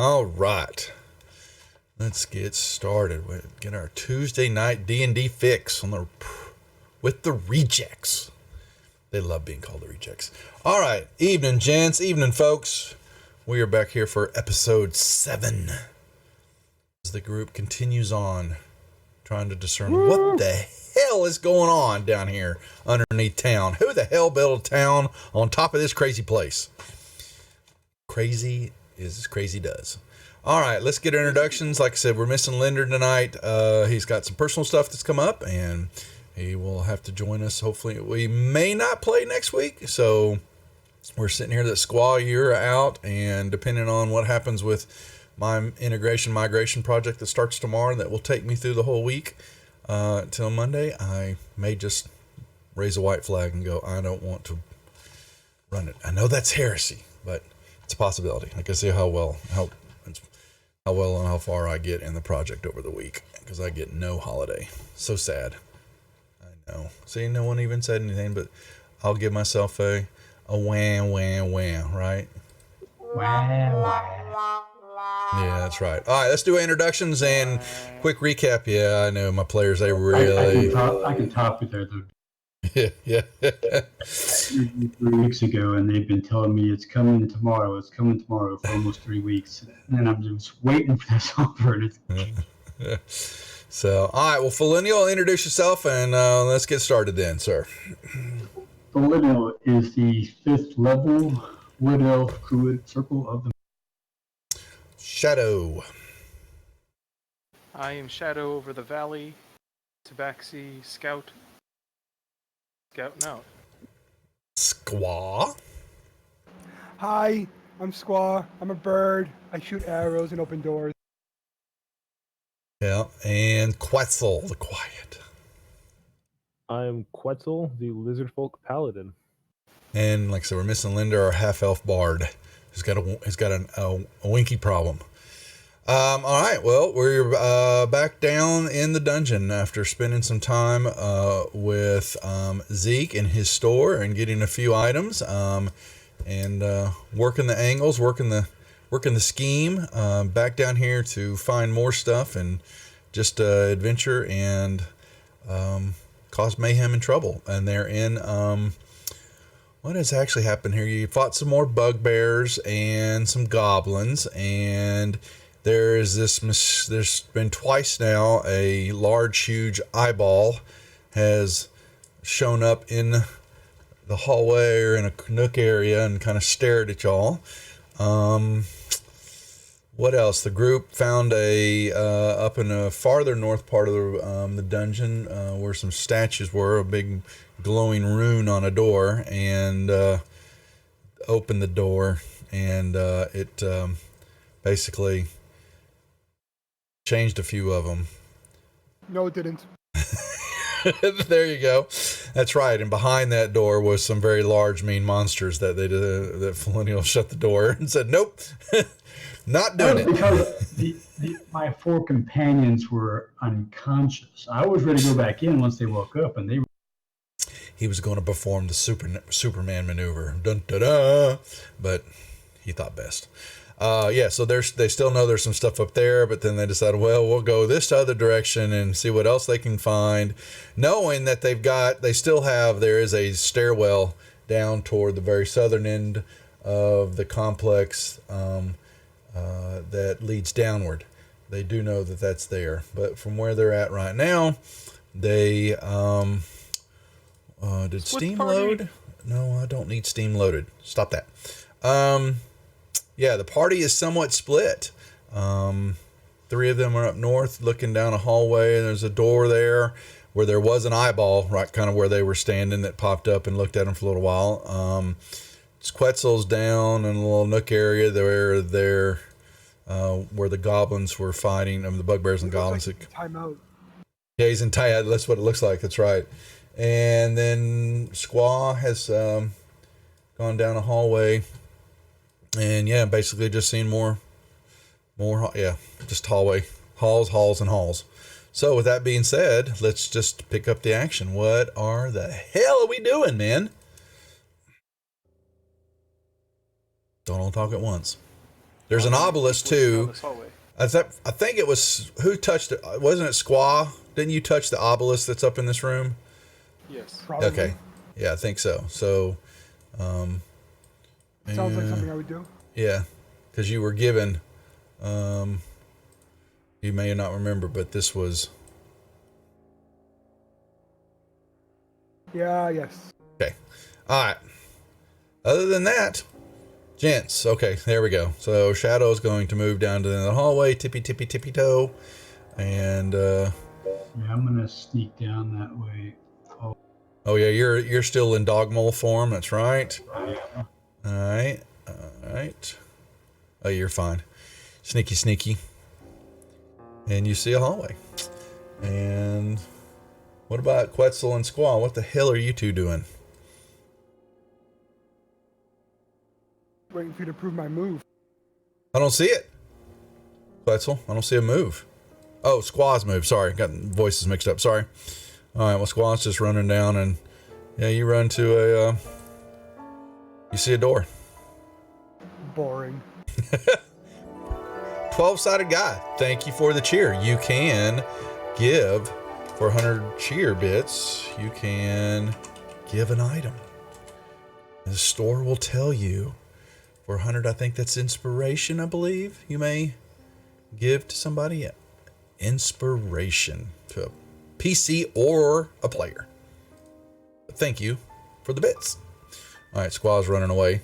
All right. Let's get started. Get our Tuesday night D&D fix with the rejects. They love being called the rejects. All right. Evening, gents. Evening, folks. We are back here for episode 7. As the group continues on, trying to discern what the hell is going on down here underneath town. Who the hell built a town on top of this crazy place? Crazy is crazy does. All right, let's get introductions. Like I said, we're missing Linder tonight. He's got some personal stuff that's come up, and he will have to join us. Hopefully, we may not play next week. So we're sitting here, that squaw year out, and depending on what happens with my migration project that starts tomorrow, that will take me through the whole week till Monday, I may just raise a white flag and go, I don't want to run it. I know that's heresy, but it's a possibility. I can see how well and how far I get in the project over the week, because I get no holiday. So sad. I know. See, no one even said anything, but I'll give myself a wham, wham, wham, right? Wham, wham. Yeah, that's right. All right, let's do introductions and quick recap. Yeah, I know my players, they really... I can top it there, though. Yeah. 3 weeks ago, and they've been telling me it's coming tomorrow for almost 3 weeks, and I'm just waiting for this offer. So, all right, well, Felinial, introduce yourself, and let's get started then, sir. Felinial is the 5th level Wood Elf Druid Circle of the... Shadow. I am Shadow over the Valley, Tabaxi Scout. Scouting out. Squaw. Hi, I'm Squaw. I'm a bird. I shoot arrows and open doors. Yeah, and Quetzal, the Quiet. I am Quetzal, the Lizard Folk Paladin. And like I said, we're missing Linda, our half-elf bard. He's got a winky problem. All right, well, we're back down in the dungeon after spending some time with Zeke in his store and getting a few items and working the angles, working the scheme. Back down here to find more stuff and just adventure and cause mayhem and trouble. And they're in... what has actually happened here? You fought some more bugbears and some goblins, and there's been twice now a large, huge eyeball has shown up in the hallway or in a nook area and kind of stared at y'all. What else? The group found up in a farther north part of the dungeon where some statues were, a big glowing rune on a door, and opened the door, and it basically changed a few of them. No, it didn't. There you go. That's right. And behind that door was some very large, mean monsters that that Felinial shut the door and said, "Nope, not doing it." Because my 4 companions were unconscious. I was ready to go back in once they woke up, and they... He was going to perform the Superman maneuver, dun, da, da, but he thought best. So they still know there's some stuff up there, but then they decided, well, we'll go this other direction and see what else they can find, knowing that there is a stairwell down toward the very southern end of the complex that leads downward. They do know that that's there, but from where they're at right now, they did Steam load? No, I don't need Steam loaded. Stop that. Yeah, the party is somewhat split. 3 of them are up north looking down a hallway, and there's a door there where there was an eyeball, right kind of where they were standing, that popped up and looked at them for a little while. Quetzal's down in a little nook area where the goblins were fighting, the bugbears and goblins. Time out. Yeah, he's in tie. That's what it looks like. That's right. And then Squaw has gone down a hallway, and yeah, basically just seen more, just hallway, halls, and halls. So with that being said, let's just pick up the action. What are the hell are we doing, man? Don't all talk at once. There's an obelisk Down too. this hallway. I think it was, who touched it? Wasn't it Squaw? Didn't you touch the obelisk that's up in this room? Yes. Probably. Okay. Yeah, I think so. So, Sounds like something I would do. yeah, because you were given, you may not remember, but this was, Yeah, yes. okay. All right. Other than that, gents, okay, there we go. So Shadow's going to move down to the hallway, tippy toe, and Yeah, I'm gonna sneak down that way. oh yeah, you're still in dog mole form. That's right. Yeah. All right. Oh, you're fine. Sneaky. And you see a hallway. And what about Quetzal and Squaw? What the hell are you two doing? Waiting for you to prove my move. I don't see it. Quetzal, I don't see a move. Oh, Squaw's move. Sorry, got voices mixed up. Sorry. All right, well, Squaw's just running down, and yeah, you run to a, you see a door. Boring. 12-sided guy. Thank you for the cheer. You can give, for 100 cheer bits, you can give an item. The store will tell you. For 100, I think that's inspiration, I believe. You may give to somebody inspiration to a PC or a player. But thank you for the bits. All right, Squaw's running away.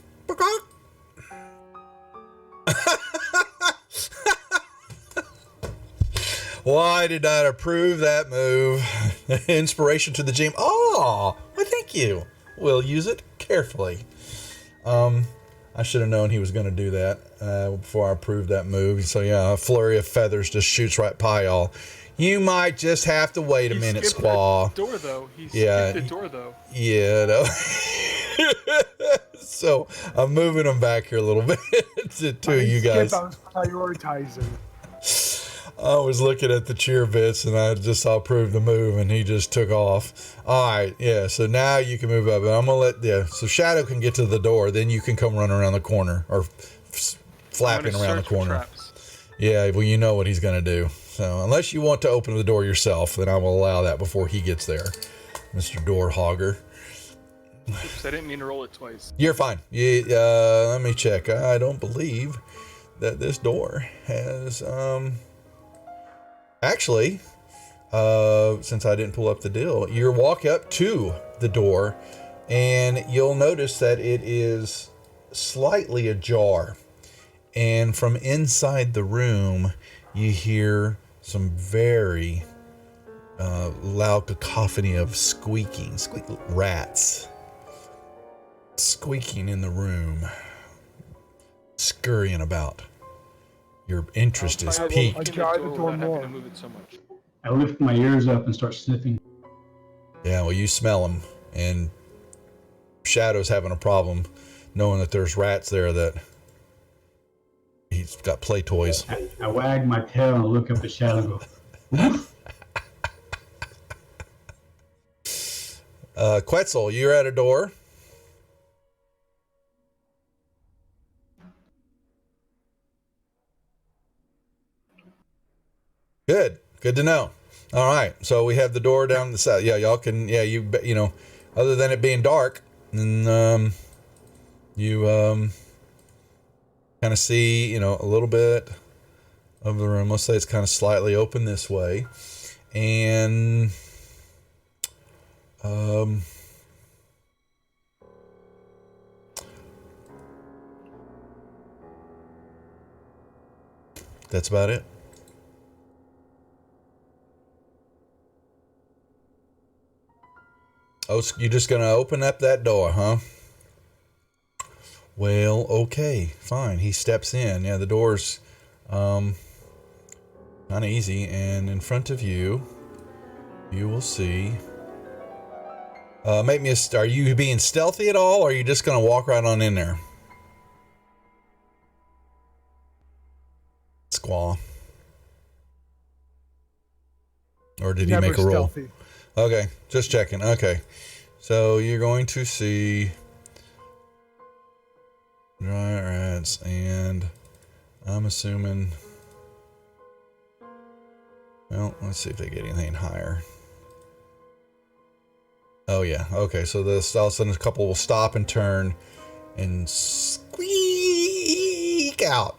Why did I approve that move? Inspiration to the gym. Oh, well, thank you. We'll use it carefully. I should have known he was going to do that before I approved that move. So yeah, a flurry of feathers just shoots right by y'all. You might just have to wait a minute, Squaw. Door though. He Yeah. skipped the door though. Yeah, no. So I'm moving them back here a little bit to you guys. I was prioritizing. I was looking at the cheer bits and I just saw approve the move and he just took off. All right, yeah, so now you can move up. And I'm going to so Shadow can get to the door, then you can come run around the corner or flapping around the corner. Yeah, well, you know what he's going to do. So unless you want to open the door yourself, then I will allow that before he gets there, Mr. Door Hogger. Oops, I didn't mean to roll it twice. You're fine. Let me check. I don't believe that this door has... Actually, since I didn't pull up the deal, you walk up to the door and you'll notice that it is slightly ajar. And from inside the room, you hear some very loud cacophony of squeaking, rats squeaking in the room, scurrying about. Your interest is piqued. Ajar the door more. To move it so much. I lift my ears up and start sniffing. Yeah, well, you smell them, and Shadow's having a problem knowing that there's rats there that he's got play toys. I wag my tail and look up at Shadow and go, Quetzal, you're at a door. Good to know. All right, so we have the door down the side. Yeah, y'all can. Yeah, you know, other than it being dark, and you kind of see, you know, a little bit of the room. Let's say it's kind of slightly open this way, and that's about it. Oh, you're just going to open up that door, huh? Well, okay, fine. He steps in. Yeah, the door's kind of easy. And in front of you, you will see... make me a... Are you being stealthy at all, or are you just going to walk right on in there? Squaw. Or did he make a roll? Stealthy. Okay, just checking. Okay, so you're going to see giant rats and I'm assuming. Well, let's see if they get anything higher. Oh yeah, okay. So this all of a sudden a couple will stop and turn and squeak out.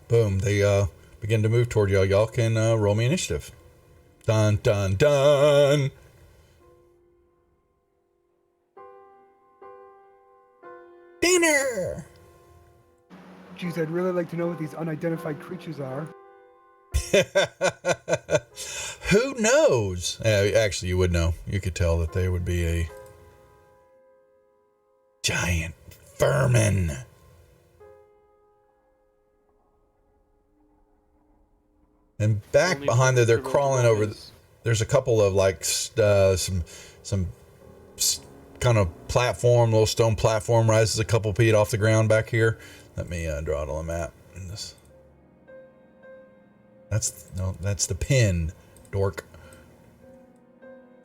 Boom. They begin to move toward y'all. Y'all can roll me initiative. Dun dun dun. Dinner. Geez, I'd really like to know what these unidentified creatures are. Who knows? Actually, you would know. You could tell that they would be a giant vermin. And back Only behind there, they're the crawling roll over. is- There's a couple of like some kind of platform, little stone platform rises a couple feet off the ground back here. Let me draw it on the map. That's the pin, dork.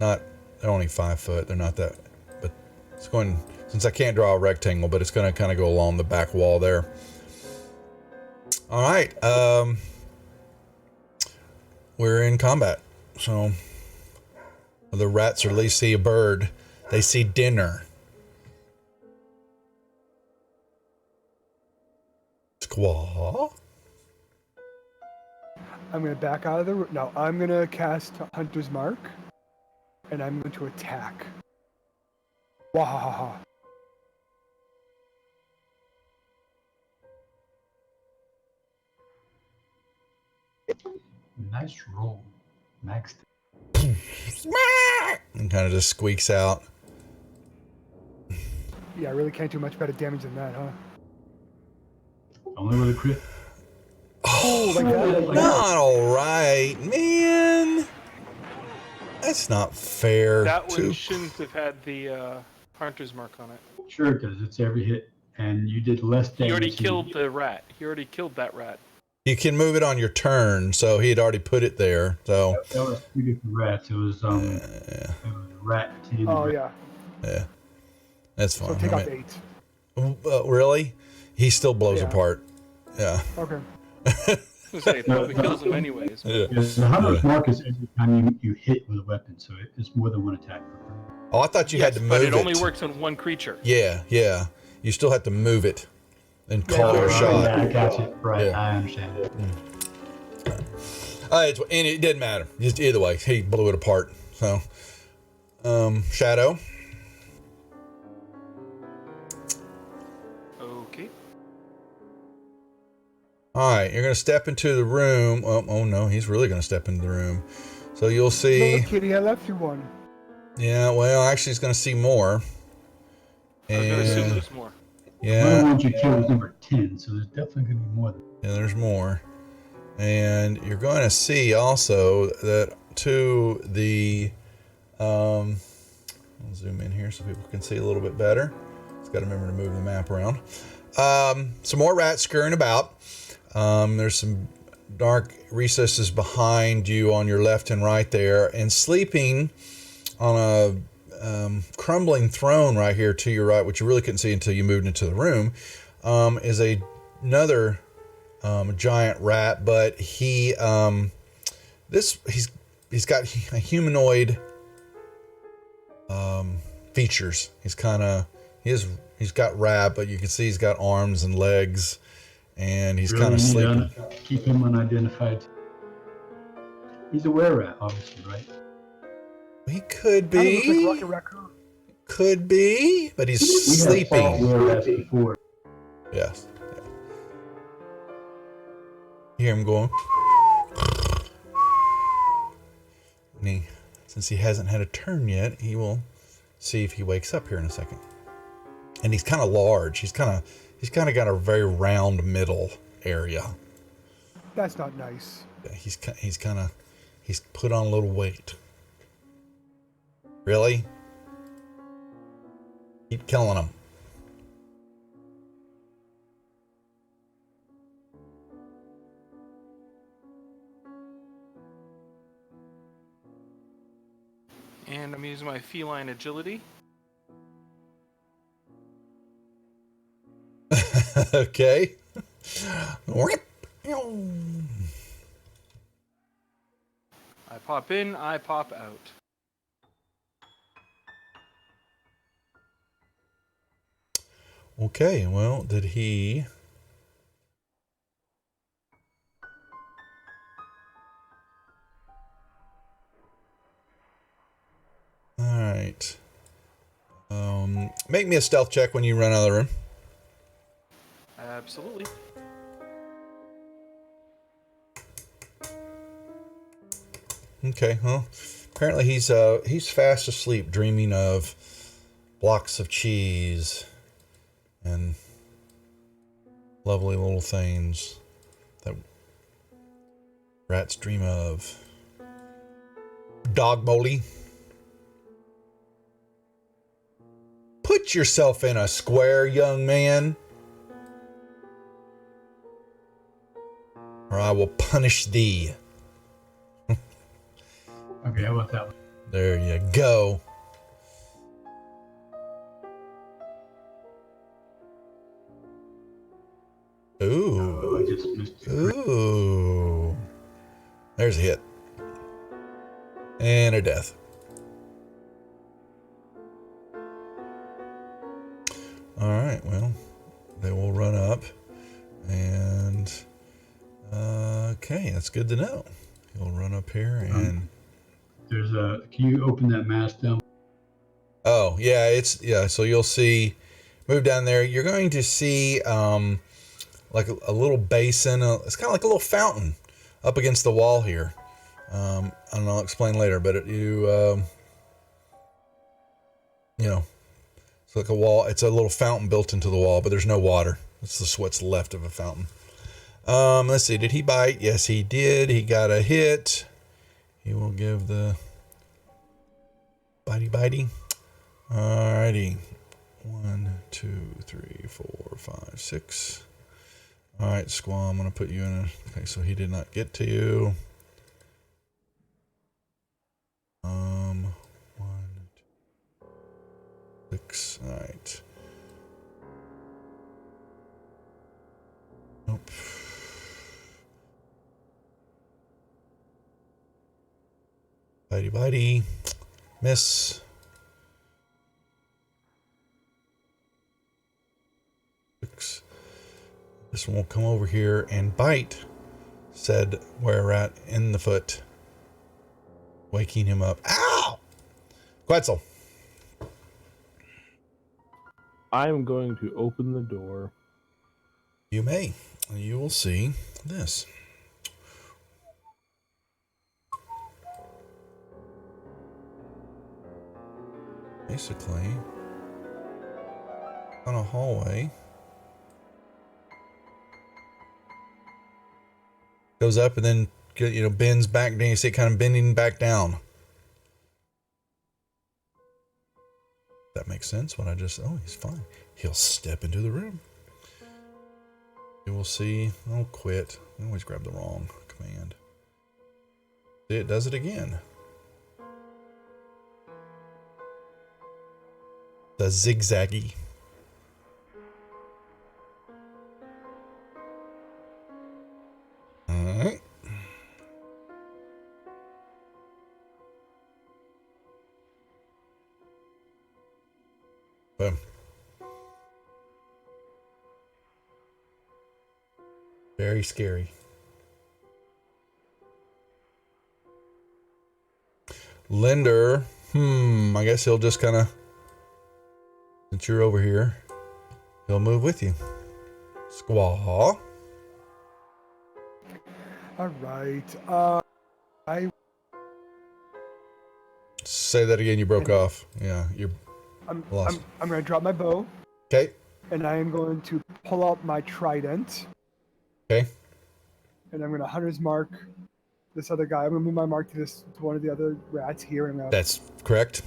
They're only 5 foot. They're not that, but it's going, since I can't draw a rectangle, but it's going to kind of go along the back wall there. All right. We're in combat. So the rats, or at least see a bird. They see dinner. Squaw. I'm gonna back out of the room. No, I'm gonna cast Hunter's Mark, and I'm going to attack. Wahaha. Nice roll, Max. And kind of just squeaks out. Yeah, I really can't do much better damage than that, huh? Only with a crit. Oh, like that. Like that. Not all right, man. That's not fair. That one shouldn't have had the hunter's mark on it. Sure it does. It's every hit, and you did less damage. He already than killed the rat. He already killed that rat. You can move it on your turn, so he had already put it there. So That was 2 different rats. It was it was rat 10. Oh, rat. yeah, that's fine. So take I off mean, 8. really? He still blows Yeah. apart. Yeah. Okay. I was gonna say, it probably kills him anyways. Yeah. Yeah, the hunter's mark is every time you hit with a weapon, so it's more than one attack. Oh, I thought you had to move but it. it only works on one creature. Yeah. You still have to move it and call your Yeah, shot. I got you. Right, Yeah. I understand it. And it didn't matter. Just either way, he blew it apart. So, Shadow. Okay. All right, you're gonna step into the room. Oh no, he's really gonna step into the room. So you'll see. Look, Kitty, I left you one. Yeah, well, actually, he's gonna see more. I was gonna assume And there's more. One of the yeah, ones you killed was number 10, so there's definitely going to be more than there's more. And you're going to see also that to the I'll zoom in here so people can see a little bit better. Just got to remember to move the map around. Some more rats scurrying about. There's some dark recesses behind you on your left and right there, and sleeping on a crumbling throne right here to your right, which you really couldn't see until you moved into the room, is another giant rat, but he's got a humanoid features. He's got rat, but you can see he's got arms and legs, and he's kind of sleeping. Keep him unidentified. He's a were-rat, obviously, right? He could Kind of looks like be, Rocket Raccoon. could be, but he's We have fought sleeping. were-rats before. Yes. Yeah. You hear him going. And since he hasn't had a turn yet, he will see if he wakes up here in a second. And he's kind of large. He's kind of got a very round middle area. That's not nice. Yeah, he's put on a little weight. Really? Keep killing him. And I'm using my feline agility. Okay. I pop in, I pop out. Okay, well, did he... Alright. Make me a stealth check when you run out of the room. Absolutely. Okay, well, apparently he's fast asleep, dreaming of blocks of cheese and lovely little things that rats dream of. Dog Molly. Put yourself in a square, young man, or I will punish thee. Okay, how about that one? There you go. Ooh. Oh, I just missed it. Ooh. There's a hit. And a death. Alright, well, they will run up. And okay, that's good to know. He'll run up here and Can you open that mask down? oh, yeah, so you'll see, move down there, you're going to see like a little basin, it's kind of like a little fountain up against the wall here. I don't know, I'll explain later, but you know, it's like a wall, it's a little fountain built into the wall, but there's no water. It's just what's left of a fountain. Let's see, did he bite? Yes, he did. He got a hit. He will give the bitey. Alrighty. 1, 2, 3, 4, 5, 6. Alright, Squaw, I'm going to put you in a... Okay, so he did not get to you. 1, 2, 6. Alright. Nope. Bitey. Miss. 6. This one will come over here and bite said were-rat in the foot, waking him up. Ow! Quetzal. I'm going to open the door. You may. You will see this. Basically, on a hallway. Goes up and then, bends back down. You see it kind of bending back down. That makes sense. What I just... Oh, he's fine. He'll step into the room. You will see... Oh, quit. I always grab the wrong command. See, it does it again. The zigzaggy. Alright. Boom. Very scary. Linder. I guess he'll just kind of... Since you're over here, he'll move with you. Squaw. All right. I Say that again. You broke off. Yeah, you're I'm lost. I'm gonna drop my bow, Okay. and I am going to pull out my trident, Okay. and I'm gonna hunter's mark this other guy. I'm gonna move my mark to one of the other rats here, and I'm gonna That's correct.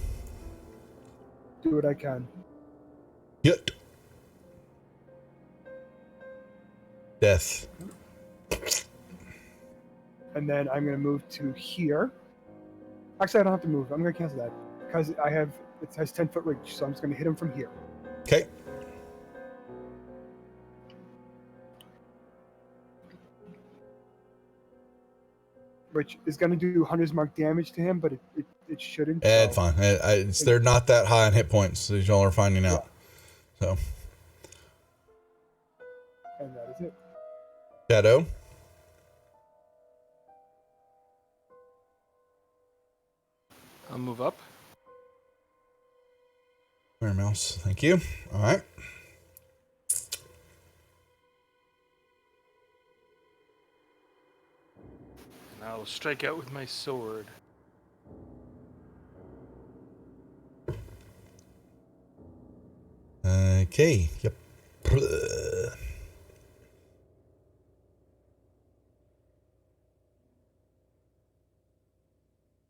do what I can. Yet. Death. And then I'm gonna move to here. Actually, I don't have to move. I'm gonna cancel that. because it has 10-foot reach, so I'm just going to hit him from here. Okay. Which is going to do Hunter's Mark damage to him, but it shouldn't. It's fine. They're not that high on hit points, as y'all are finding out. Yeah. So. And that is it. Shadow. I'll move up. Where mouse? Thank you. All right. And I'll strike out with my sword. Okay. Yep.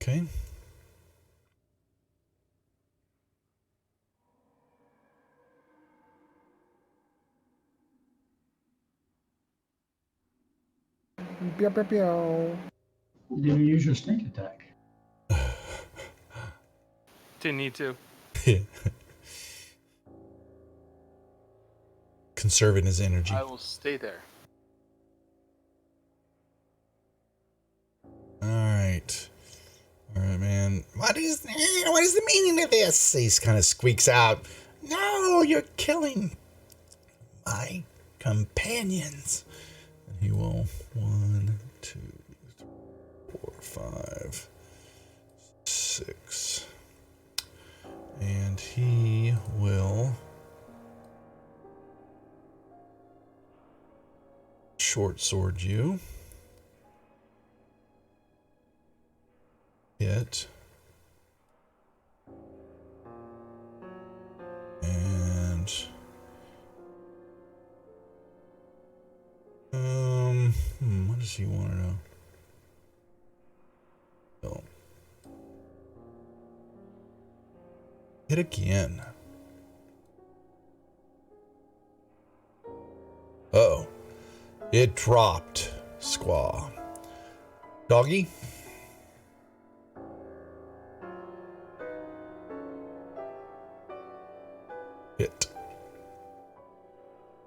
Okay. Pew, pew, pew. You didn't use your sneak attack. Didn't need to. Conserving his energy. I will stay there. All right. All right, man. What is the meaning of this? He kind of squeaks out. No, you're killing my companions. And he will 1, 2, 3, 4, 5, 6. And he will short sword you. Hit. And what does he want to know? Oh. Hit again. Uh-oh. It dropped. Squaw. Doggy? Hit.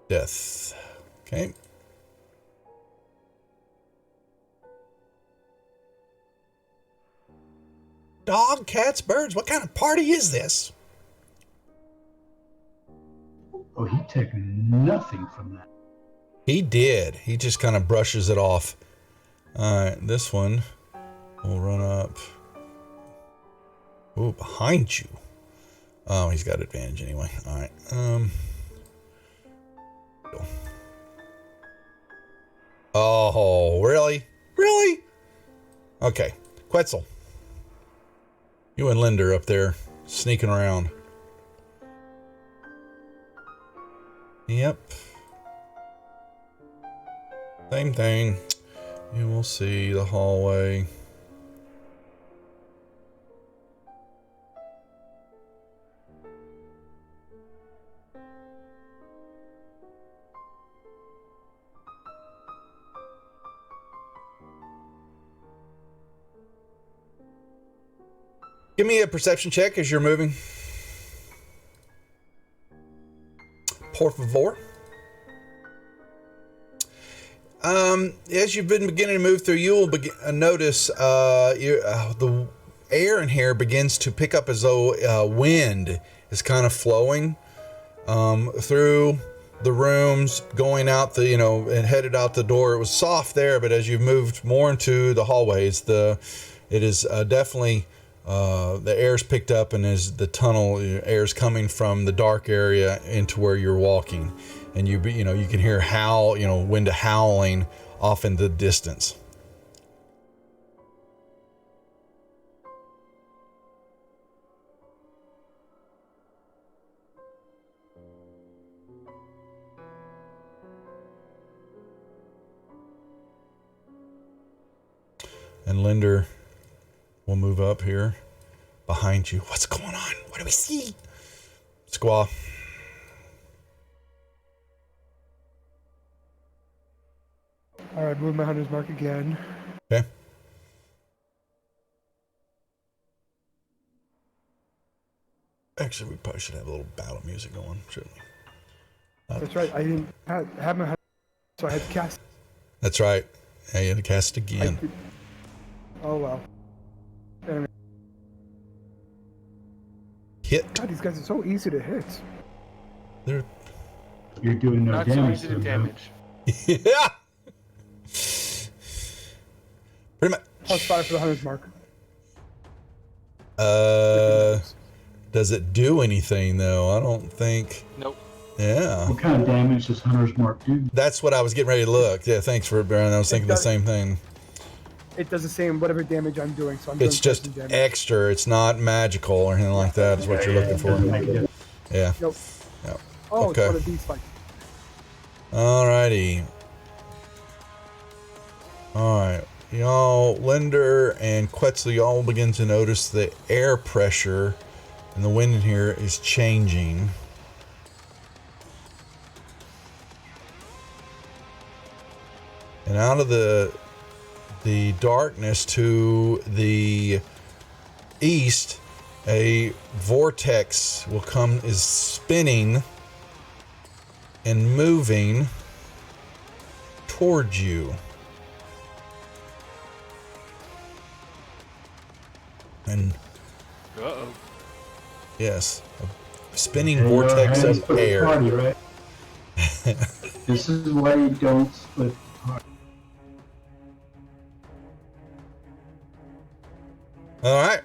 Death. Okay. Dog, cats, birds, what kind of party is this? Oh, he took nothing from that. He did. He just kind of brushes it off. Alright, this one will run up. Ooh, behind you. Oh, he's got advantage anyway. Alright. Oh, really? Really? Okay. Quetzal. You and Linder up there sneaking around. Yep. Same thing. You will see the hallway. Give me a perception check as you're moving. Por favor. As you've been beginning to move through, you will notice the air in here begins to pick up as though wind is kind of flowing through the rooms, going out and headed out the door. It was soft there, but as you've moved more into the hallways, it is definitely the air's picked up, and as the tunnel air's coming from the dark area into where you're walking, and you can hear wind howling off in the distance. And Linder will move up here behind you. What's going on? What do we see? Squaw. All right, move my Hunter's Mark again. Okay. Actually, we probably should have a little battle music going, shouldn't we? That's right. I didn't have my, so I had to cast. That's right. Yeah, you had to cast I again. did- Oh well. Anyway, Hit. God, these guys are so easy to hit. They're You're doing no Not so damage easy to to them. damage. yeah. Pretty much. +5 for the hunter's mark. Does it do anything though? I don't think. Nope. Yeah. What kind of damage does Hunter's Mark do? That's what I was getting ready to look. Yeah, thanks for it, Baron. I was thinking the same thing. It does the same whatever damage I'm doing, so I'm It's doing just poison damage. extra. It's not magical or anything like that. Is what you're looking for. Doesn't make a difference. Yeah. Nope. Yeah. Oh, Okay. it's one of these fights. Alrighty. Alright. Y'all, Linder and Quetzal, y'all begin to notice the air pressure and the wind in here is changing. And out of the darkness to the east, a vortex will come, is spinning and moving towards you. And Uh-oh. yes, a spinning And your vortex hands of for the air. Party, right? This is why you don't split the party. All right,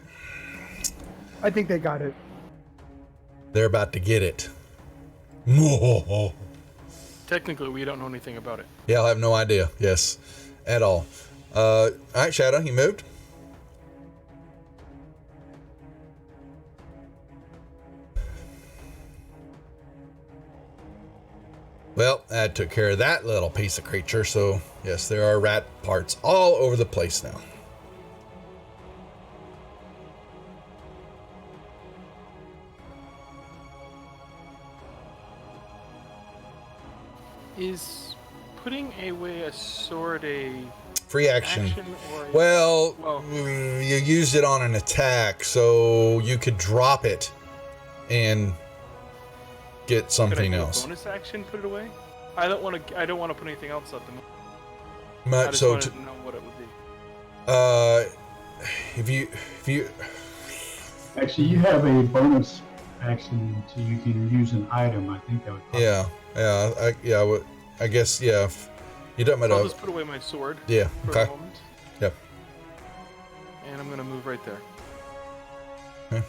I think they got it. they're about to get it. Yeah, Technically, we don't know anything about it. I have no idea. Yes, at all. All right, Shadow, you moved. Well, that took care of that little piece of creature. So, yes, there are rat parts all over the place now. Is putting away a sword a Free action. or a... Well, Well- you used it on an attack, so you could drop it and get Could I something do a else. bonus action, put it away? I don't want to. I don't want to put anything else at the moment. I But, just so, wanted to know what it would be. if you, Actually, you have a bonus action so you can use an item. I think that would. yeah, I guess, yeah. If you don't I'll matter. just put away my sword Yeah. for Okay. a moment, Yep. and I'm gonna move right there.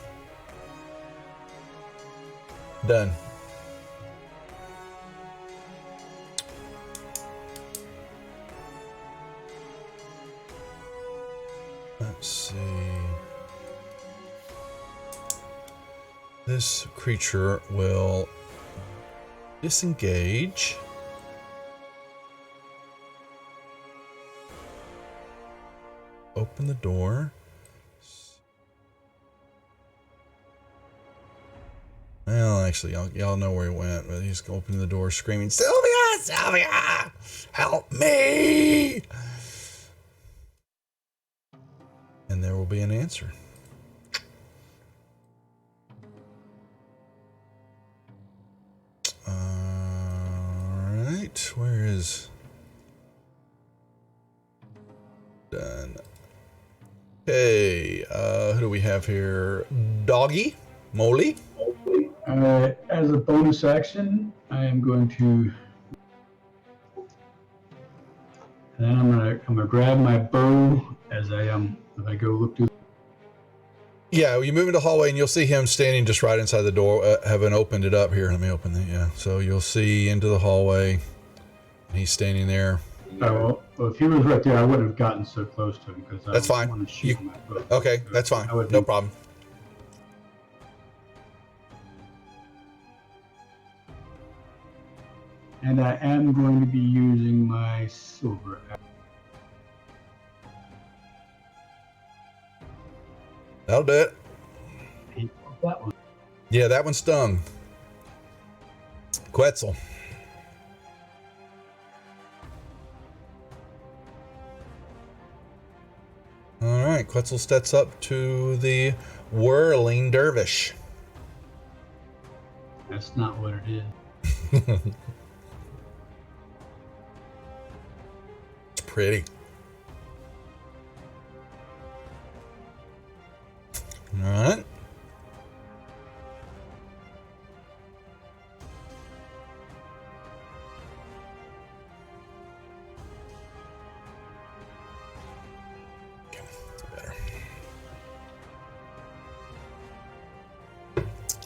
Done. Let's see. This creature will disengage. Open the door. Well, actually, y'all know where he went, but he's opening the door screaming, Sylvia! Sylvia! Help me! And there will be an answer. Alright, where is... Done. Okay, who do we have here? Doggy? Molly? As a bonus action, I am going to. And then I'm gonna grab my bow as I go look through. Yeah, you move into the hallway and you'll see him standing just right inside the door, having opened it up here. Let me open it. Yeah, so you'll see into the hallway. And he's standing there. Oh, well, if he was right there, I wouldn't have gotten so close to him because I That's fine. want to shoot my bow. Okay, that's fine. I would No be- problem. And I am going to be using my silver axe. That'll do it. That one. Yeah, that one stung. Quetzal. All right, Quetzal steps up to the whirling dervish. That's not what it is. It's pretty. All right.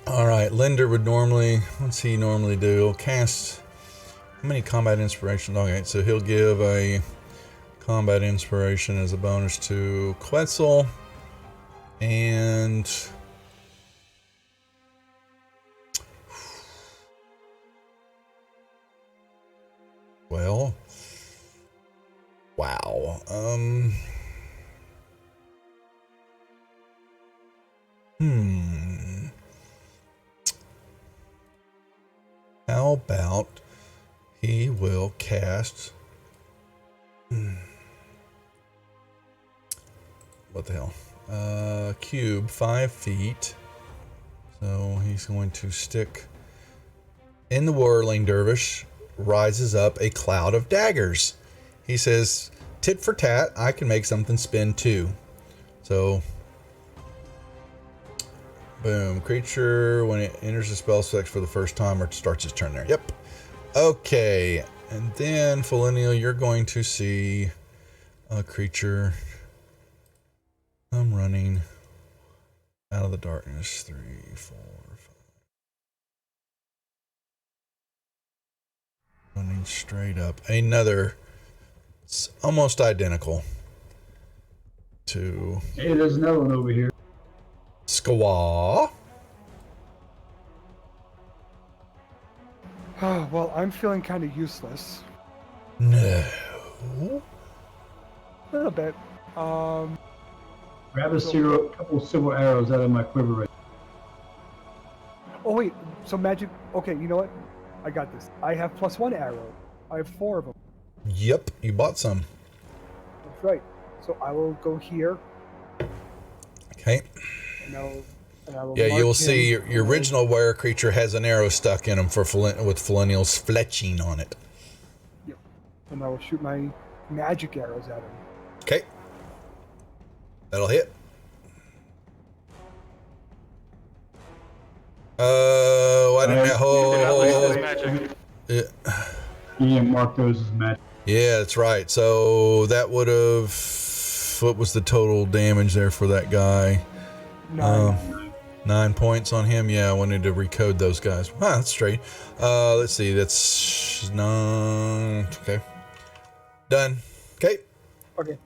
All right, Linder would normally, what's he normally do? Cast, how many combat inspiration? Okay, so he'll give a combat inspiration as a bonus to Quetzal. And well, wow. How about he will cast what the hell? Cube 5 feet. So he's going to stick in the whirling dervish. Rises up a cloud of daggers. He says, tit for tat, I can make something spin too. So boom, creature when it enters the spell effect for the first time or starts its turn there. Yep. Okay, and then Felinial, you're going to see a creature come running out of the darkness. 3, 4, 5. Running straight up. Another, it's almost identical to Hey, there's another one over here. Squaw. Well, I'm feeling kind of useless. No. A little bit. Grab a couple of silver arrows out of my quiver. Right. Oh wait, so magic. Okay, you know what? I got this. I have +1 arrow. I have 4 of them. Yep, you bought some. That's right. So I will go here. Okay. And I will Yeah, mark you'll him. see your original were creature has an arrow stuck in him with Felinial's fletching on it. Yep. And I will shoot my magic arrows at him. Okay. That'll hit. Why didn't I hold? Magic. Yeah. You didn't mark those as magic. Yeah, that's right. So that would have. What was the total damage there for that guy? 9. 9 points on him. Yeah, I wanted to recode those guys. Wow, that's straight. Let's see. That's 9. Okay. Done. Okay. Okay.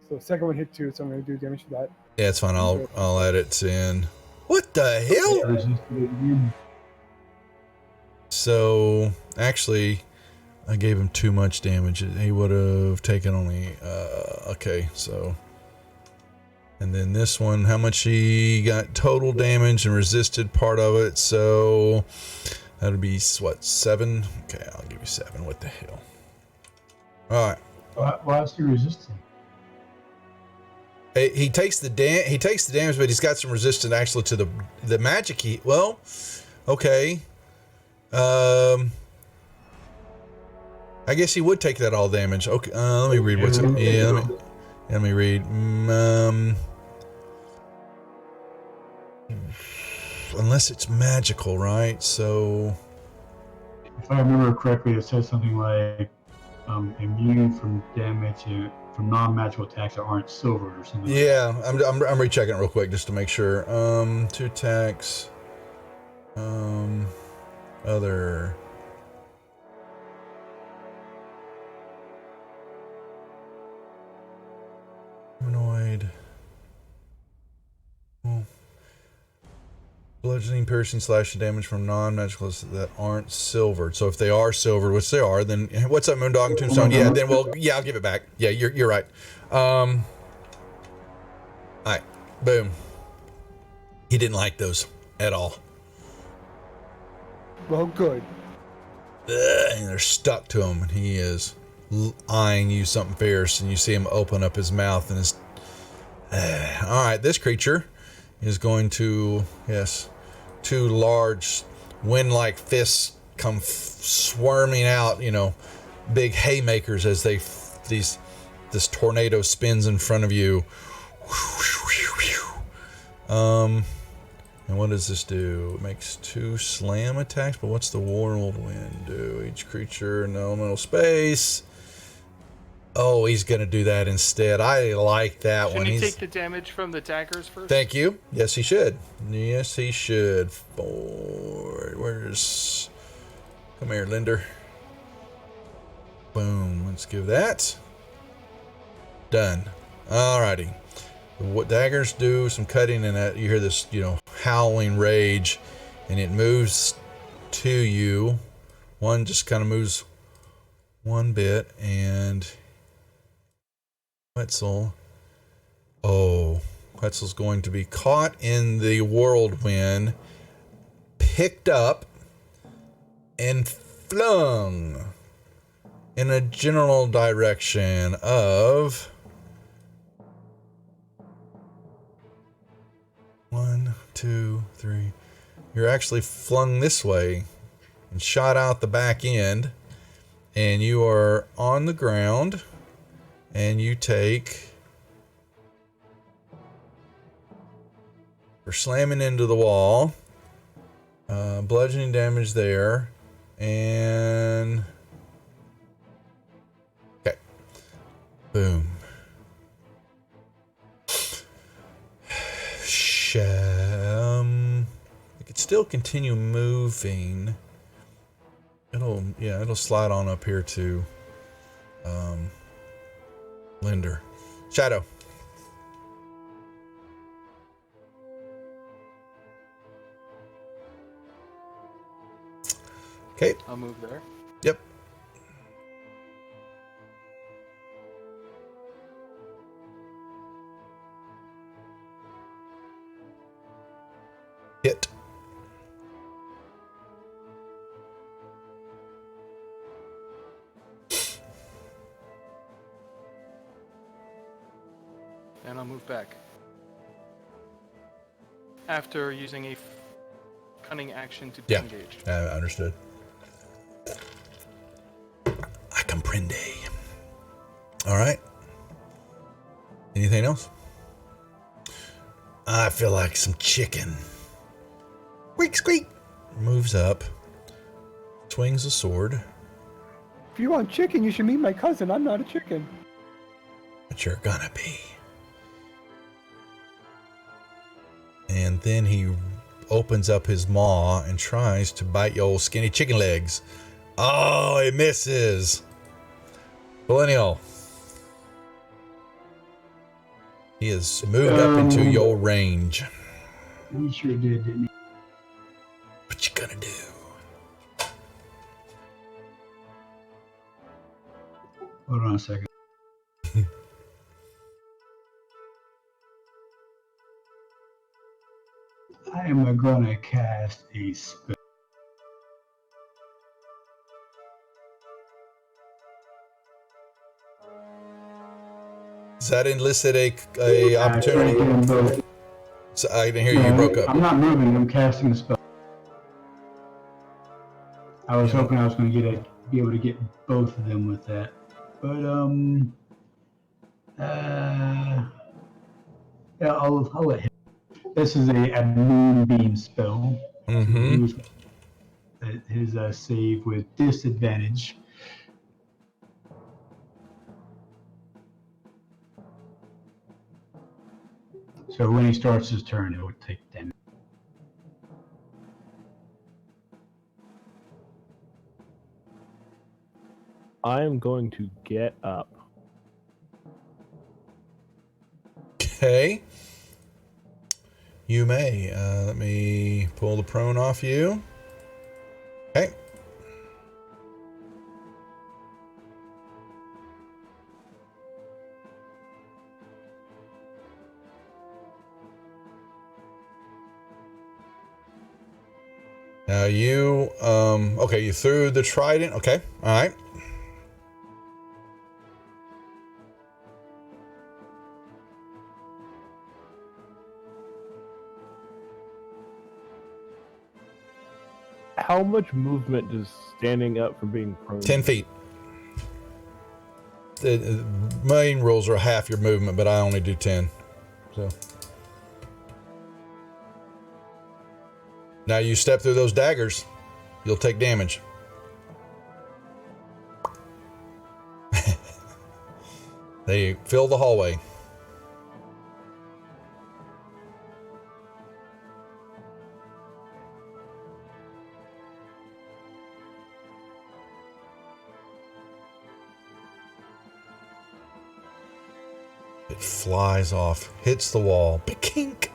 So second one hit 2, so I'm going to do damage to that. Yeah, it's fine. I'll add it in. What the hell? So actually, I gave him too much damage. He would have taken only. Okay, so. And then this one, how much he got total damage and resisted part of it. So that'll be what, 7? Okay, I'll give you 7. What the hell? All right. Why is he resisting? He takes the damage, but he's got some resistance actually to the magic. Okay. I guess he would take that all damage. Okay, let me read what's it. Yeah, let me read. Unless it's magical, right? So, if I remember correctly, it says something like immune from damage from non-magical attacks that aren't silvered or something. Yeah, I'm rechecking it real quick just to make sure. 2 attacks. Other. Humanoid. Bludgeoning, piercing, slashing damage from non-magical that aren't silvered. So if they are silvered, which they are, then what's up, Moondog and Tombstone? Yeah, then I'll give it back. Yeah, you're right. All right, boom. He didn't like those at all. Well, good. And they're stuck to him, and he is eyeing you something fierce, and you see him open up his mouth, and his. All right, this creature is going to 2 large wind-like fists come swarming out, big haymakers as this tornado spins in front of you. And what does this do? It makes 2 slam attacks, but what's the whirlwind do? Each creature in elemental space. Oh, he's gonna do that instead. I like that one. Shouldn't he take the damage from the daggers first? Thank you. Yes, he should. Yes, he should. Where's... Come here, Linder. Boom. Let's give that. Done. Alrighty. What daggers do some cutting, and that you hear this, howling rage, and it moves to you. One just kind of moves one bit, and Quetzal. Oh, Quetzal's going to be caught in the whirlwind, picked up, and flung in a general direction of 1, 2, 3. You're actually flung this way and shot out the back end, and you are on the ground, and you take, for slamming into the wall, bludgeoning damage there, and okay, boom. It could still continue moving. It'll slide on up here to Linder. Shadow. Okay. I'll move there. Yep. Hit. And I'll move back. After using a cunning action to disengage. Understood. I comprende. All right. Anything else? I feel like some chicken. Squeak, squeak. Moves up. Swings a sword. If you want chicken, you should meet my cousin. I'm not a chicken. But you're gonna be. And then he opens up his maw and tries to bite your old skinny chicken legs. Oh, it misses. Millennial. He has moved up into your range. He sure did, didn't he? What you gonna do? Hold on a second. I am gonna cast a spell. Does that elicit a opportunity? So I didn't hear you. You broke up. I'm not moving. I'm casting a spell. I was hoping I was going to be able to get both of them with that, but yeah, I'll let him. This is a moonbeam spell. Mm-hmm. His save with disadvantage. So when he starts his turn, it would take damage. I am going to get up. Okay. You may. Let me pull the prone off you. Okay. Now you, okay, you threw the trident. Okay, all right. How much movement does standing up from being prone? 10 feet. The main rules are half your movement, but I only do 10. So now you step through those daggers, you'll take damage. They fill the hallway. It flies off, hits the wall. Kink.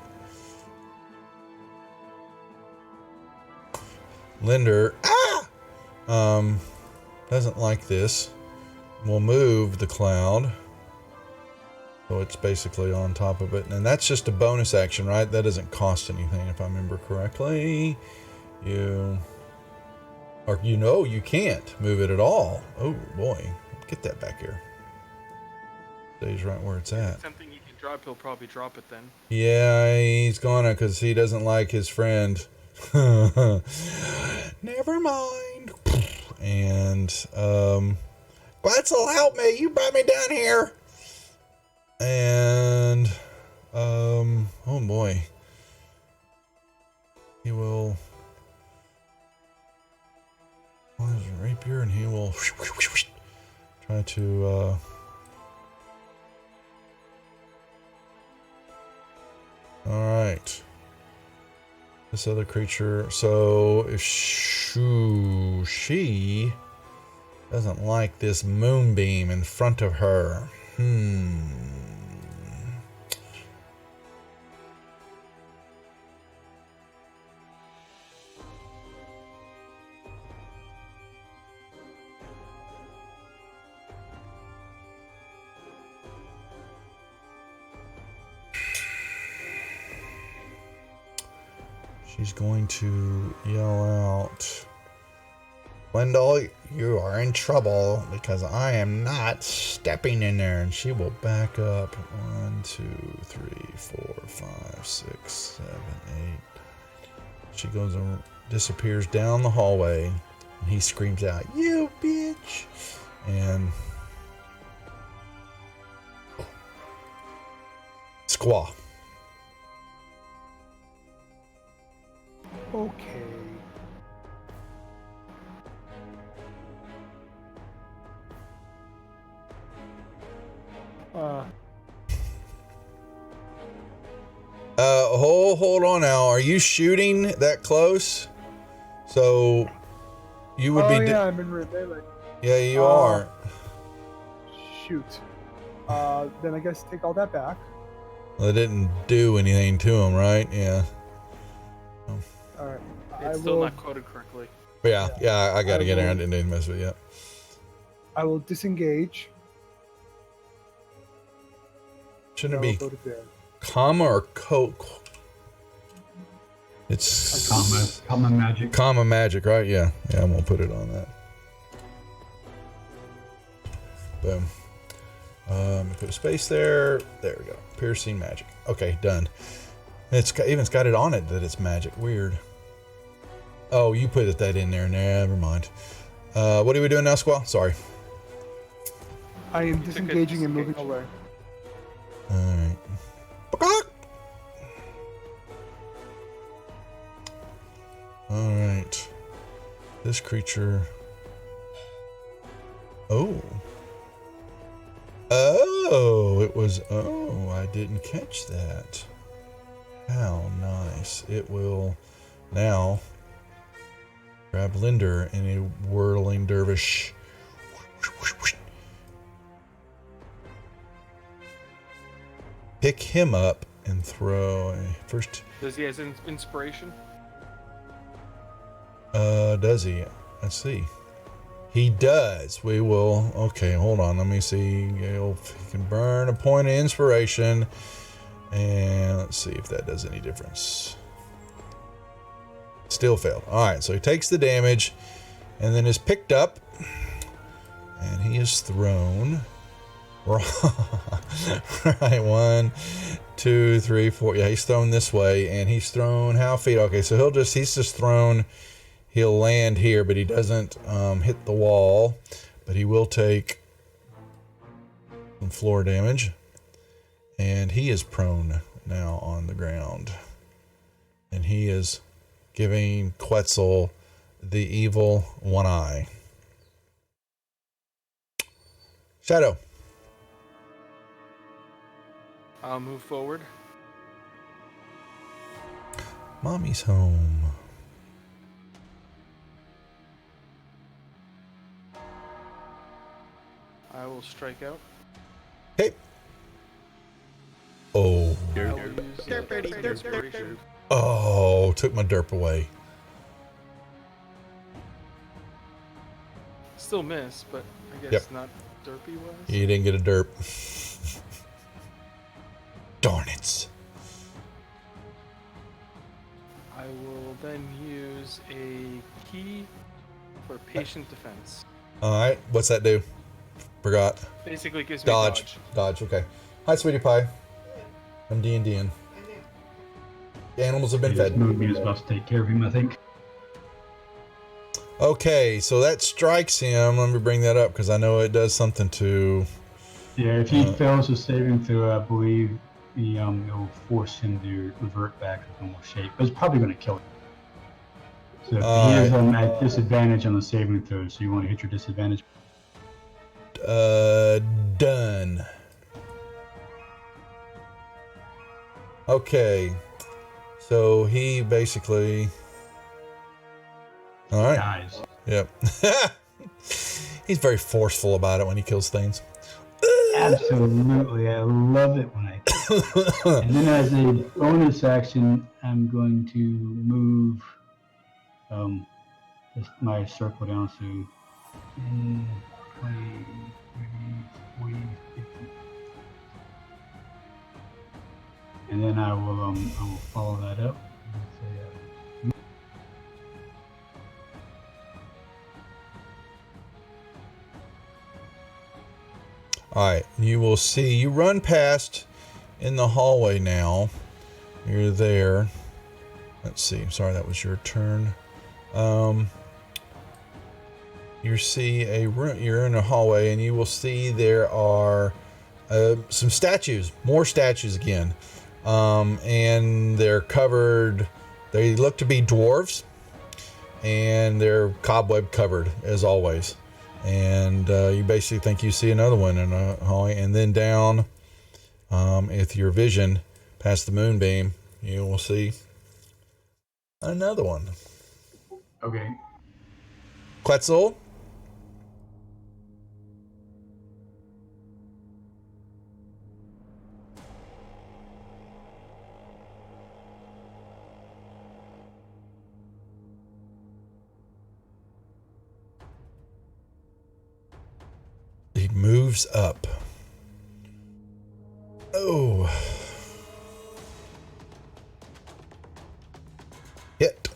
Linder, doesn't like this. We'll move the cloud. So it's basically on top of it. And that's just a bonus action, right? That doesn't cost anything, if I remember correctly. You can't move it at all. Oh boy, get that back here. Stays right where it's at. Something you can drop, he'll probably drop it then. Yeah, he's gonna, because he doesn't like his friend. Never mind. And Quetzal, help me! You brought me down here. And oh boy, he will. Well, there's a rapier, and he will try to. All right. This other creature. So if she doesn't like this moonbeam in front of her. She's going to yell out, Wendell, you are in trouble because I am not stepping in there. And she will back up. 1, 2, 3, 4, 5, 6, 7, 8. She goes and disappears down the hallway. And he screams out, you bitch. And squaw. Okay. Hold on now. Are you shooting that close? So you would be. Yeah, I'm in melee. Yeah, you are. Shoot. Then I guess take all that back. Well, it didn't do anything to him, right? Yeah. All right. It's still not coded correctly. But yeah, I gotta get there. I didn't mess with it yet. I will disengage. Shouldn't it be Go to there. comma or coke? It's Comma magic. Comma magic, right? Yeah, I'm gonna put it on that. Boom. Put a space there. There we go. Piercing magic. Okay, done. It's got it on it that it's magic. Weird. Oh, you put that in there. Never mind. What are we doing now, Squall? Sorry. I am disengaging and moving away. Alright. Alright. This creature. Oh. Oh, it was. Oh, I didn't catch that. How nice. It will now grab Linder in a whirling dervish. Pick him up and throw a first. Does he have inspiration? Does he? Let's see. He does. We will. Okay, hold on. Let me see. He can burn a point of inspiration. And let's see if that does any difference. Still failed. Alright, so he takes the damage and then is picked up. And he is thrown. Right, 1, 2, 3, 4. Yeah, he's thrown this way. And he's thrown how feet? Okay, so he's just thrown He'll land here, but he doesn't hit the wall. But he will take some floor damage. And he is prone now on the ground. And he is giving Quetzal the evil one eye. Shadow. I'll move forward. Mommy's home. I will strike out. Hey. Oh. I will use inspiration. Oh, took my derp away. Still miss, but I guess Yep. not derpy wise. You didn't get a derp. Darn it. I will then use a key for patient defense. Alright, what's that do? Forgot. Basically gives me Dodge. Dodge, okay. Hi, sweetie pie. I'm D&D'ing. The animals have been This fed. movie is about to take care of him, I think. Okay, so that strikes him. Let me bring that up because I know it does something to... Yeah, if he fails a saving throw, I believe it'll force him to revert back to normal shape. But it's probably going to kill him. So he is at disadvantage on the saving throw, so you want to hit your disadvantage. Done. Okay. So he basically... All right. Dies. Yep. He's very forceful about it when he kills things. Absolutely, I love it when I. And then as a bonus action, I'm going to move my circle down to 10, 20, 30, 40, 50. And then I will follow that up. Alright, you will see, you run past in the hallway now. You're there. Let's see, sorry, that was your turn. You see a room, you're in a hallway, and you will see there are some statues, more statues again. And they're covered, they look to be dwarves, and they're cobweb covered, as always. And you basically think you see another one in a hallway, and then down with your vision past the moonbeam, you will see another one. Okay. Quetzal. He moves up. Oh. Hit.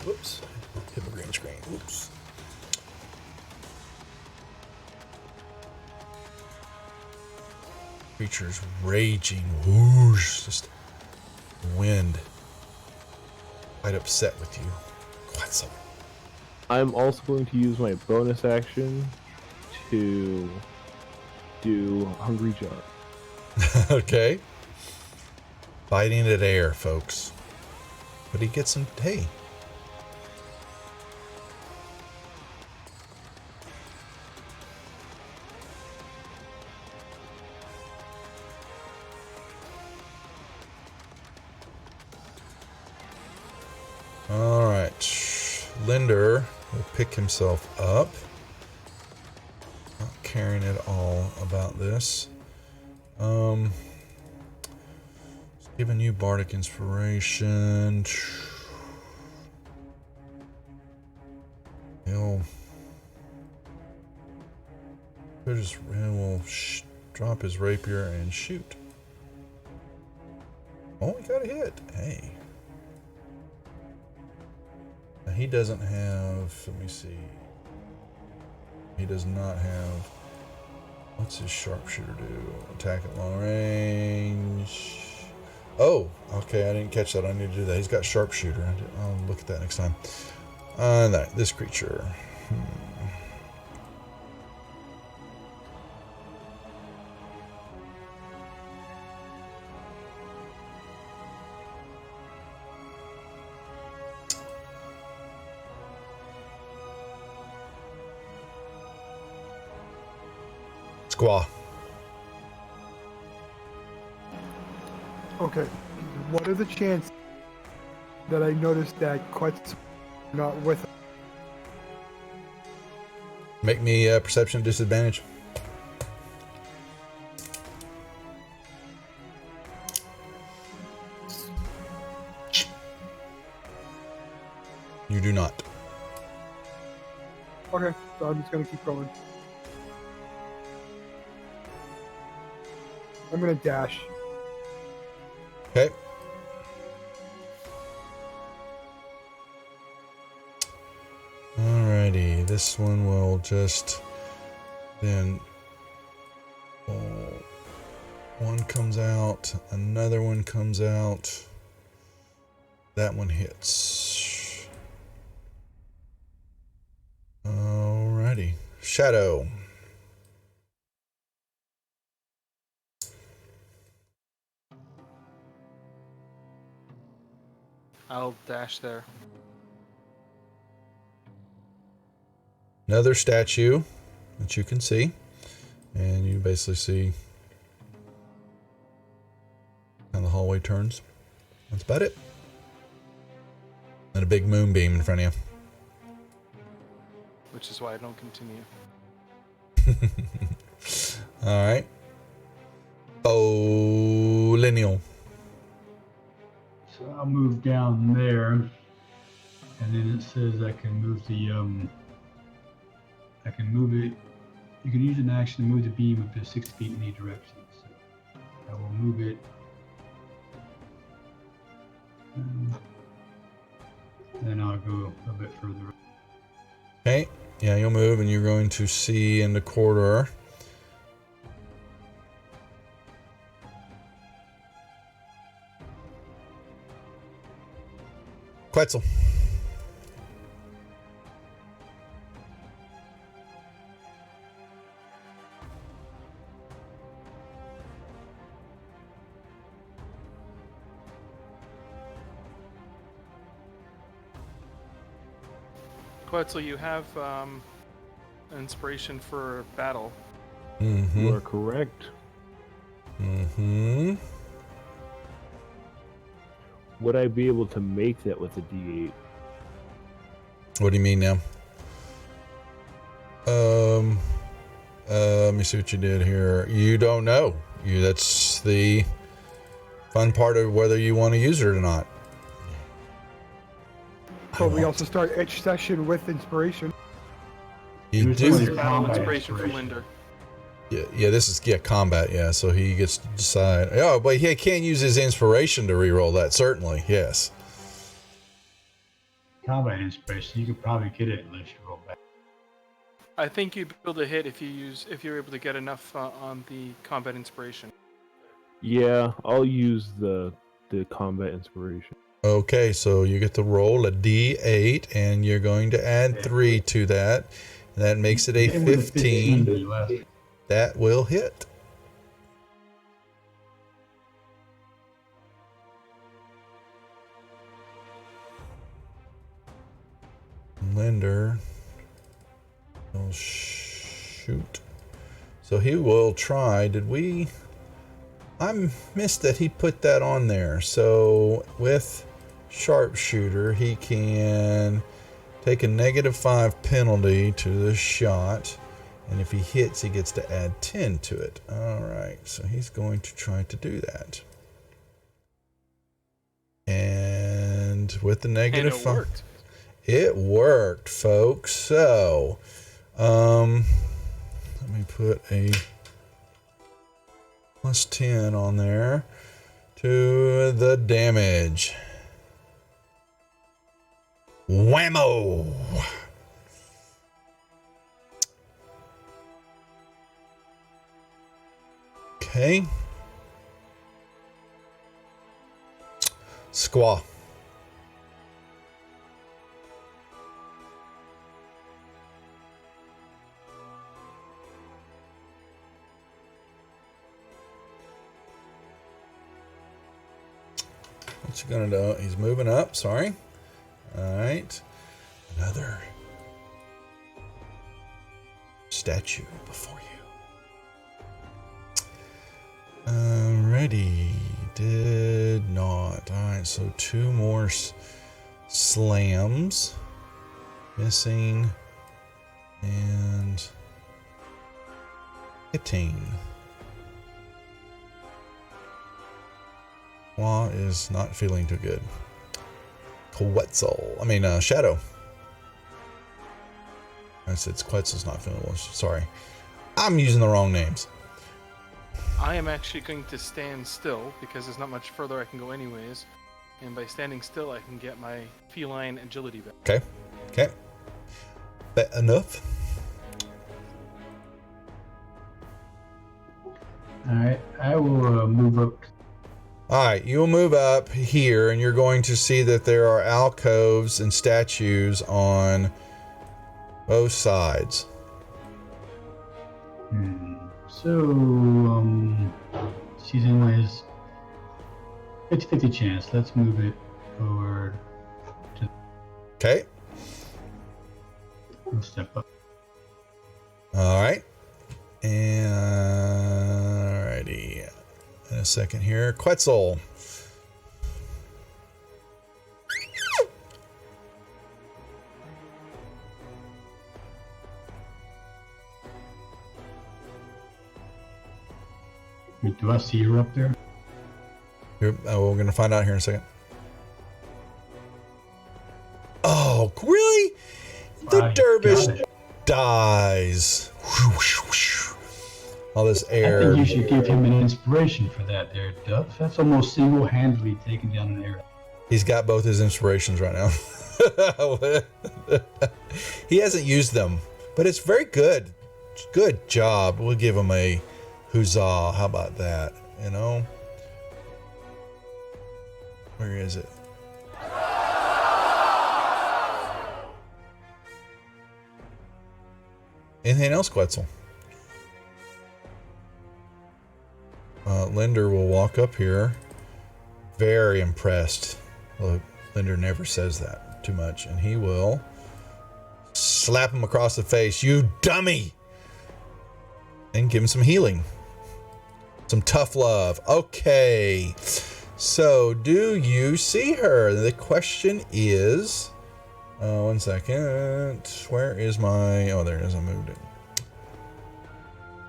Whoops. Hit my green screen. Whoops. Creature's raging. Whoosh. Just wind. Quite upset with you. Quetzal. I'm also going to use my bonus action to do Hungry Jar. Okay. Biting at air, folks. But he gets some. Hey. All right. Linder will pick himself up. Not caring at all about this. Giving you Bardic Inspiration. He'll drop his rapier and shoot. Oh, he got a hit. Hey. Now he doesn't have, let me see. He does not have What's his sharpshooter do? Attack at long range. Oh, okay. I didn't catch that. I need to do that. He's got sharpshooter. I'll look at that next time. This creature. Squaw. Okay. What are the chances that I noticed that Quet's not with us? Make me a perception disadvantage. You do not. Okay, so I'm just gonna keep going. I'm gonna dash. Okay. Alrighty, this one will just then. One comes out, another one comes out. That one hits. Alrighty, Shadow. I'll dash there. Another statue that you can see, and you basically see how the hallway turns. That's about it. And a big moonbeam in front of you. Which is why I don't continue. All right. Oh, lineal. So I'll move down there, and then it says I can move the I can move it. You can use an action to move the beam up to 6 feet in any direction. So I will move it. Then I'll go a bit further. Okay. Yeah, you'll move, and you're going to see in the corridor. Quetzal. Quetzal, you have an inspiration for battle. Mm-hmm. You are correct. Mm-hmm. Would I be able to make that with a D8? What do you mean now? Let me see what you did here. You don't know. That's the fun part of whether you want to use it or not. So we also start each session with inspiration. You There's do. only Battle combat inspiration from inspiration. Linder. Yeah, this is combat. Yeah, so he gets to decide. Oh, but he can't use his inspiration to reroll that. Certainly, yes. Combat inspiration. You could probably get it unless you roll back. I think you'd be able to hit if you're able to get enough on the combat inspiration. Yeah, I'll use the combat inspiration. Okay, so you get to roll a D8, and you're going to add 3 to that. That makes it a Hit with a 15. you left. That will hit. Linder will shoot. So he will try. I missed that he put that on there. So with sharpshooter, he can take a -5 penalty to the shot. And if he hits, he gets to add 10 to it. All right, so he's going to try to do that. And with the And -5, it worked. it worked, folks. So, let me put a +10 on there to the damage. Whammo! Okay. Squaw. What's he gonna do? He's moving up, sorry. Alright. Another statue before you. Alrighty. Did not. Alright, so 2 more slams. Missing. And hitting. Wah is not feeling too good. Quetzal. I mean, Shadow. I said Quetzal's not feeling well. Sorry. I'm using the wrong names. I am actually going to stand still because there's not much further I can go anyways. And by standing still, I can get my feline agility back. Okay. Okay. That enough? Alright, I will move up. Alright, you'll move up here and you're going to see that there are alcoves and statues on both sides. So, she's anyways 50-50 chance. Let's move it forward to. Okay. We'll step up. Alright. And alrighty. In a second here. Quetzal. Do I see her up there? We're going to find out here in a second. Oh, really? The dervish dies. All this air. I think you should give him an inspiration for that there, Duff. That's almost single-handedly taking down an arrow. He's got both his inspirations right now. He hasn't used them, but it's very good. Good job. We'll give him a huzzah. How about that? You know? Where is it? Anything else, Quetzal? Linder will walk up here. Very impressed. Look, Linder never says that too much. And he will slap him across the face. You dummy! And give him some healing. Some tough love. Okay. So, do you see her? The question is... one second. Where is my... Oh, there it is. I moved it.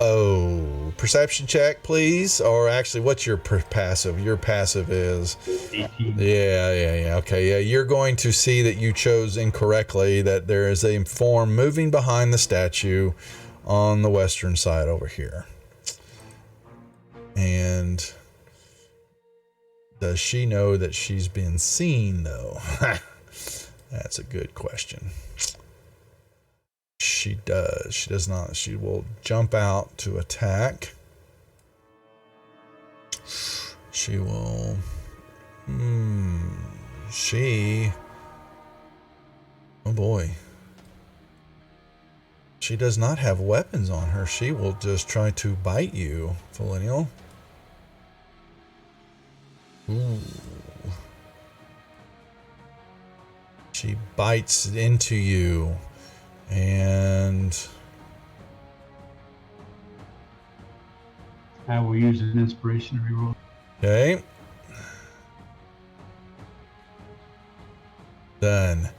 Oh, perception check, please. Or actually, what's your passive? Your passive is... 18. Yeah. Okay, yeah. You're going to see that you chose incorrectly, that there is a form moving behind the statue on the western side over here. And does she know that she's been seen, though? That's a good question. She does. She does not. She will jump out to attack. She will... She... Oh boy. She does not have weapons on her. She will just try to bite you, Millennial. Ooh. She bites into you. And I will use an inspiration reroll. okay. Done.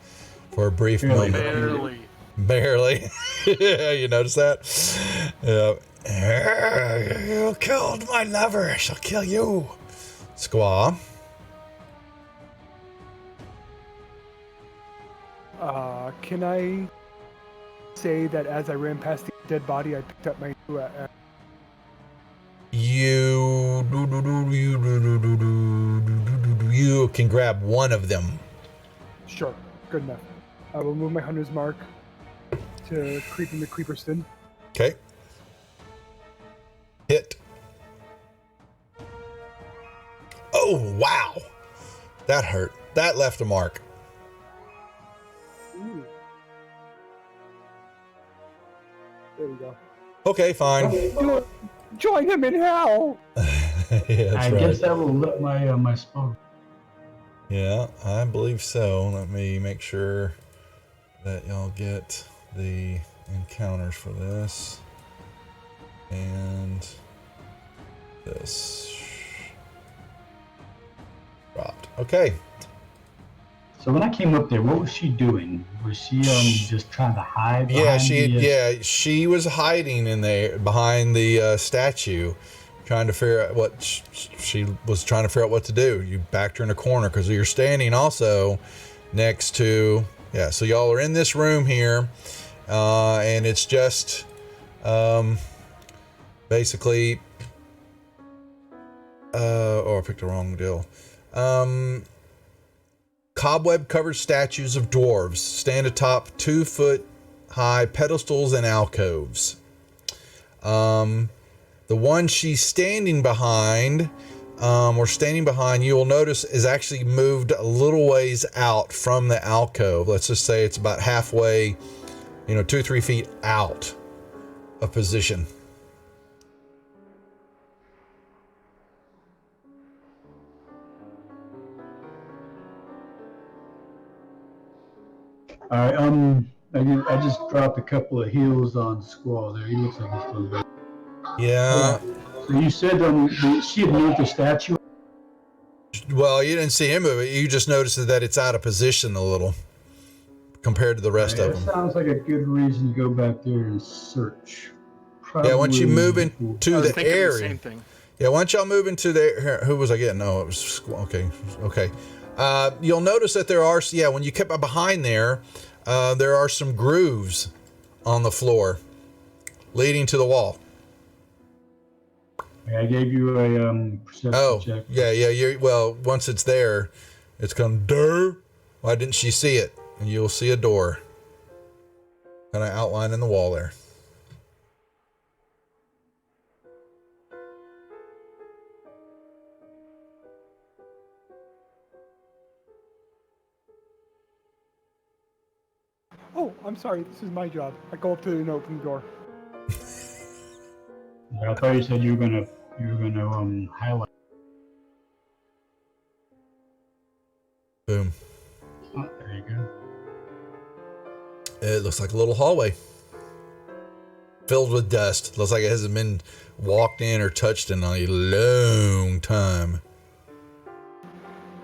For a brief moment. Barely. You notice that? You killed my lover. I shall kill you. Squaw. Can I say that as I ran past the dead body, I picked up my new You can grab one of them. Sure, good enough. I will move my hunter's mark to creep into Creeperston. Okay. Hit. Oh, wow. That hurt. That left a mark. Ooh. There we go. Okay, fine. Join him in hell. Yeah, that's I right. guess that will let my spell. Yeah, I believe so. Let me make sure that y'all get the encounters for this. And this dropped. Okay. So when I came up there, what was she doing? Was she just trying to hide behind She was hiding in there behind the statue, trying to figure out what she was trying to figure out what to do. You backed her in a corner because you're standing also next to so y'all are in this room here, and it's just basically I picked the wrong deal. Cobweb-covered statues of dwarves stand atop 2-foot-high pedestals and alcoves. The one she's standing behind, you will notice is actually moved a little ways out from the alcove. Let's just say it's about halfway, 2-3 feet out of position. All right. I just dropped a couple of heals on Squall there. He looks like he's still there. Yeah. So you said she had moved the statue. Well, you didn't see him move it. You just noticed that it's out of position a little compared to the rest of them. Sounds like a good reason to go back there and search. Yeah, once you move into the area. The same thing. Yeah, once y'all move into the, who was I getting? No, it was, okay. You'll notice that there are, when you kept behind there are some grooves on the floor leading to the wall. I gave you a perception check. Yeah. Once it's there, it's going, durr. Why didn't she see it? And you'll see a door kind of outlined in the wall there. Oh, I'm sorry. This is my job. I go up to an open door. I thought you said you were gonna highlight. Boom. Oh, there you go. It looks like a little hallway filled with dust. Looks like it hasn't been walked in or touched in a long time.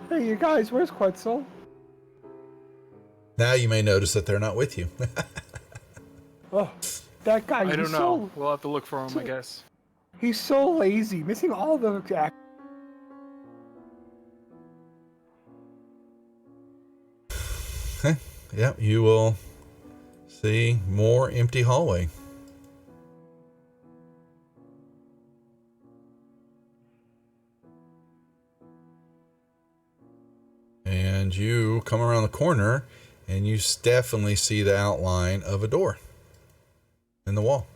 Hey, you guys, where's Quetzal? Now you may notice that they're not with you. Oh, that guy. I don't know. We'll have to look for him, I guess. He's so lazy, missing all the act. Yeah, you will see more empty hallway. And you come around the corner and you definitely see the outline of a door in the wall.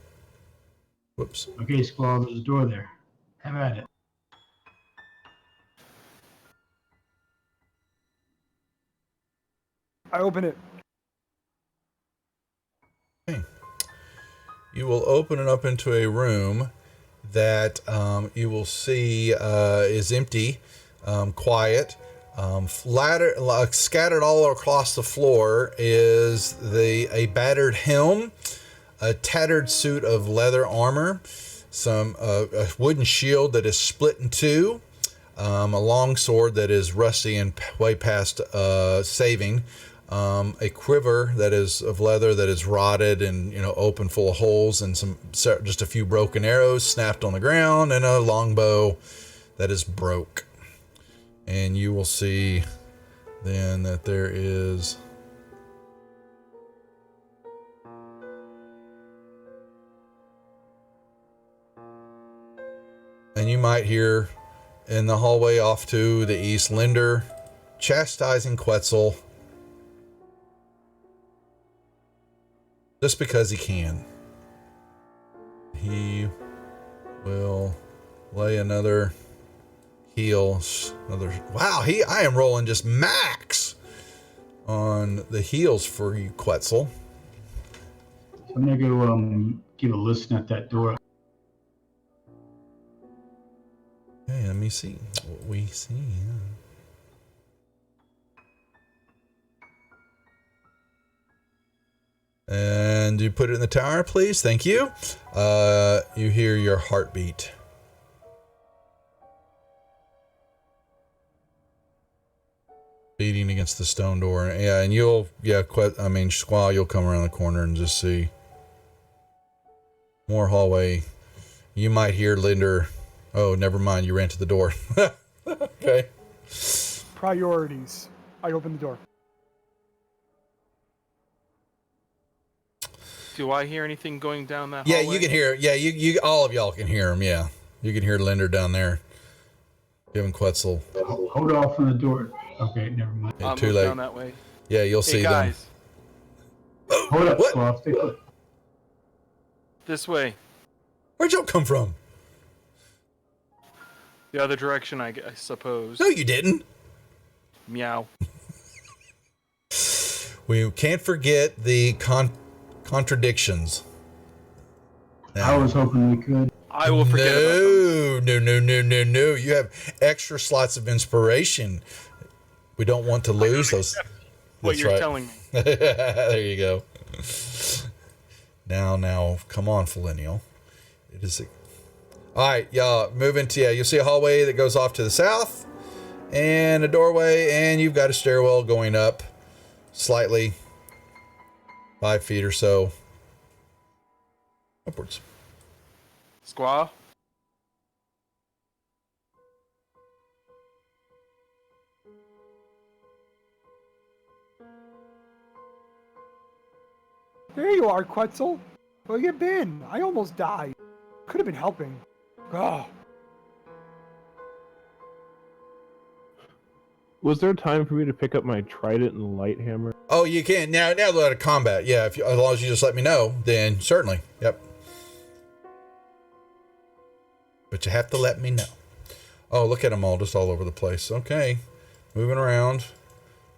Whoops. Okay, Squall, there's a door there. Have at it. I open it. Okay. You will open it up into a room that you will see is empty, quiet. Scattered all across the floor is a battered helm, a tattered suit of leather armor, a wooden shield that is split in two, a long sword that is rusty and way past saving, a quiver that is of leather that is rotted and open full of holes, and just a few broken arrows snapped on the ground, and a longbow that is broke. And you will see then that there is and you might hear in the hallway off to the east Linder chastising Quetzal just because he can. He will lay another heals. Wow, I am rolling just max on the heals for you, Quetzal. So I'm gonna go give a listen at that door. Okay, let me see what we see. And you put it in the tower, please. Thank you. You hear your heartbeat. Beating against the stone door. Yeah, and Squall, you'll come around the corner and just see more hallway. You might hear Linder. Oh, never mind. You ran to the door. Okay. Priorities. I open the door. Do I hear anything going down that Yeah, hallway? you can hear. Yeah, you all of y'all can hear him. Yeah, you can hear Linder down there. Giving Quetzal. Hold off on the door. Okay, never mind. Yeah, I'll too move late. down that way. Yeah, you'll Hey see guys, Hold up, What? Sloth. Stay put. this way. Where'd y'all come from? The other direction, I suppose. No, you didn't. Meow. We can't forget the contradictions. I was hoping we could. I will forget about them. No. You have extra slots of inspiration. We don't want to lose those. What That's you're right. telling me. There you go. Now, come on, Felinial. It is. All right, y'all move into. Yeah, you'll see a hallway that goes off to the south, and a doorway, and you've got a stairwell going up, slightly, 5 feet or so, upwards. Squaw? There you are, Quetzal. Where you been? I almost died. Could have been helping. Oh, Was there time for me to pick up my trident and light hammer? Oh, you can now. Now they're out of combat. Yeah, as long as you just let me know, then certainly. Yep. But you have to let me know. Oh, look at them all, just all over the place. Okay, moving around.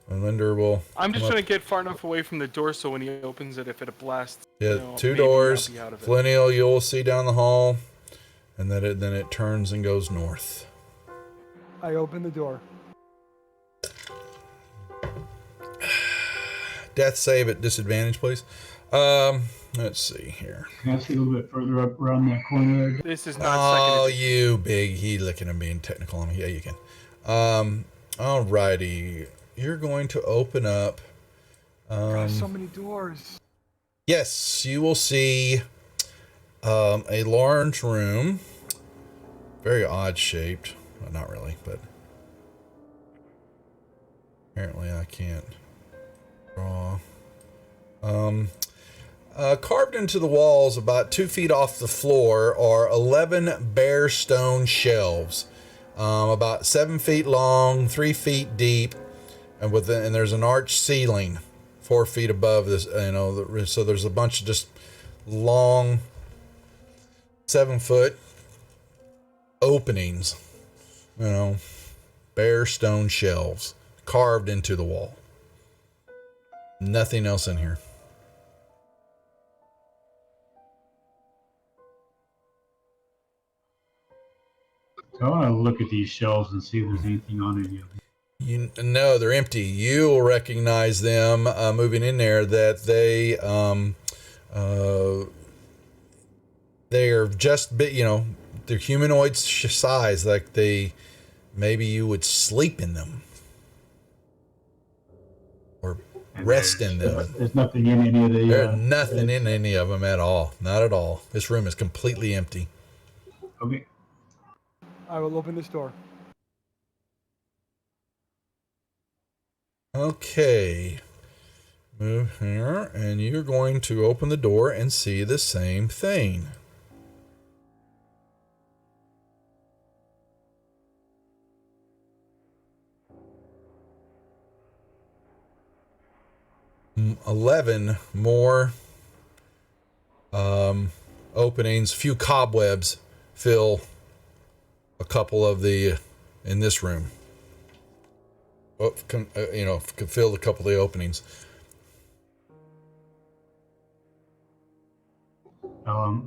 And Linder will. I'm just trying to get far enough away from the door so when he opens it, if it blasts. Yeah, two maybe I'll doors. be out of it. Flinial, you'll see down the hall, and then it turns and goes north. I open the door. Death save at disadvantage, please. Let's see here. Can I see a little bit further up around that corner there? This is not Oh, second edition. you big. He looking at being technical on me. Yeah, you can. Alrighty. You're going to open up. Gosh, so many doors. Yes, you will see a large room. Very odd shaped. Well, not really, but apparently I can't draw. Carved into the walls about 2 feet off the floor are 11 bare stone shelves, about 7 feet long, 3 feet deep, and there's an arched ceiling 4 feet above this. So there's a bunch of just long 7-foot openings, bare stone shelves carved into the wall. Nothing else in here. So I want to look at these shelves and see if there's anything on any of them. No, they're empty. You will recognize them moving in there that they are just they're humanoid size, like maybe you would sleep in them or rest in them. There's nothing in any of the. There's nothing in any of them at all. Not at all. This room is completely empty. Okay. I will open this door. Okay. Move here, and you're going to open the door and see the same thing. Mm, 11 more openings. Few cobwebs fill a couple of the in this room. Oh, can fill a couple of the openings.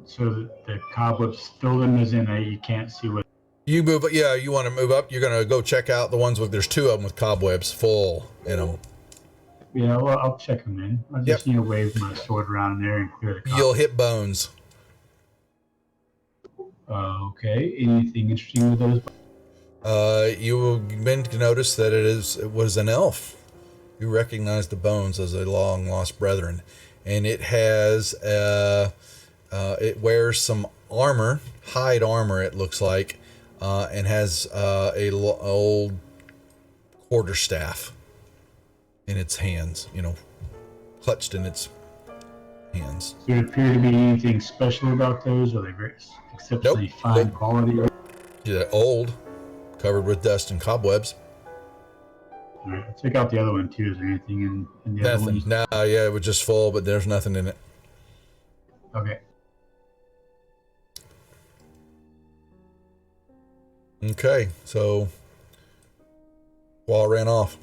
So the cobwebs fill them as in you can't see what. You move, yeah. You want to move up. You're gonna go check out the ones with. There's 2 of them with cobwebs full in them. Yeah, well, I'll check them in. I just Yep. need to wave my sword around in there and clear the cobwebs. You'll hit bones. Okay. Anything interesting with those? You will begin to notice that it was an elf. You recognize the bones as a long lost brethren, and it has it wears some armor, hide armor. It looks like, and has old quarterstaff in its hands. Clutched in its hands. Does there appear to be anything special about those? Are they very exceptionally fine quality? Yeah, old, covered with dust and cobwebs. All right, I'll check out the other one too. Is there anything in the other Nothing. ones? Nah, yeah, it was just full, but there's nothing in it. Okay. Okay, so Wall ran off.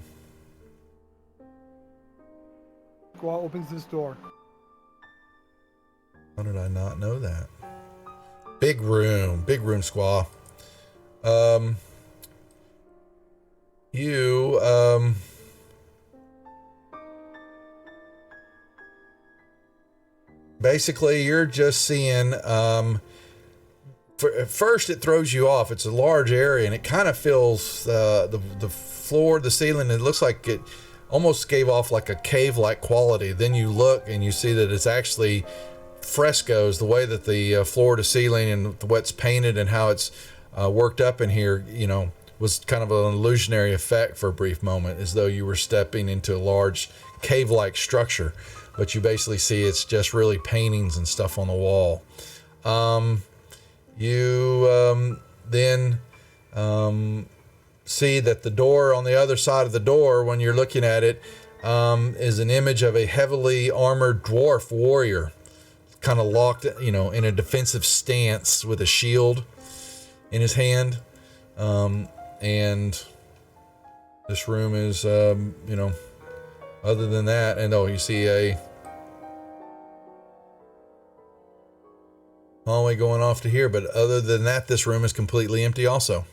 Squall opens this door. How did I not know that? Big room, Squaw. You basically you're just seeing at first it throws you off. It's a large area and it kind of feels the floor, the ceiling, it looks like it almost gave off like a cave-like quality. Then you look and you see that it's actually frescoes, the way that the floor to ceiling and what's painted and how it's worked up in here, was kind of an illusionary effect for a brief moment, as though you were stepping into a large cave-like structure. But you basically see it's just really paintings and stuff on the wall. You then see that the door on the other side of the door, when you're looking at it, is an image of a heavily armored dwarf warrior, kind of locked, in a defensive stance with a shield in his hand. And this room is, other than that, and you see a hallway going off to here, but other than that, this room is completely empty also.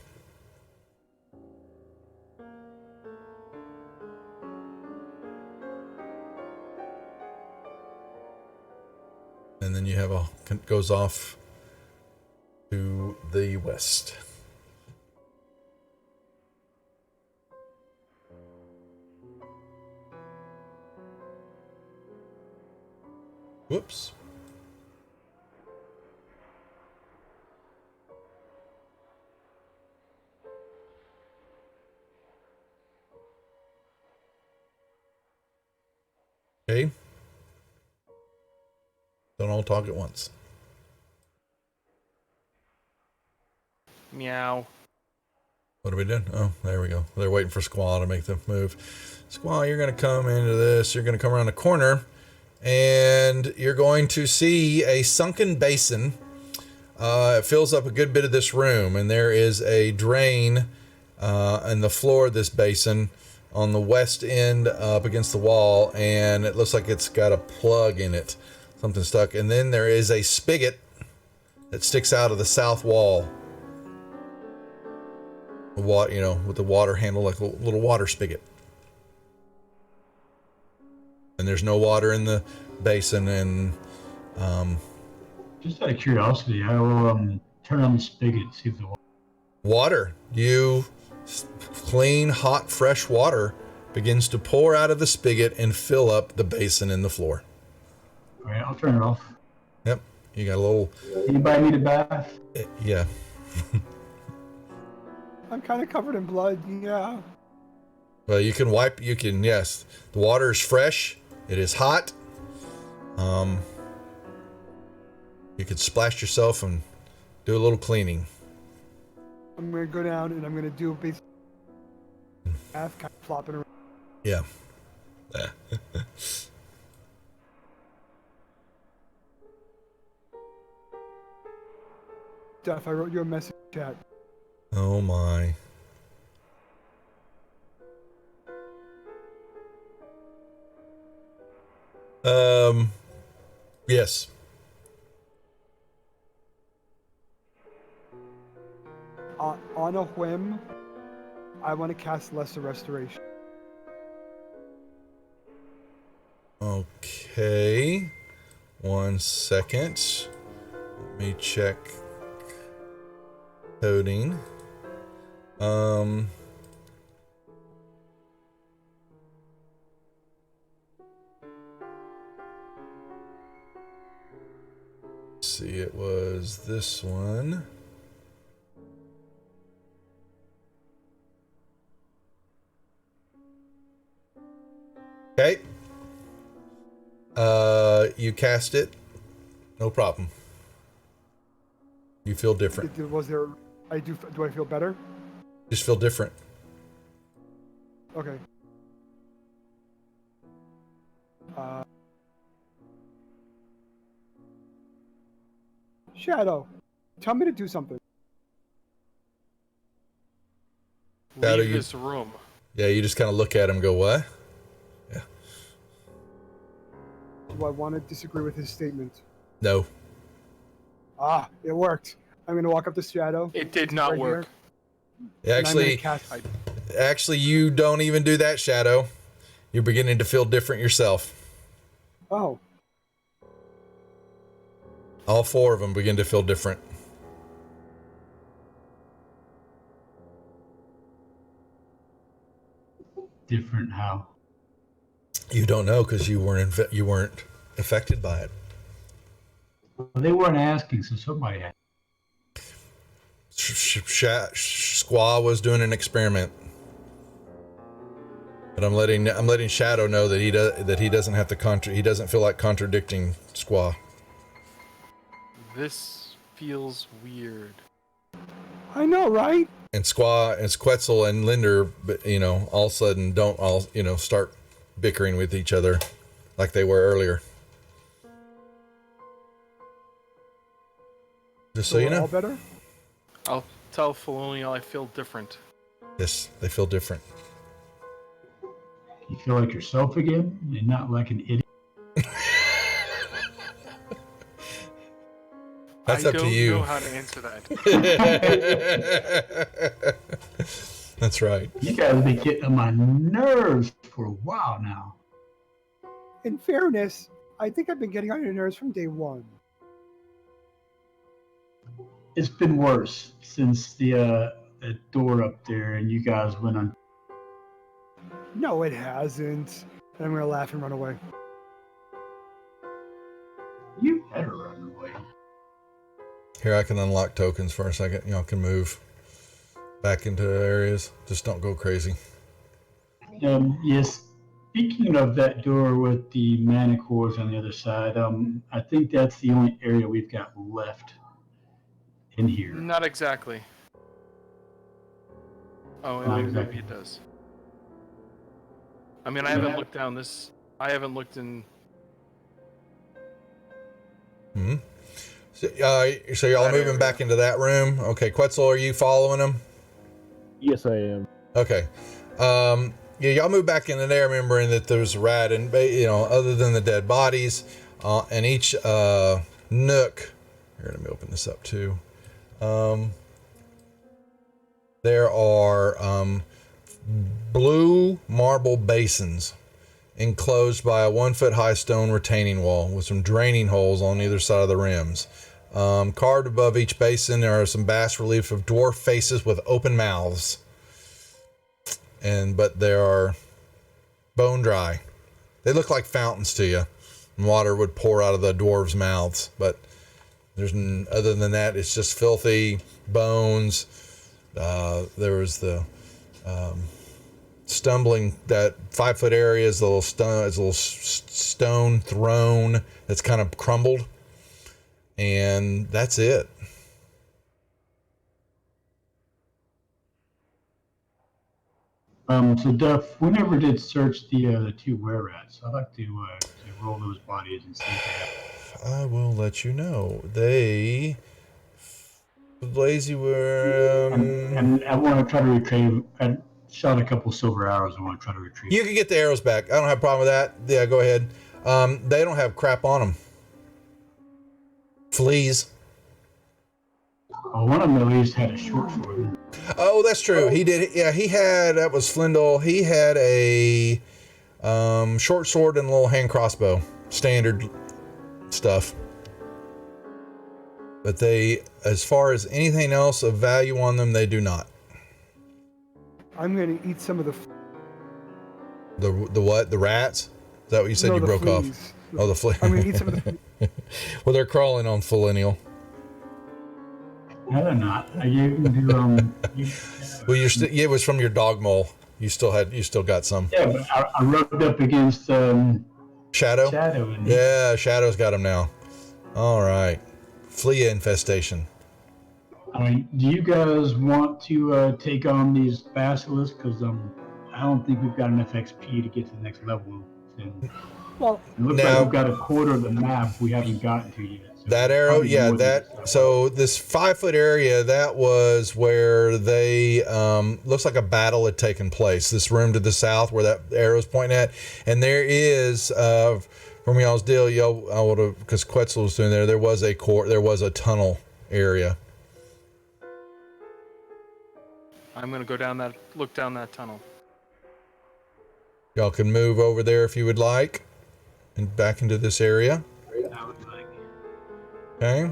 And then you have goes off to the west. Whoops. Okay. Don't all talk at once. Meow. What are we doing? Oh, there we go. They're waiting for Squall to make the move. Squall, you're going to come into this. You're going to come around the corner, and you're going to see a sunken basin. It fills up a good bit of this room, and there is a drain in the floor of this basin on the west end up against the wall, and it looks like it's got a plug in it, something stuck. And then there is a spigot that sticks out of the south wall. With the water handle, like a little water spigot. And there's no water in the basin, and just out of curiosity, I will turn on the spigot, see if the water. Clean, hot, fresh water begins to pour out of the spigot and fill up the basin in the floor. All right, I'll turn it off. Yep, you got a little. Anybody need a bath? Yeah. I'm kind of covered in blood, yeah. Well, yes. The water is fresh. It is hot. You could splash yourself and do a little cleaning. I'm going to go down and I'm going to do a basic bath, kind of flopping around. Yeah. Duff, I wrote you a message in chat. Oh my. Yes. On a whim, I want to cast Lesser Restoration. Okay. 1 second. Let me check coding. See, it was this one. Okay. You cast it. No problem. You feel different. Was there? Do I feel better? Just feel different. Okay. Shadow, tell me to do something. Shadow, Leave this room. Yeah, you just kind of look at him and go, what? Yeah. Do I want to disagree with his statement? No. Ah, it worked. I'm gonna walk up to Shadow. It did not right work. here, and I'm gonna Actually, cast. actually, you don't even do that, Shadow. You're beginning to feel different yourself. Oh, All 4 of them begin to feel different. Different how? You don't know because you weren't affected by it. Well, they weren't asking, so somebody had. Squaw was doing an experiment, but I'm letting Shadow know that he doesn't have to he doesn't feel like contradicting Squaw. This feels weird. I know, right? And Squaw and Squetzel and Linder, all of a sudden don't all start bickering with each other like they were earlier. Just so you know. All better. I'll tell Felonial I feel different. Yes, they feel different. You feel like yourself again, and not like an idiot. That's up to you. I don't know how to answer that. That's right. You guys have been getting on my nerves for a while now. In fairness, I think I've been getting on your nerves from day one. It's been worse since the door up there, and you guys went on. No, it hasn't. And I'm gonna laugh and run away. You better run away. Here, I can unlock tokens for a second. Y'all can move back into areas. Just don't go crazy. Yes. Speaking of that door with the manticores on the other side, I think that's the only area we've got left in here. Not exactly. Oh, Not maybe exactly. it does. I mean, I haven't looked down this. I haven't looked in. Hmm. So y'all are moving back into that room. Okay, Quetzal, are you following him? Yes, I am. Okay. Yeah, y'all move back into there, remembering that there's a rat, and other than the dead bodies, and each nook. Here, let me open this up too. There are blue marble basins enclosed by a 1-foot-high stone retaining wall with some draining holes on either side of the rims. Carved above each basin there are some bas reliefs of dwarf faces with open mouths, but they are bone dry. They look like fountains to you, and water would pour out of the dwarves' mouths. But other than that, it's just filthy bones. There was the stumbling, that 5-foot area is a little stone throne that's kind of crumbled, and that's it. So Duff, we never did search the 2 were-rats. I'd like to roll those bodies and see if they have. I will let you know. They lazy were. And I want to try to retrieve. I shot a couple silver arrows. I want to try to retrieve. You can get the arrows back. I don't have a problem with that. Yeah, go ahead. They don't have crap on them. Fleas. Well, one of them at least had a short sword. Oh, that's true. He did. Yeah, he had. That was Flindle. He had a short sword and a little hand crossbow. Standard stuff. But they, as far as anything else of value on them, they do not. I'm going to eat some of the. The what? The rats? Is that what you said? No, You the broke fleas. off. Oh, the flea. I'm going to eat some of the. Well, they're crawling on Millennial. No, they're not. I gave them to Well, it was from your dog mole. You still got some. Yeah, but I rubbed up against Shadow. Shadow. And Yeah, Shadow's got them now. All right, flea infestation. I mean, do you guys want to take on these basilisks? Because I don't think we've got enough XP to get to the next level. And Well, it looks like we've got a quarter of the map we haven't gotten to yet. So That arrow, probably yeah, more than that. this. So this 5-foot area, that was where they looks like a battle had taken place. This room to the south, where that arrow's pointing at, and there is from y'all's deal, I would have, because Quetzal was doing there. There was a tunnel area. I'm gonna look down that tunnel. Y'all can move over there if you would like, and back into this area. I would like. Okay.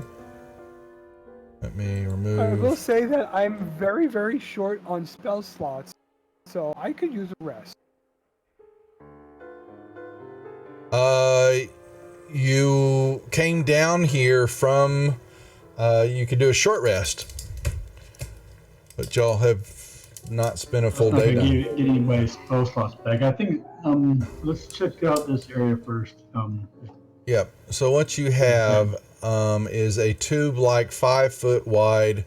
Let me remove. I will say that I'm very, very short on spell slots, so I could use a rest. You came down here from. You could do a short rest, but y'all have not spent a full I'm not day gonna down. get anybody's spell slots back. I think let's check out this area first. Yep. So what you have is a tube-like 5-foot wide,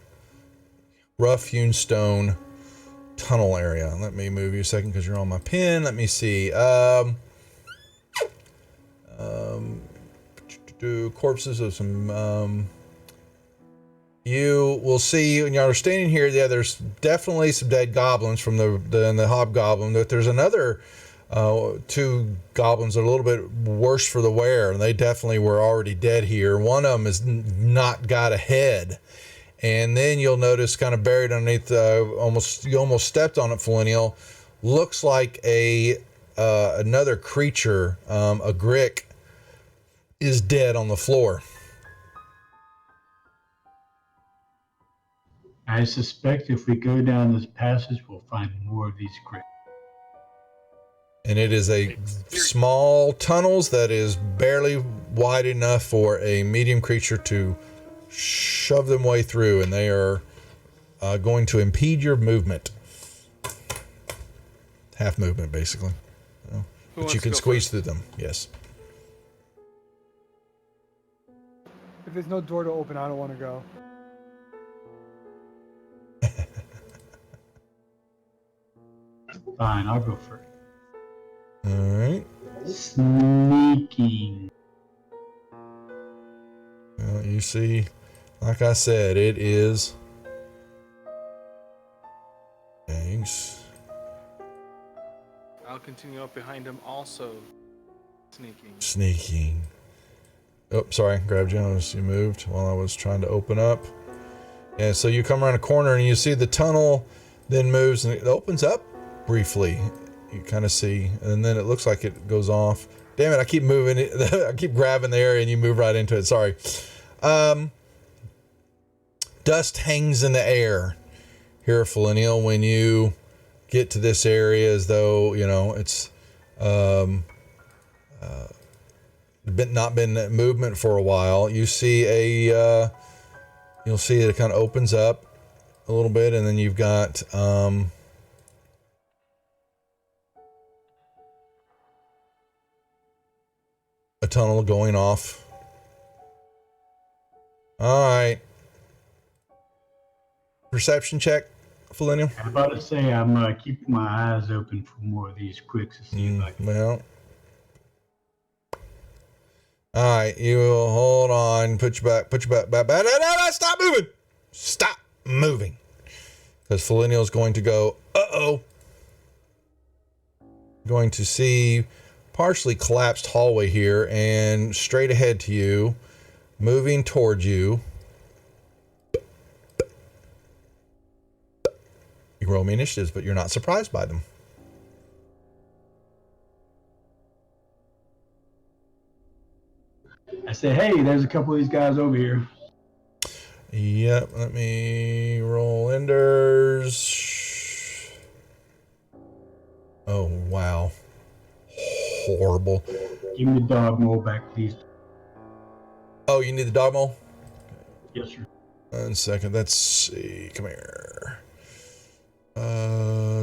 rough-hewn stone tunnel area. Let me move you a second because you're on my pin. Let me see. Corpses of some. You will see when you're standing here. Yeah, there's definitely some dead goblins from the hobgoblin. But there's another 2 goblins that are a little bit worse for the wear, and they definitely were already dead here. One of them has not got a head, and then you'll notice kind of buried underneath. You almost stepped on it, Millennial. Looks like another creature, a grick, is dead on the floor. I suspect if we go down this passage, we'll find more of these crypts. And it is a small tunnels that is barely wide enough for a medium creature to shove them way through, and they are going to impede your movement. Half movement, basically. But you can squeeze through them, yes. If there's no door to open, I don't want to go. Fine, I'll go first. All right. Sneaking. Well, you see, like I said, it is. Thanks. I'll continue up behind him, also sneaking. Sneaking. Oh, sorry. Grabbed you as you moved while I was trying to open up. And so you come around a corner and you see the tunnel then moves and it opens up briefly. You kind of see, and then it looks like it goes off. Damn it, I keep moving it. I keep grabbing the area and you move right into it. Sorry. Dust hangs in the air here, Millennial, when you get to this area, as though, it's not been movement for a while. You see you'll see it kind of opens up a little bit, and then you've got a tunnel going off. All right. Perception check, Millennial. I'm about to say I'm keeping my eyes open for more of these quicks to see if I can. Well. All right, you will hold on. Put your back. No, stop moving. Stop moving. Because Millennial is going to go, uh-oh. Going to see partially collapsed hallway here, and straight ahead to you, moving towards you. You roll me initiatives, but you're not surprised by them. I say, hey, there's a couple of these guys over here. Yep, let me roll Enders. Oh, wow. Horrible. Give me the dog mole back, please. Oh, you need the dog mole? Yes, sir. 1 second. Let's see. Come here.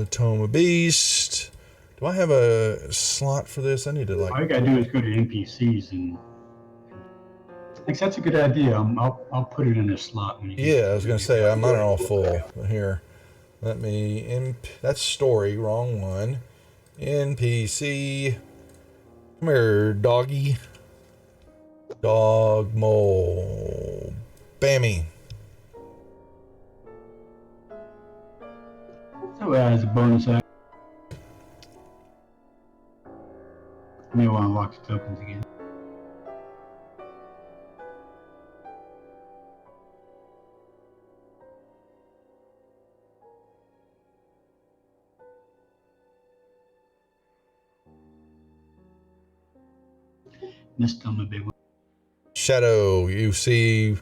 Tome of Beast. Do I have a slot for this? I need to All you gotta do is go to NPCs and. Thanks, that's a good idea. I'll put it in a slot when you get Yeah, I was gonna say I'm not all full. But here, let me. That's story. Wrong one. NPC. Come here, doggy. Dog mole. Bammy. So as a bonus action. You may want to lock the tokens again. This time a big one. Shadow. You see.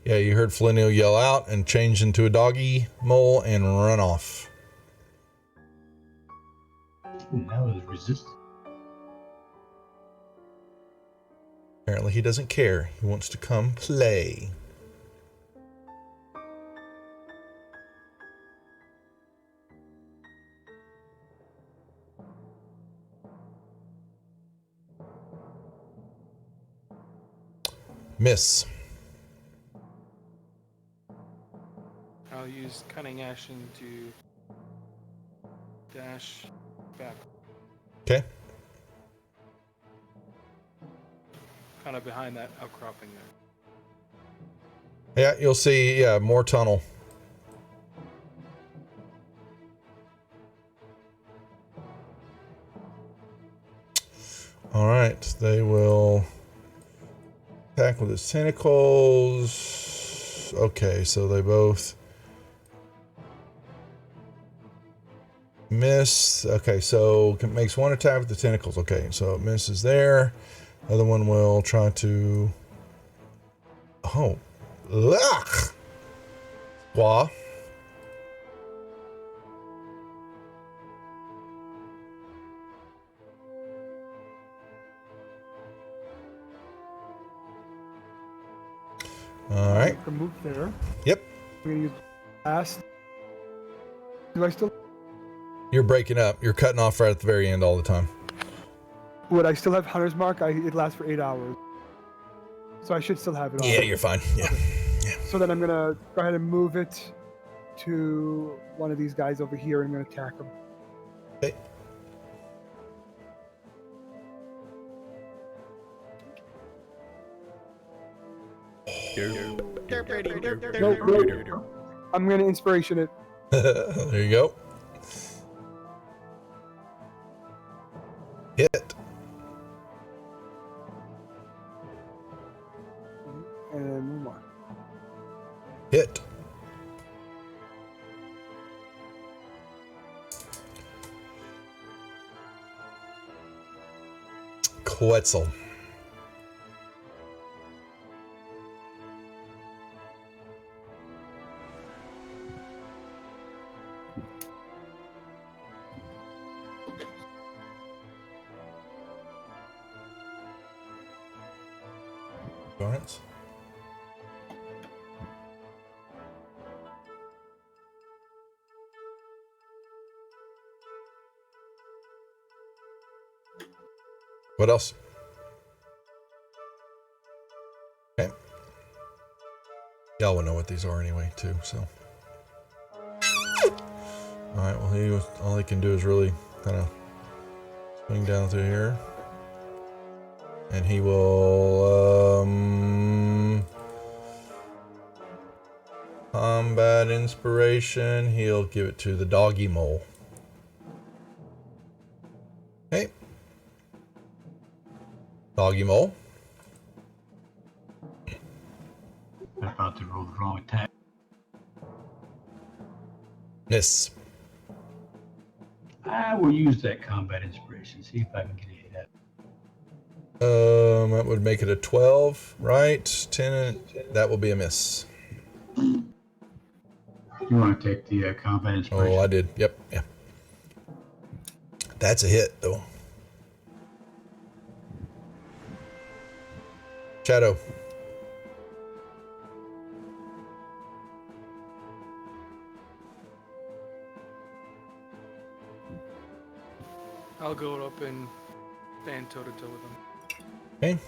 Yeah, you heard Flinil yell out and change into a doggy mole and run off. That was resistant. Apparently he doesn't care. He wants to come play. Miss. I'll use Cunning Action to dash back. Okay. Kind of behind that outcropping there. Yeah, you'll see, more tunnel. All right, they will attack with its tentacles. Okay, so they both miss. Okay, so it makes one attack with the tentacles. Okay, so it misses there. Other one will try to. Oh, ugh. Squaw. All right. Move there. Yep. I'm gonna use blast. Do I still? You're breaking up. You're cutting off right at the very end all the time. Would I still have Hunter's Mark? It lasts for 8 hours, so I should still have it on. Yeah, you're fine. Yeah. Okay. So then I'm gonna go ahead and move it to one of these guys over here. I'm gonna attack them. Okay. Nope. I'm gonna inspiration it. There you go. Hit. And one more. Hit. Quetzal. Lawrence. What else? Okay. Y'all will know what these are anyway, too, so. Alright, well, all he can do is really kind of swing down through here. And he will, combat inspiration. He'll give it to the doggy mole. Okay. Doggy mole. I'm about to roll the wrong attack. Miss. I will use that combat inspiration. See if I can get a hit. That would make it a 12, right? 10. That will be a miss. You want to take the combat inspiration? Oh, I did. Yep. Yeah. That's a hit, though. Shadow. I'll go up and stand toe to toe with him. Okay.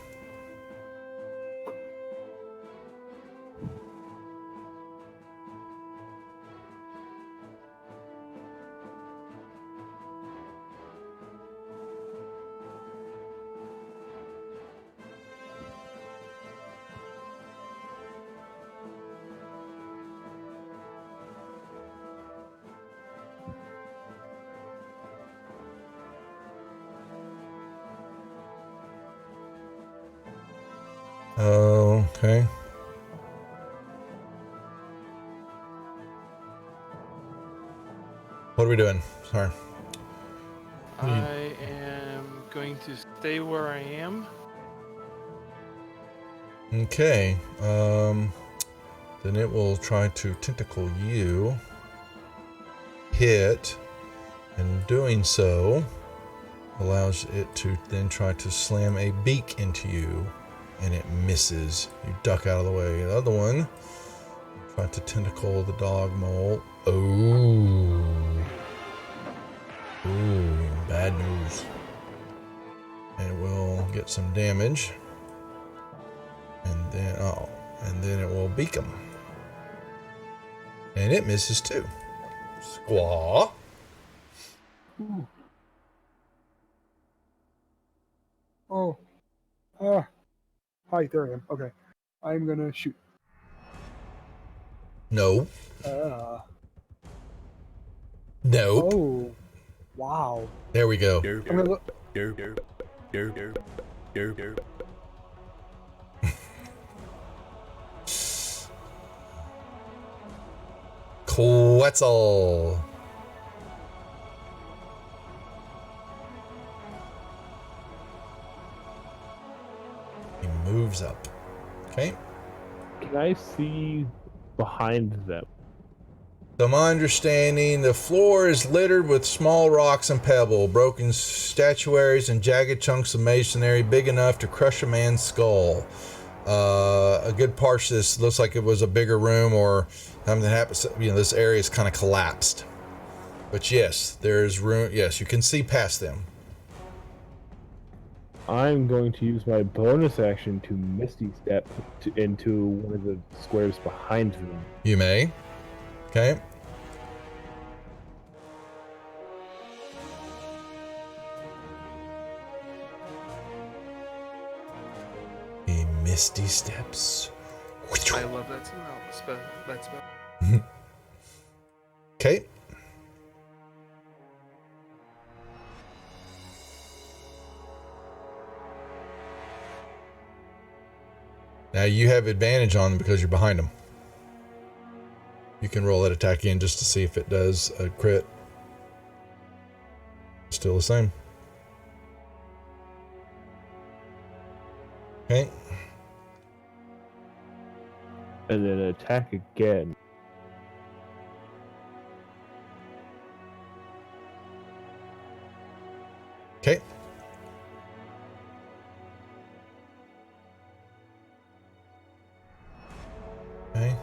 Oh, okay. What are we doing? Sorry. I am going to stay where I am. Okay. Then it will try to tentacle you. Hit. And doing so allows it to then try to slam a beak into you. And it misses. You duck out of the way. The other one try to tentacle the dog mole. Oh. Ooh, bad news. And it will get some damage. And then it will beak him. And it misses too. Squaw. Ooh. Oh. Ah. Hi, there I am. Okay. I'm gonna shoot. No. Nope. Oh. Wow. There we go. I'm gonna look. Quetzal. He moves up. Okay. Can I see behind them? To my understanding, the floor is littered with small rocks and pebble, broken statuaries, and jagged chunks of masonry big enough to crush a man's skull. A good part of this looks like it was a bigger room or something happened. You know, this area is kind of collapsed. But yes, there's room. Yes, you can see past them. I'm going to use my bonus action to Misty Step into one of the squares behind them. You may. Okay. He Misty Steps. I love that spell. That spell. Okay. Now you have advantage on them because you're behind them. You can roll that attack in just to see if it does a crit. Still the same. Okay. And then attack again. Okay. Okay.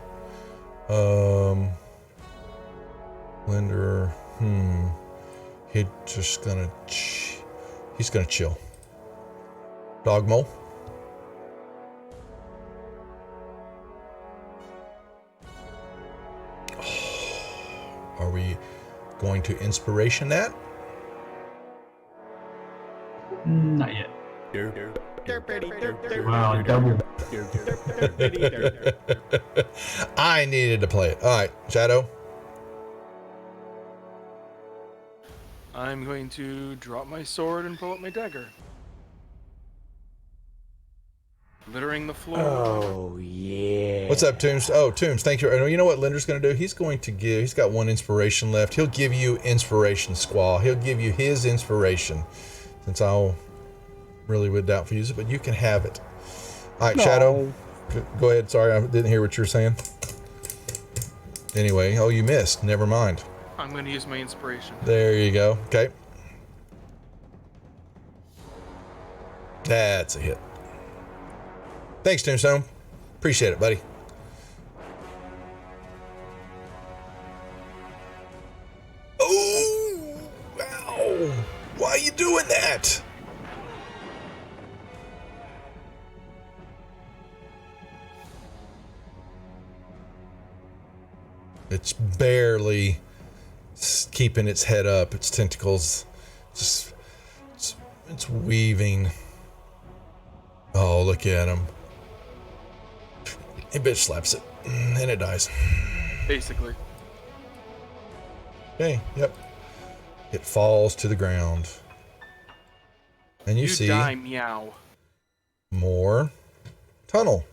Lender. He's gonna chill. Dog mole. Are we going to inspiration that? Not yet. Wow, double. I needed to play it. All right, Shadow. I'm going to drop my sword and pull out my dagger. Littering the floor. Oh yeah. What's up, Toombs? Oh, Toombs, thank you. You know what Linder's going to do? He's got one inspiration left. He'll give you inspiration, Squaw. He'll give you his inspiration, since I'll really would doubt for use it, but you can have it. All right, No. Shadow, go ahead. Sorry, I didn't hear what you were saying. Anyway, oh, you missed. Never mind. I'm going to use my inspiration. There you go. Okay. That's a hit. Thanks, Tombstone. Appreciate it, buddy. Oh, wow. Why are you doing that? It's barely keeping its head up. Its tentacles just it's weaving. Oh, look at him. A bitch slaps it and it dies. Basically. Okay, yep. It falls to the ground. And you see die, meow. more tunnel.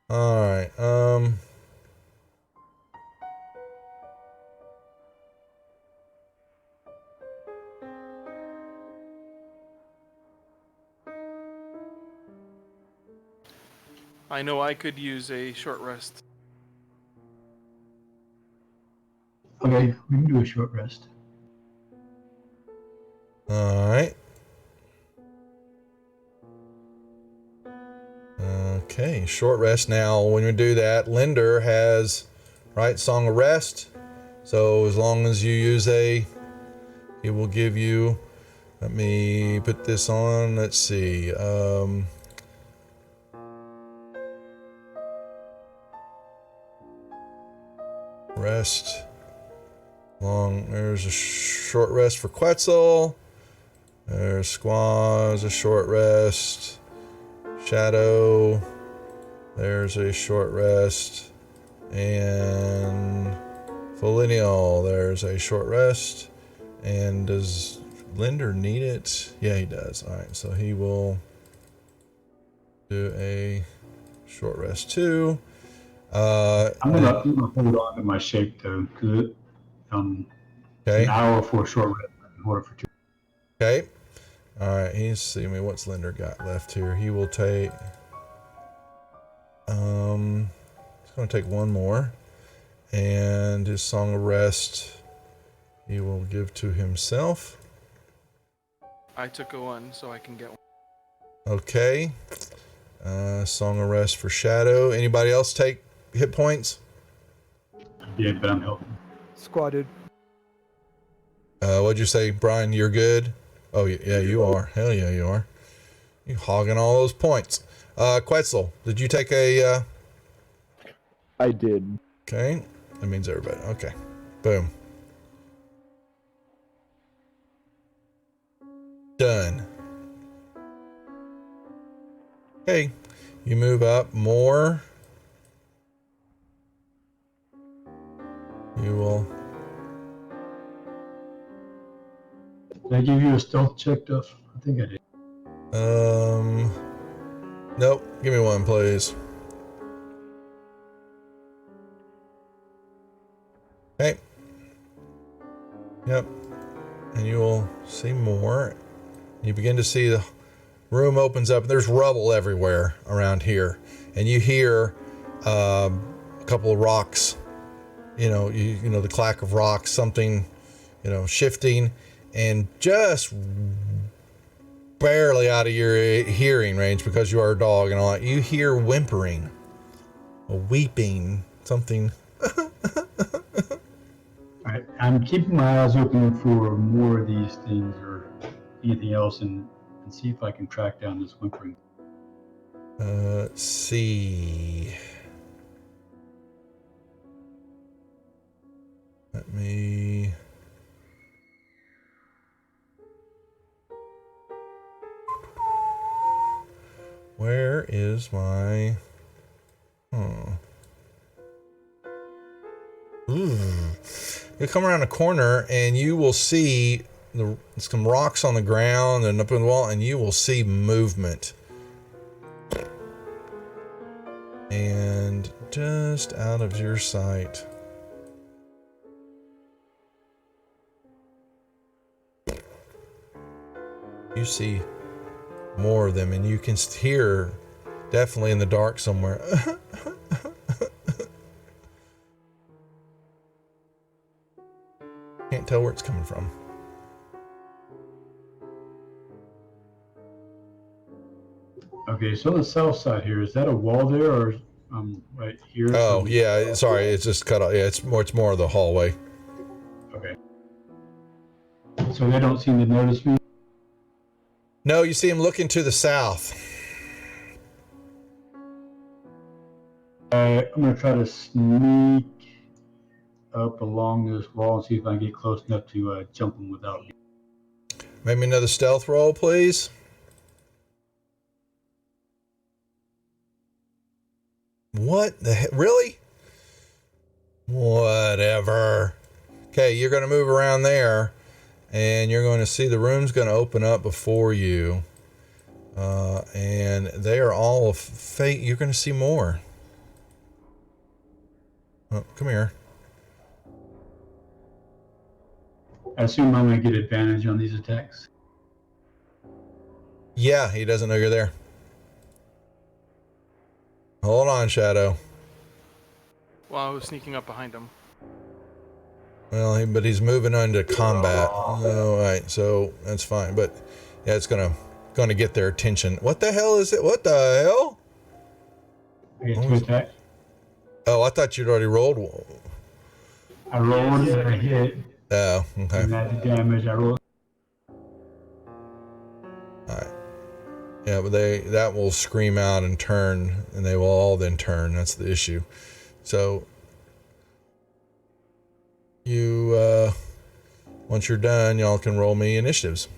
All right. I know I could use a short rest. Okay, we can do a short rest. All right. Okay, short rest. Now, when we do that, Linder has, right, Song of Rest. So as long as you use he will give you, let me put this on, let's see, rest, there's a short rest for Quetzal, there's Squaw's a short rest, Shadow, there's a short rest, and Folineal, there's a short rest. And does Linder need it? Yeah, he does. All right, so he will do a short rest too. I'm gonna hold on to my shape though, because Okay. an hour for a short rest, I can hold it for 2. Okay. All right. He's see me. What's Linder got left here? He will take. He's gonna take one more, and his Song of Rest he will give to himself. I took a 1, so I can get one. Okay. Song of Rest for Shadow. Anybody else take hit points? Yeah, but I'm helping. Squatted. What'd you say, Brian? You're good? Oh, yeah, you are. Hell yeah, you are. You hogging all those points. Quetzal, did you take a... I did. Okay. That means everybody. Okay. Boom. Done. Okay. You move up more. You will... Did I give you a stealth check, Duff? I think I did. Nope. Give me one, please. Okay. Yep. And you will see more. You begin to see the room opens up. There's rubble everywhere around here. And you hear a couple of rocks. You know, the clack of rocks, something, shifting. And just barely out of your hearing range because you are a dog and all that, you hear whimpering, a weeping, something. Alright, I'm keeping my eyes open for more of these things or anything else and see if I can track down this whimpering. Let's see. Let me... Where is my... Ooh. You come around a corner and you will see some rocks on the ground and up in the wall, and you will see movement. And just out of your sight, you see more of them, and you can hear, definitely in the dark somewhere. Can't tell where it's coming from. Okay, so on the south side here, is that a wall there, or right here? Oh yeah, sorry, it's just cut off. Yeah, it's more of the hallway. Okay. So they don't seem to notice me. No, you see him looking to the south. I'm gonna try to sneak up along this wall and see if I can get close enough to jump him without me. Make me another stealth roll, please. What the heck? Really? Whatever. Okay, you're going to move around there, and you're going to see the room's going to open up before you. And they are all fake. You're going to see more. Oh, come here. I assume I'm gonna get advantage on these attacks. Yeah, he doesn't know you're there. Hold on, Shadow. Well, I was sneaking up behind him. Well, but he's moving on to combat. All right, so that's fine. But yeah, it's gonna get their attention. What the hell is it? What the hell? I get 2 attacks. Oh, I thought you'd already rolled. I rolled and I hit. Oh, okay. And that's the damage I rolled. All right. Yeah, but that will scream out and turn, and they will all then turn. That's the issue. So you, once you're done, y'all can roll me initiatives.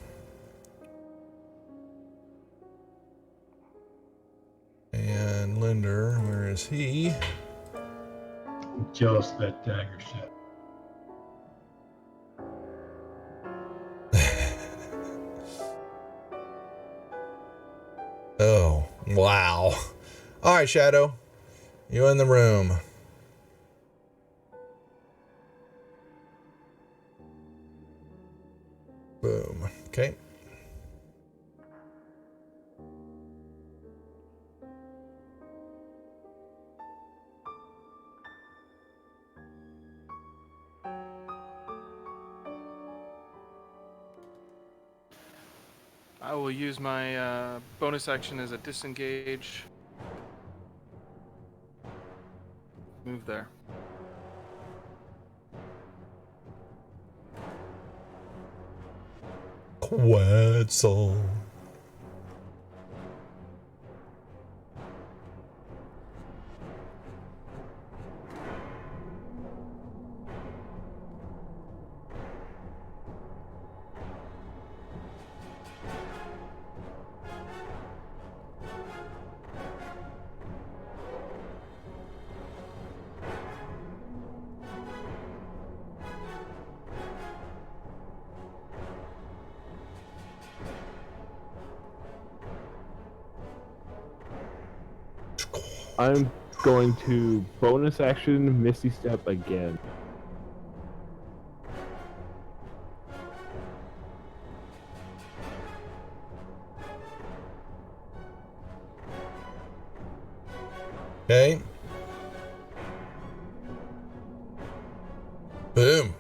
And Linder, where is he? I'm jealous of that dagger shot. Oh, wow. All right, Shadow. You in the room. Boom. Okay. I will use my bonus action as a disengage. Move there. Quetzal. I'm going to bonus action Misty Step again. Okay. Boom.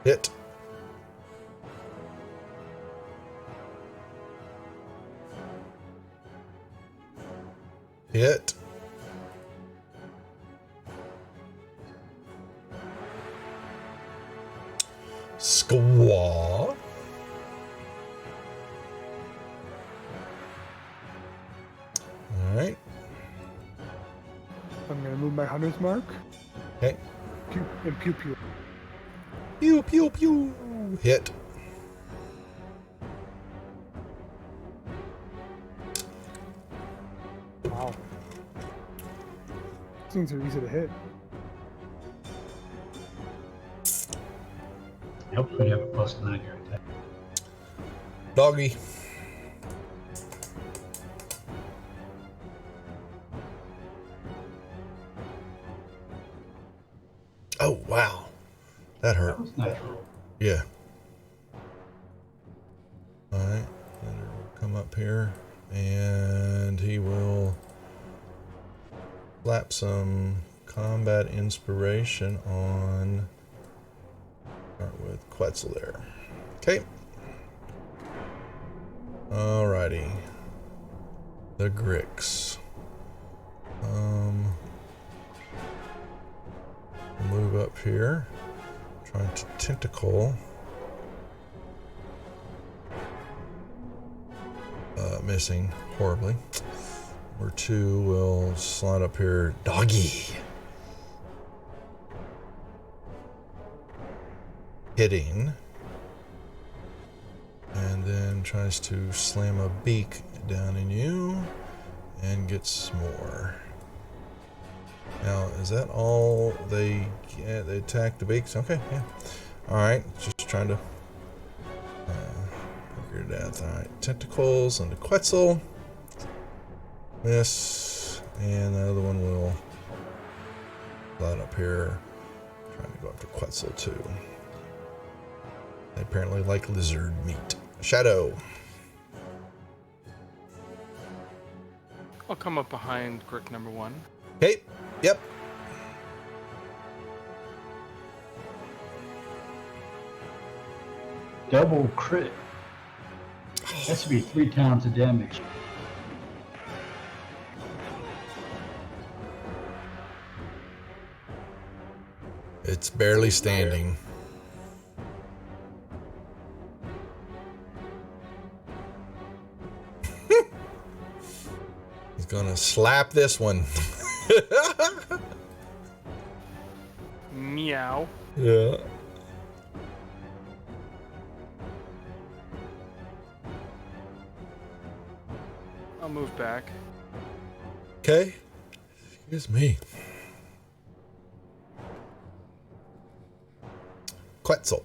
Hit. Hit. Squaw. Alright. I'm gonna move my hunter's mark. Okay. Pew and pew pew. Pew, pew, pew. Hit. Wow. Things are easy to hit. Hopefully you have a +9 your attack. Doggy. Oh, wow. That hurt. That was natural. Yeah. Alright. Leander will come up here and he will slap some combat inspiration on. Start with Quetzal there. Okay. Alrighty. The Grix. Move up here. Trying to tentacle. Missing horribly. Number 2 will slide up here. Doggy. Hitting. And then tries to slam a beak down in you. And gets more. Now, is that all they get? They attack the beaks? Okay, yeah. Alright, just trying to figure it out. Alright, tentacles into Quetzal. Miss. And the other one will slide up here. Trying to go after Quetzal too. They apparently like lizard meat. Shadow. I'll come up behind Grick number 1. Okay. Yep. Double crit. That should be 3 times the damage. It's barely standing. He's gonna slap this one. Meow. Yeah. I'll move back. Okay. Excuse me. Quetzal.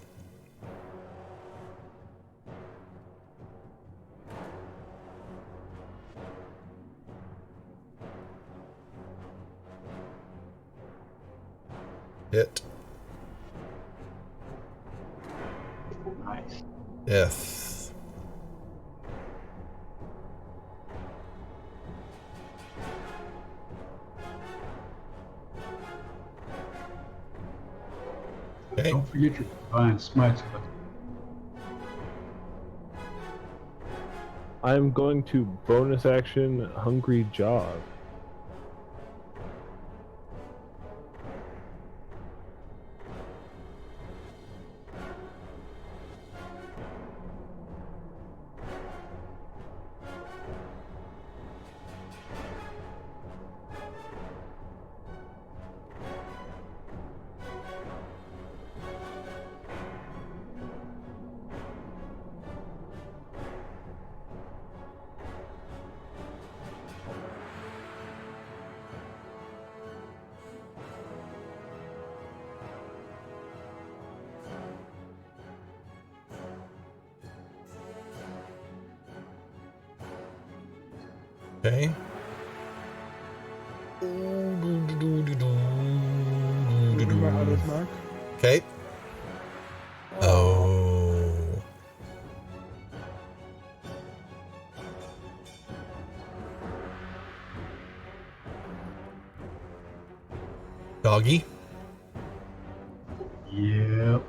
Hit. Nice. Death. Okay. Don't forget your divine smites. I'm going to bonus action Hungry Jog. Okay. My hunter's mark. Okay. Oh. Doggy. Yep.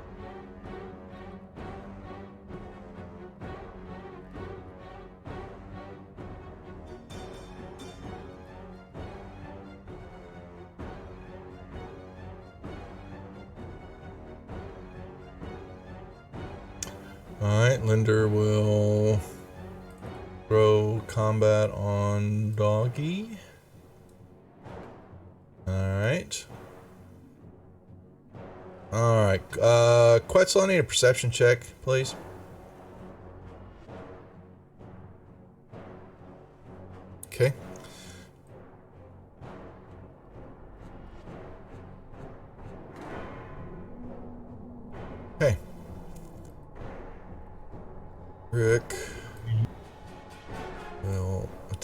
Alright, Linder will throw combat on Doggy. Alright. Alright, Quetzal, I need a perception check, please. Okay.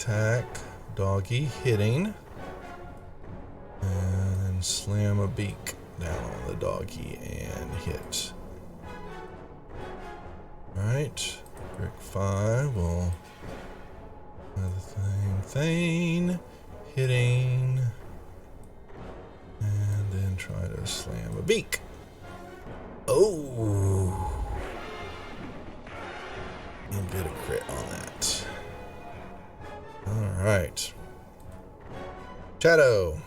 attack. Doggy hitting. And slam a beak down on the doggy and hit. Alright. Brick 5 will the thing hitting. And then try to slam a beak. Oh. And get a crit on that. Alright. Shadow.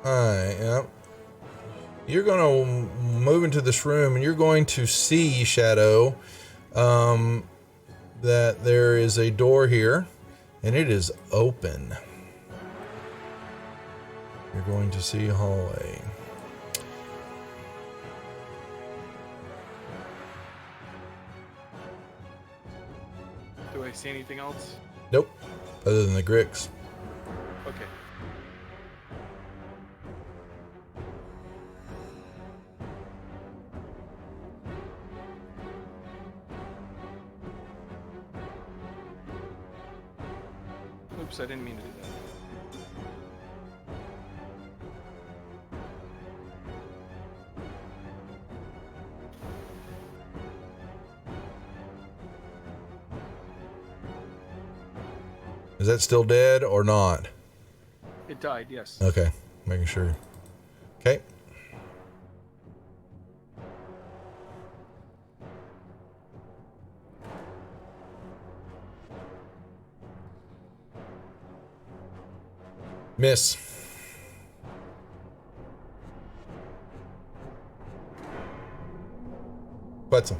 Alright, yep. You're going to move into this room and you're going to see, Shadow, that there is a door here and it is open. You're going to see a hallway. Do I see anything else? Nope, other than the Gricks. Okay. Oops, I didn't mean to do that. Is that still dead or not? It died, yes. Okay, making sure. Okay. Miss. Quetzal.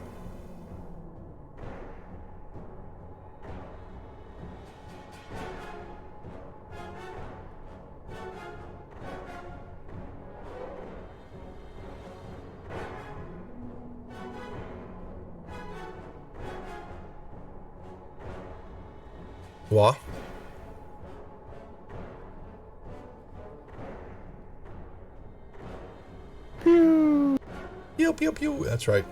What? Pew. Pew, pew, pew. That's right.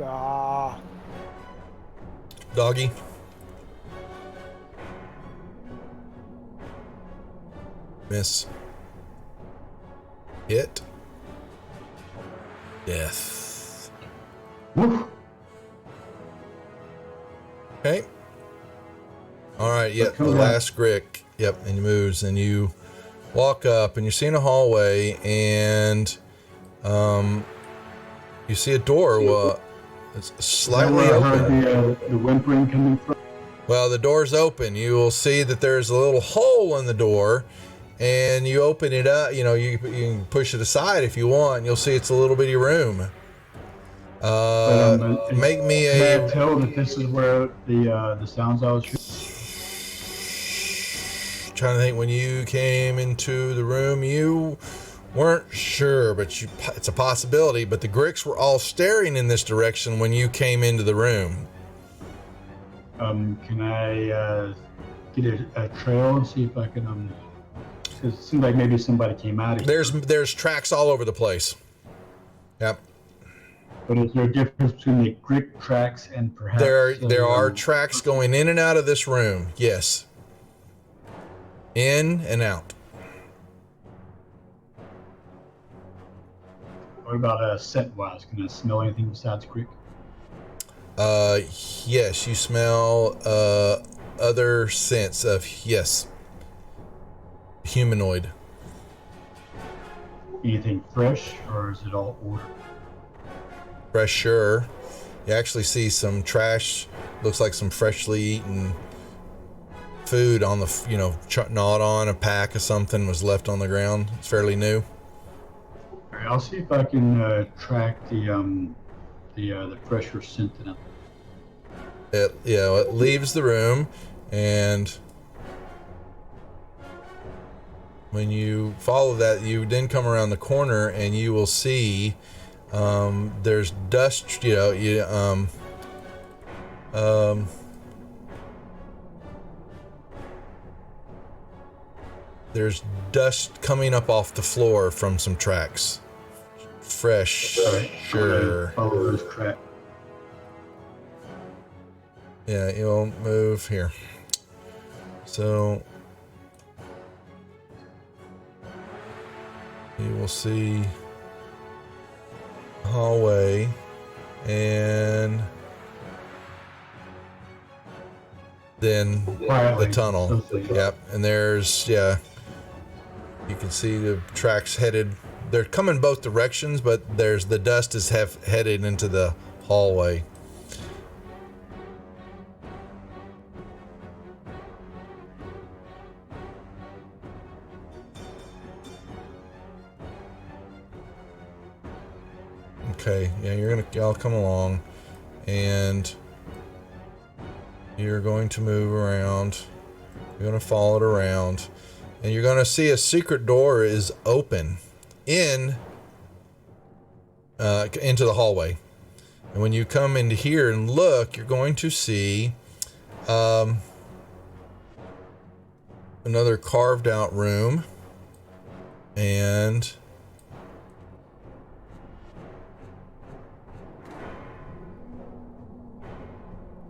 Ah. Doggy. Miss. Hit. Death. Woof. Okay. Alright, yep, the last Grick. Yep, and he moves and you walk up and you're seeing a hallway and you see a door. Well, it's slightly I open. heard the whimpering coming from. Well, the door's open. You will see that there's a little hole in the door, and you open it up. You know, you can push it aside if you want. And you'll see it's a little bitty room. Make me Can I a. tell that this is where the sounds I was hearing? Trying to think, when you came into the room, you weren't sure, but it's a possibility. But the Gricks were all staring in this direction when you came into the room. Can I get a trail and see if I can? Because it seems like maybe somebody came out of here. There's tracks all over the place. Yep. But is there a difference between the Grick tracks and perhaps there are tracks going in and out of this room? Yes. In and out. What about scent-wise? Can I smell anything besides Grick? Yes, you smell other scents of humanoid. Anything fresh, or is it all ordered? Fresher. You actually see some trash. Looks like some freshly eaten food on the gnawed on a pack of something was left on the ground. It's fairly new. All right, I'll see if I can track the fresher scent in it. It leaves the room, and when you follow that, you then come around the corner and you will see there's dust. There's dust coming up off the floor from some tracks. Fresh, sure. Follow those tracks. Yeah, you'll move here. So you will see hallway and then the tunnel. Yep, and there's you can see the tracks headed. They're coming both directions, but there's the dust is headed into the hallway. Okay, yeah, y'all come along, and you're going to move around. You're going to follow it around, and you're going to see a secret door is open into the hallway. And when you come into here and look, you're going to see another carved out room, and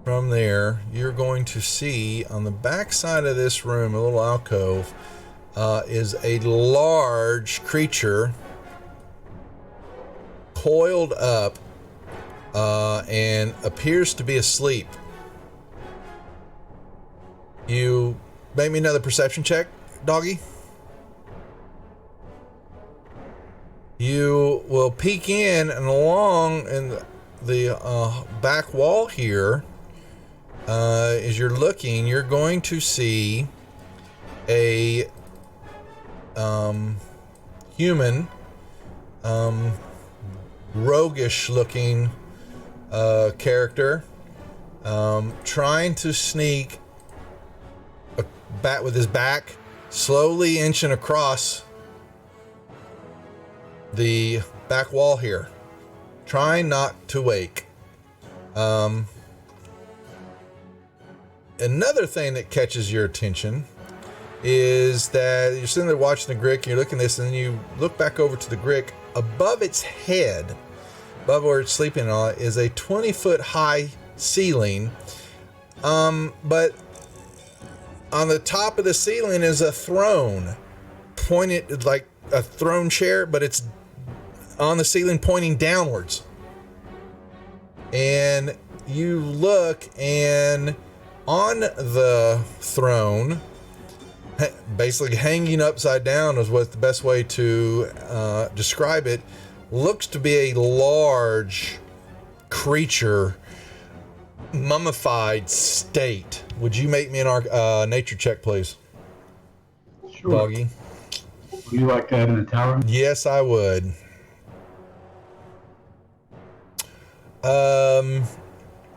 from there, you're going to see on the back side of this room, a little alcove, is a large creature coiled up and appears to be asleep. You make me another perception check, doggy. You will peek in and along in the back wall here. As you're looking, you're going to see a human, roguish looking character trying to sneak with his back, slowly inching across the back wall here, trying not to wake. Another thing that catches your attention is that you're sitting there watching the Grick, you're looking at this, and then you look back over to the Grick. Above its head, above where it's sleeping on, is a 20-foot high ceiling. But on the top of the ceiling is a throne, pointed like a throne chair, but it's on the ceiling pointing downwards. And you look, and on the throne, basically hanging upside down is what the best way to describe it, looks to be a large creature, mummified state. Would you make me an nature check, please? Sure. Doggy? Would you like that in a tower? Yes, I would.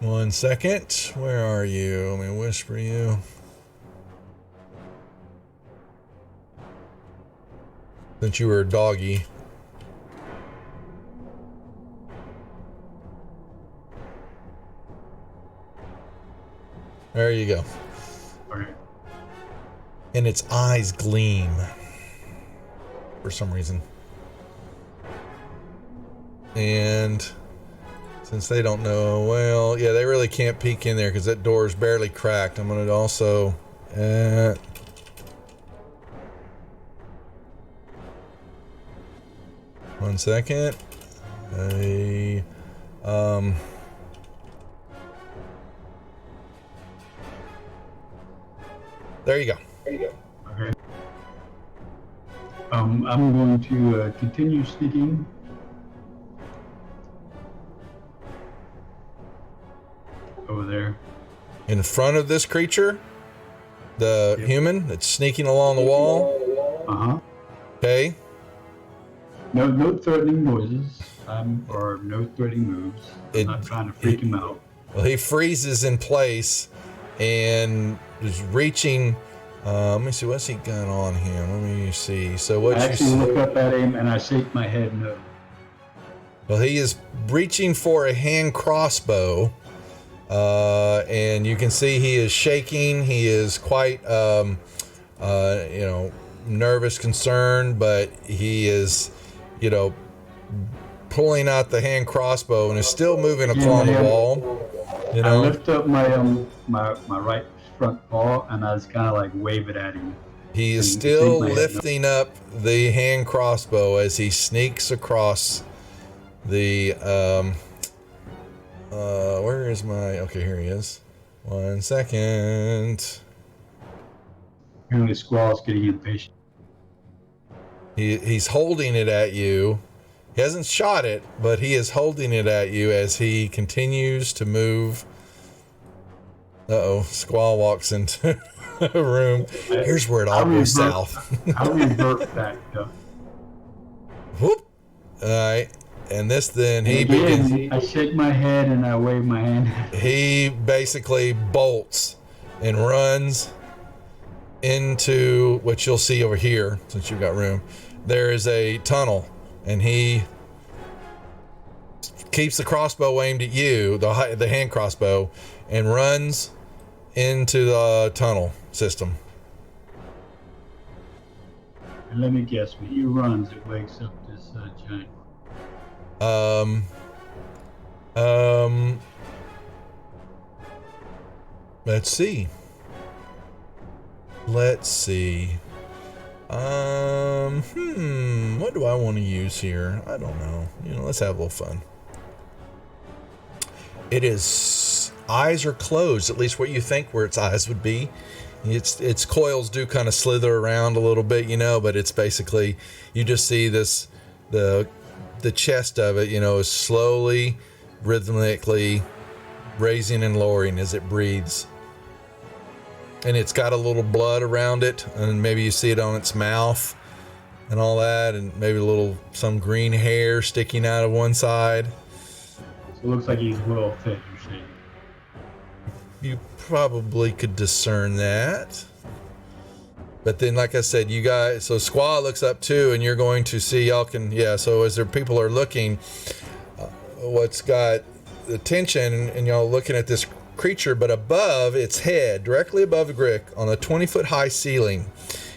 One second. Where are you? Let me whisper you. Since you were a doggy. There you go. Okay. And its eyes gleam for some reason. And since they don't know, well, yeah, they really can't peek in there because that door is barely cracked. I'm going to also... one second. There you go. Okay. I'm going to continue sneaking. Over there. In front of this creature, the human that's sneaking along the wall. Uh-huh. Okay. No threatening noises, or no threatening moves. I'm not trying to freak him out. Well, he freezes in place and is reaching. Let me see, what's he got on him? Let me see. So what I you actually see? look up at him and I shake my head no. Well, he is reaching for a hand crossbow, And you can see he is shaking. He is quite, nervous, concerned, but he is, pulling out the hand crossbow and is still moving along the wall. I lift up my right front paw and I just kind of like wave it at him. He is still lifting up the hand crossbow as he sneaks across the, where is my, okay, here he is. 1 second. Apparently Squall's getting impatient. He's holding it at you. He hasn't shot it, but he is holding it at you as he continues to move. Uh-oh, Squall walks into a room. Here's where it all goes south. I'll revert back up. Whoop. All right. And this then, I shake my head and I wave my hand. He basically bolts and runs into what you'll see over here, since you've got room. There is a tunnel, and he keeps the crossbow aimed at you, the hand crossbow, and runs into the tunnel system. And let me guess, when he runs, it wakes up this giant. Let's see. What do I want to use here? I don't know. Let's have a little fun. Its eyes are closed, at least what you think where its eyes would be. Its coils do kind of slither around a little bit, but it's basically, you just see this, the chest of it, is slowly, rhythmically raising and lowering as it breathes. And it's got a little blood around it, and maybe you see it on its mouth and all that, and maybe some green hair sticking out of one side. So it looks like he's a little thick and shaky. You probably could discern that. But then, like I said, you guys, so Squaw looks up too, and you're going to see, so as people are looking, what's got attention, and y'all looking at this creature, but above its head, directly above the Grick, on a 20-foot high ceiling,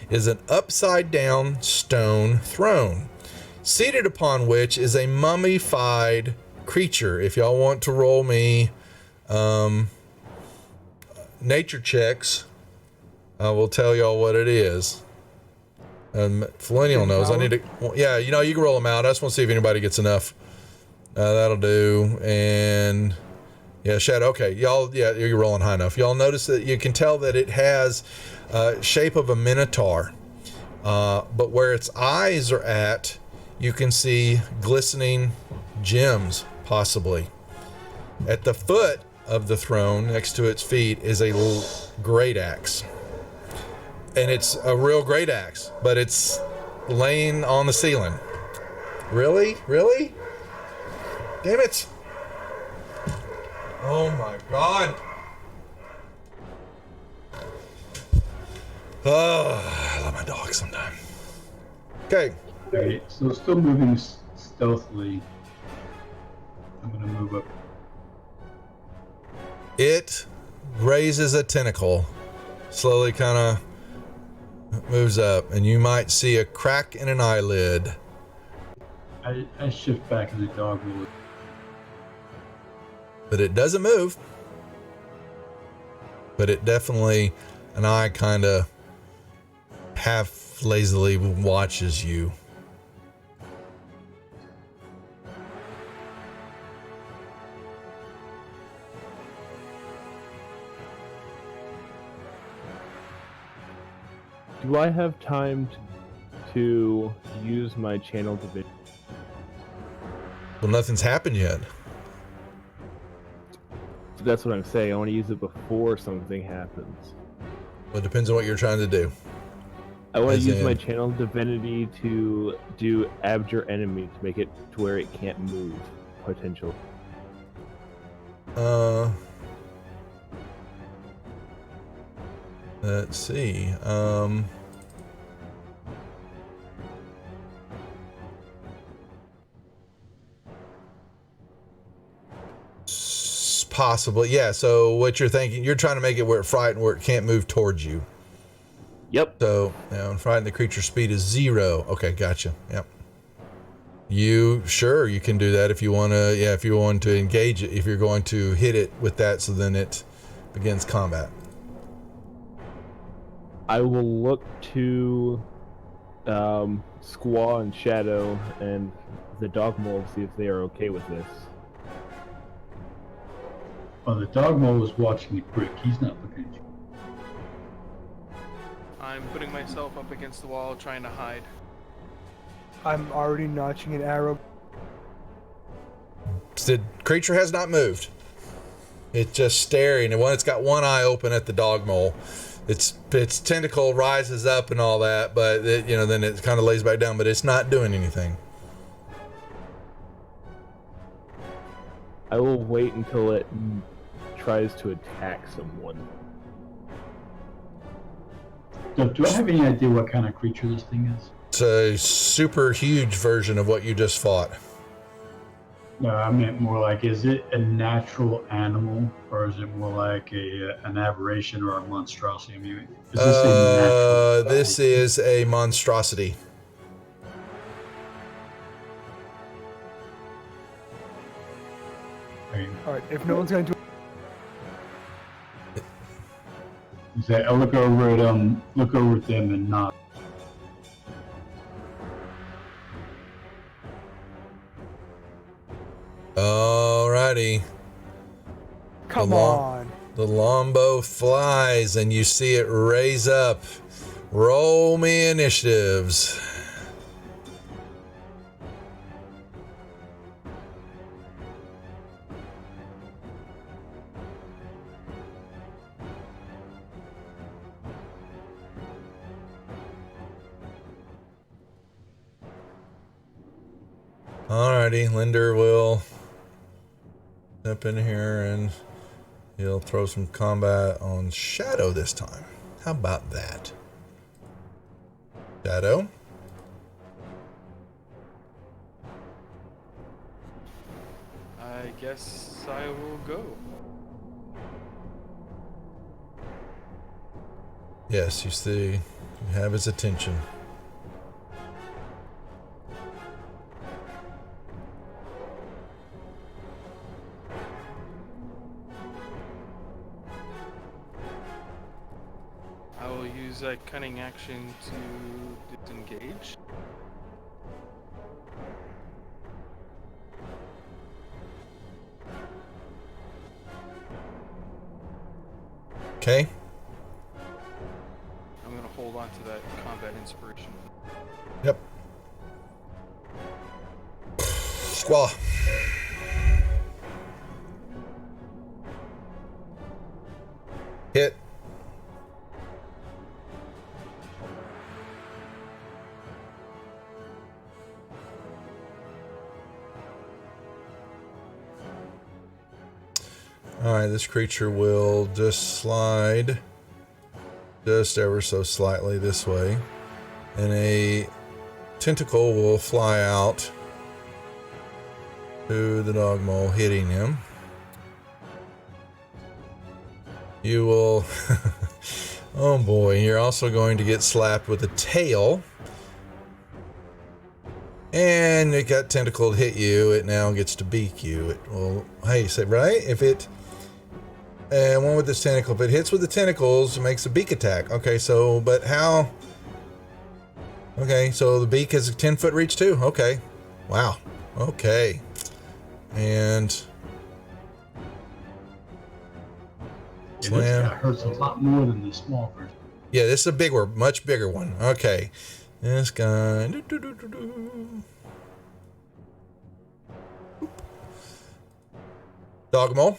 is an upside down stone throne, seated upon which is a mummified creature. If y'all want to roll me nature checks, I will tell y'all what it is. Felinial knows. I need to, you can roll them out. I just want to see if anybody gets enough. That'll do. And yeah, Shadow. Okay, y'all. Yeah, you're rolling high enough. Y'all notice that you can tell that it has shape of a minotaur, but where its eyes are at, you can see glistening gems, possibly. At the foot of the throne, next to its feet, is a great axe, and it's a real great axe, but it's laying on the ceiling. Really? Damn it! Oh my God. Oh, I love my dog sometime. Okay. Okay, so still moving stealthily. I'm gonna move up. It raises a tentacle, slowly kind of moves up, and you might see a crack in an eyelid. I shift back and the dog will. But it doesn't move. But it definitely, an eye kind of half lazily watches you. Do I have time to use my channel divinity? Well, nothing's happened yet. That's what I'm saying. I want to use it before something happens. Well, it depends on what you're trying to do. I want to use my channel divinity to do abjure enemy to make it to where it can't move. Potential. Let's see. possibly. Yeah, so what you're thinking, you're trying to make it where it's frightened, where it can't move towards you. Yep. So, and frighten the creature's speed is 0. Okay, gotcha. Yep. You can do that if you want to. Yeah, if you want to engage it, if you're going to hit it with that, so then it begins combat. I will look to Squaw and Shadow and the dog mole, see if they are okay with this. Well, the dog mole is watching the brick. He's not looking at you. I'm putting myself up against the wall, trying to hide. I'm already notching an arrow. The creature has not moved. It's just staring, and it's got one eye open at the dog mole. Its tentacle rises up and all that, but then it kind of lays back down, but it's not doing anything. I will wait until it tries to attack someone. Do I have any idea what kind of creature this thing is? It's a super huge version of what you just fought. No, I meant more like, is it a natural animal, or is it more like an aberration or a monstrosity? I mean, is this a natural? This is a monstrosity. All right, if no one's gonna do I'll look over at them and nod. Alrighty. come on. The longbow flies and you see it raise up. Roll me initiatives. Alrighty, Linder will step in here and he'll throw some combat on Shadow this time. How about that? Shadow? I guess I will go. Yes, you see, you have his attention. I will use a cunning action to disengage. Okay. I'm going to hold on to that combat inspiration. Yep. Squaw. Hit. Alright, this creature will just slide just ever so slightly this way, and a tentacle will fly out to the dog mole, hitting him. You will oh boy, you're also going to get slapped with a tail, and it got tentacle to hit you. It now gets to beak you. It will, hey, say right, if it one with this tentacle, if it hits with the tentacles, it makes a beak attack. Okay, so, but how? Okay, so the beak has a 10-foot reach too. Okay, wow. Okay, and This guy hurts a lot more than the small version. yeah, this is a big one, much bigger one. Okay, this guy. Dog mole.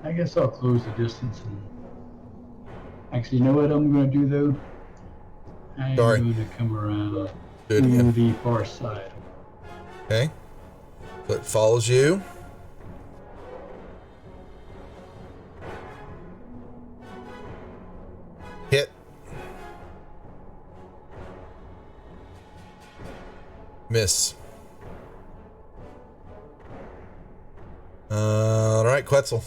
I guess I'll close the distance and actually, you know what I'm going to do though? I'm going to come around Do it to again. the far side. Okay, so it follows you. Hit. Miss. All right, Quetzal.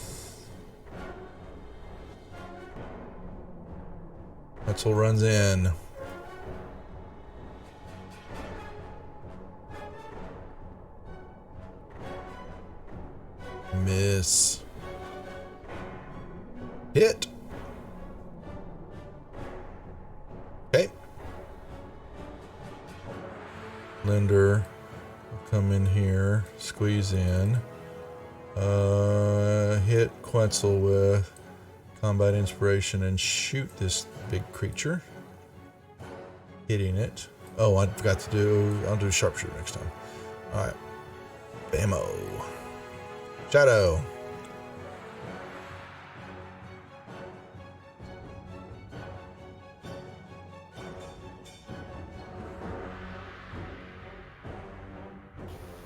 Quetzal runs in. Miss. Hit. Okay. Linder will come in here, squeeze in. Hit Quetzal with combat inspiration and shoot this big creature. Hitting it. Oh, I forgot to do. I'll do sharpshooter next time. All right. Bammo. Shadow.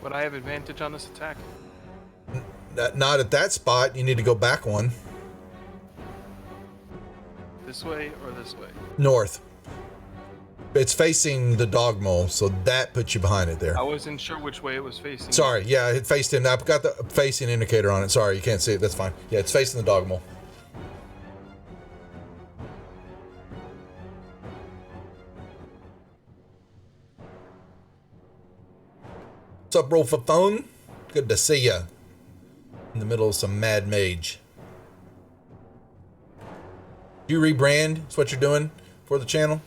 Would I have advantage on this attack? Not at that spot. You need to go back one. This way or this way? North. It's facing the dog mole, so that puts you behind it there. I wasn't sure which way it was facing. Sorry, yeah, it faced him. I've got the facing indicator on it. Sorry, you can't see it. That's fine. Yeah, it's facing the dog mole. What's up, Rolf phone? Good to see ya. In the middle of some mad mage. You rebrand? That's what you're doing for the channel?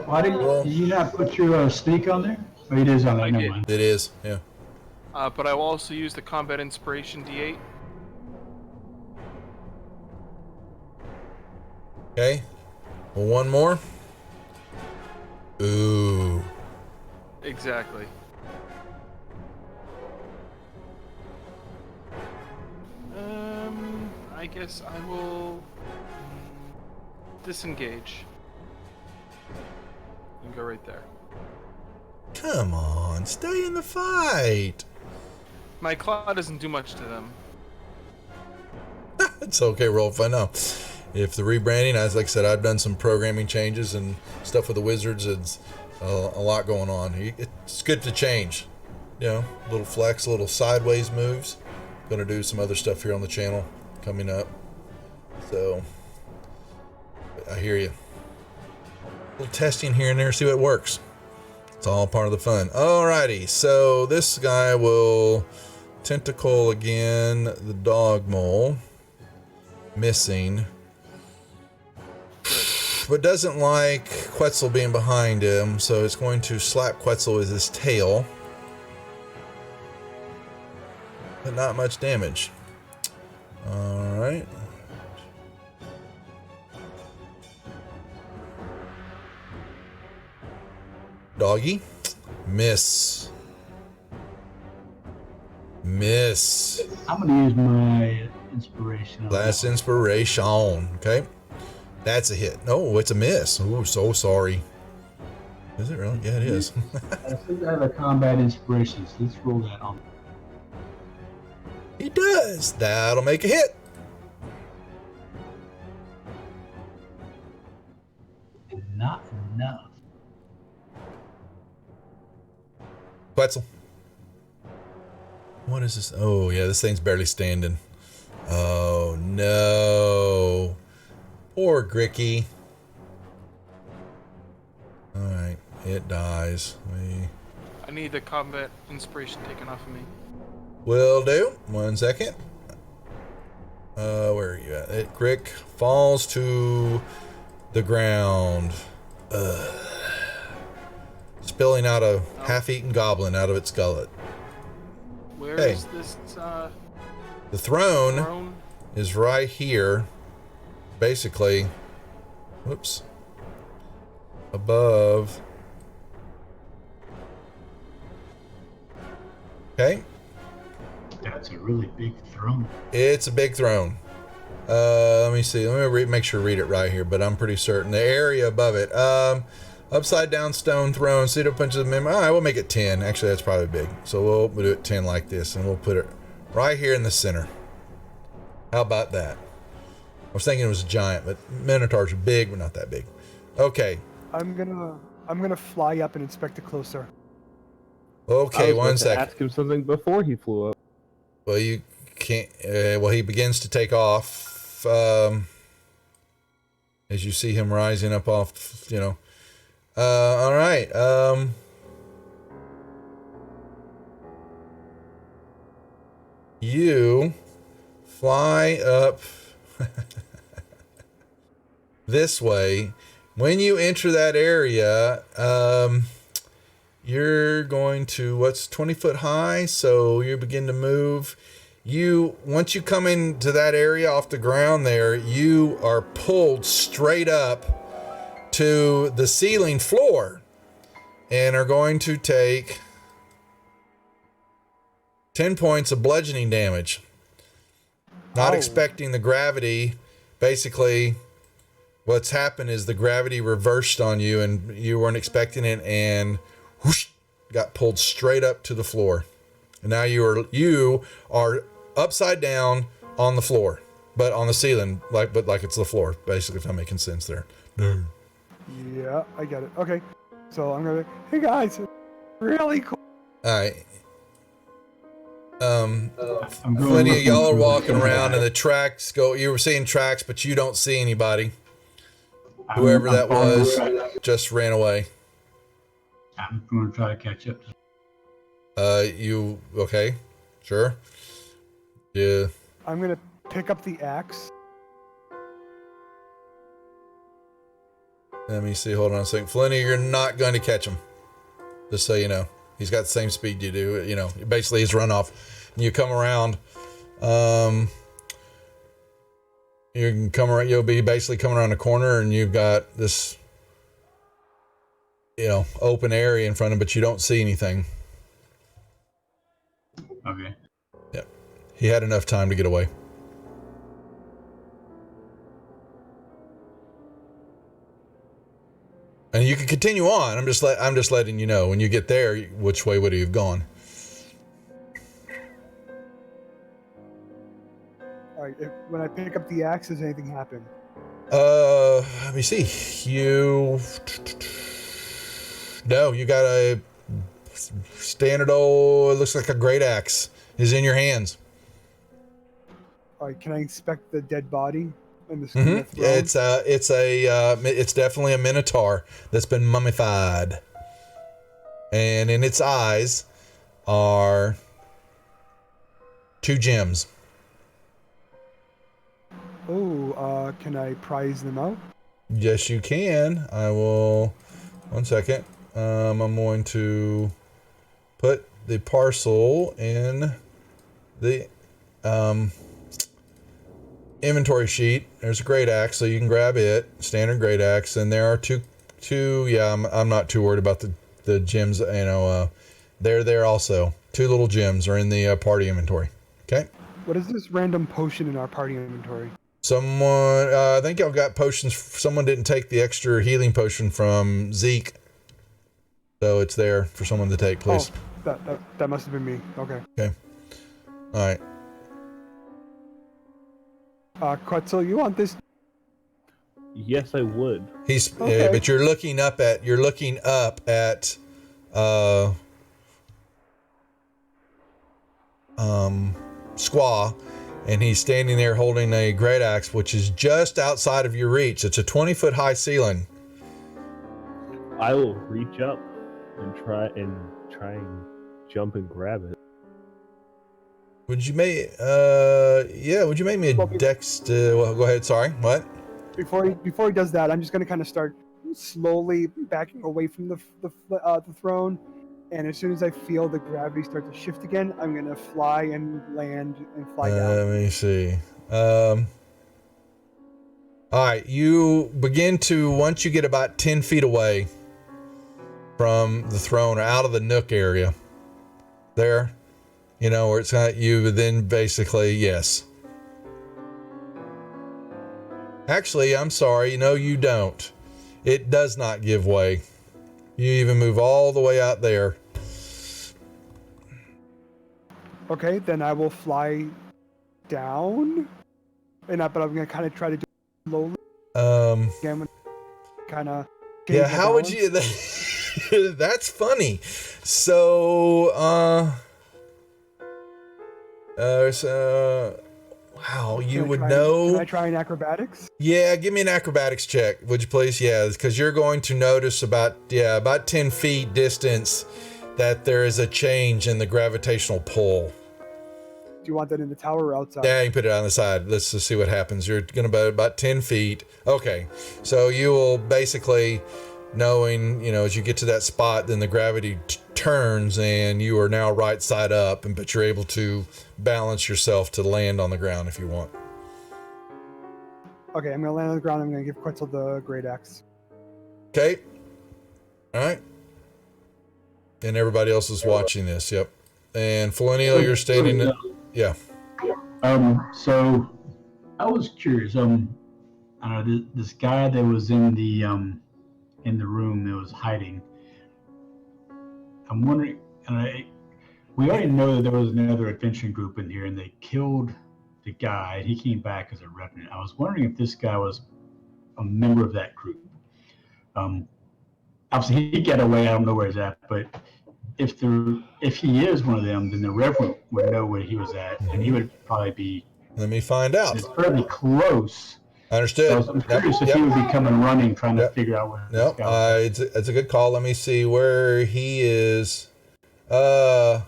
Why did you not put your sneak on there? Oh, it is on there. Never mind. It is, yeah. But I will also use the combat inspiration D8. Okay. Well, one more. Ooh. Exactly. I guess I will disengage and go right there. Come on, stay in the fight. My claw doesn't do much to them. It's okay, Rolf. I know. If the rebranding, as like I said, I've done some programming changes and stuff with the wizards. It's a lot going on. It's good to change. You know, a little flex, a little sideways moves. Going to do some other stuff here on the channel coming up. So, I hear you. A little testing here and there, see what works. It's all part of the fun. Alrighty, so this guy will tentacle again, the dog mole. Missing. But doesn't like Quetzal being behind him, so it's going to slap Quetzal with his tail. But not much damage. Alright. Doggy. Miss. Miss. I'm gonna use my inspiration. Last inspiration. Okay. That's a hit. No, it's a miss. Oh, so sorry. Is it really? Yeah, it is. I think I have a combat inspiration, so let's roll that on. He does. That'll make a hit. Not enough. Quetzal. What is this? Oh, yeah, this thing's barely standing. Oh, no. Poor Gricky. Alright, it dies. I need the combat inspiration taken off of me. Will do. 1 second. Where are you at? Grick falls to the ground. Spilling out a half-eaten goblin out of its gullet. Where is this? The throne is right here. Basically, whoops, above. Okay. That's a really big throne. It's a big throne. Let me see. Let me make sure to read it right here, but I'm pretty certain. The area above it. Upside down stone throne, cedar punches of memory. All right, we'll make it 10. Actually, that's probably big. So we'll do it 10 like this, and we'll put it right here in the center. How about that? I was thinking it was a giant, but Minotaurs are big, but not that big. Okay. I'm gonna fly up and inspect it closer. Okay, one second. Ask him something before he flew up. Well, you can't. He begins to take off. As you see him rising up off, all right. You fly up this way. When you enter that area, you're going to, what's 20 foot high? So you begin to move. Once you come into that area off the ground there, you are pulled straight up to the ceiling floor and are going to take 10 points of bludgeoning damage. Not expecting the gravity. Basically, what's happened is the gravity reversed on you and you weren't expecting it, and whoosh, got pulled straight up to the floor. And now you are upside down on the floor, but on the ceiling, like it's the floor, basically, if I'm making sense there. Yeah, I get it. Okay, so I'm gonna. Hey guys, really cool. All right. Plenty of y'all are walking around, and the tracks go. You were seeing tracks, but you don't see anybody. Whoever that was just ran away. I'm going to try to catch up. You okay? Sure. Yeah. I'm gonna pick up the axe. Let me see. Hold on a second. Flinny, you're not going to catch him. Just so you know. He's got the same speed you do. Basically he's run off. And you come around. You can come around. You'll be basically coming around the corner, and you've got this, open area in front of him, but you don't see anything. Okay. Yep. He had enough time to get away. And you can continue on. I'm just letting you know when you get there, which way would he have gone? All right. When I pick up the axe, does anything happen? Let me see. No, you got a standard old. It looks like a great axe is in your hands. All right. Can I inspect the dead body? Mm-hmm. It's definitely a minotaur that's been mummified, and in its eyes are 2 gems. Oh, can I prize them out? Yes, you can. I will. 1 second. I'm going to put the parcel in the inventory sheet. There's a great axe, so you can grab it. Standard great axe, and there are two. Yeah, I'm not too worried about the gems. They're there also. 2 little gems are in the party inventory. Okay. What is this random potion in our party inventory? Someone, I think y'all got potions. Someone didn't take the extra healing potion from Zeke, so it's there for someone to take, please. Oh, that must have been me. Okay. Okay. All right. Quetzal, you want this? Yes, I would. He's, okay. But you're looking up at Squaw, and he's standing there holding a great axe, which is just outside of your reach. It's a 20-foot high ceiling. I will reach up and try and jump and grab it. Would you make me a dex? Well, go ahead. Sorry, what? Before he does that, I'm just gonna kind of start slowly backing away from the throne, and as soon as I feel the gravity start to shift again, I'm gonna fly and land and fly down. Let me see. All right, you begin to, once you get about 10 feet away from the throne or out of the nook area, there. Where it's not you, then basically, yes. Actually, I'm sorry. No, you don't. It does not give way. You even move all the way out there. Okay, then I will fly down. But I'm going to kind of try to do it slowly. Yeah, how would you... That's funny. So, wow, you would know. Can I try an acrobatics? Yeah, give me an acrobatics check, would you please? Yeah, because you're going to notice about 10 feet distance that there is a change in the gravitational pull. Do you want that in the tower or outside? Yeah, you can put it on the side. Let's just see what happens. You're going to be about 10 feet. Okay, so you will basically, knowing, as you get to that spot, then the gravity turns and you are now right side up, but you're able to balance yourself to land on the ground if you want. Okay, I'm going to land on the ground. I'm going to give Quetzal the great axe. Okay. All right. And everybody else is watching this. Yep. And Felonial, you're stating that. Yeah. So I was curious. I don't know, this guy that was in the room that was hiding. I'm wondering. We already know that there was another adventuring group in here, and they killed the guy. And he came back as a revenant. I was wondering if this guy was a member of that group. Obviously, he got away. I don't know where he's at, but if he is one of them, then the Reverend would know where he was at, and he would probably be. Let me find out. It's fairly close. Understood. So I'm curious if he would be coming running, trying to figure out where. No, it's a good call. Let me see where he is. No.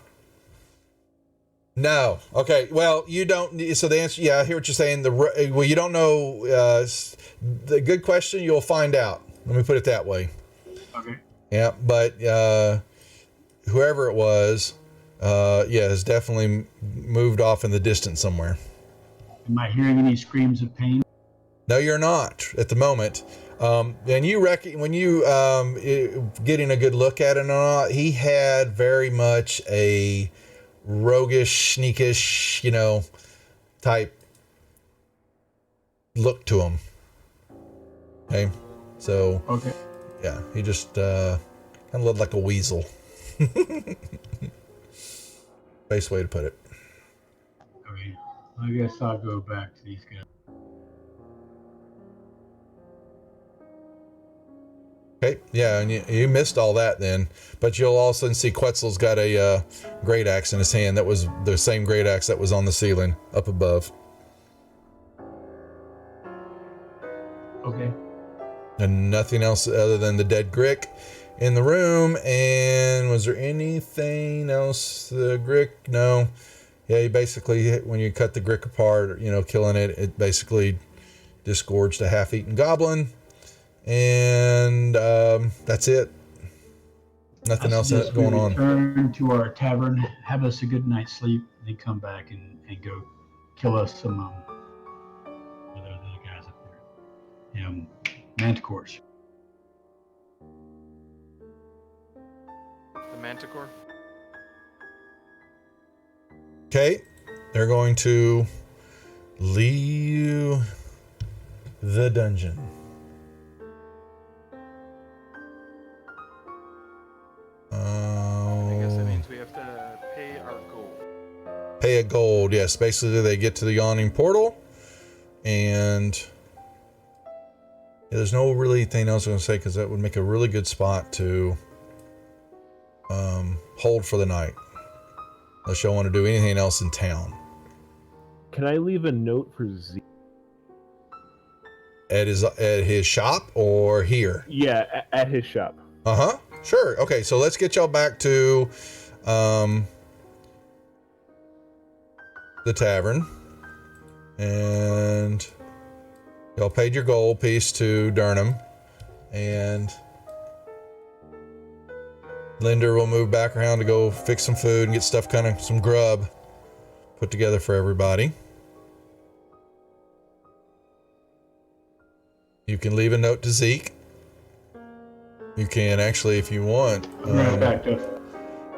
Okay. Well, you don't. So the answer, I hear what you're saying. Well, you don't know. The good question. You'll find out. Let me put it that way. Okay. Yeah, but whoever it was, has definitely moved off in the distance somewhere. Am I hearing any screams of pain? No, you're not at the moment. And you reckon when you getting a good look at it or not, he had very much a roguish, sneakish, type look to him. Okay, so yeah, he just kind of looked like a weasel. Best way to put it. Okay, I guess I'll go back to these guys. Okay, yeah, and you missed all that then, but you'll also see Quetzal's got a great axe in his hand. That was the same great axe that was on the ceiling up above. Okay. And nothing else other than the dead Grick in the room. And was there anything else? The Grick? No. Yeah, you basically, when you cut the Grick apart, killing it, it basically disgorged a half-eaten goblin. And that's it. Nothing else going on. Return to our tavern, have us a good night's sleep, and then come back and go kill us some the guys up there. Manticores. The Manticore? Okay, they're going to leave the dungeon. I guess that means we have to pay our gold. Pay a gold, yes. Basically, they get to the yawning portal, and there's no really thing else I'm going to say because that would make a really good spot to hold for the night. Unless y'all want to do anything else in town. Can I leave a note for Z? At his shop or here? Yeah, at his shop. Uh-huh. Sure. Okay, so let's get y'all back to the tavern. And y'all paid your gold piece to Durham. And Linder will move back around to go fix some food and get stuff, some grub put together for everybody. You can leave a note to Zeke. You can actually, if you want.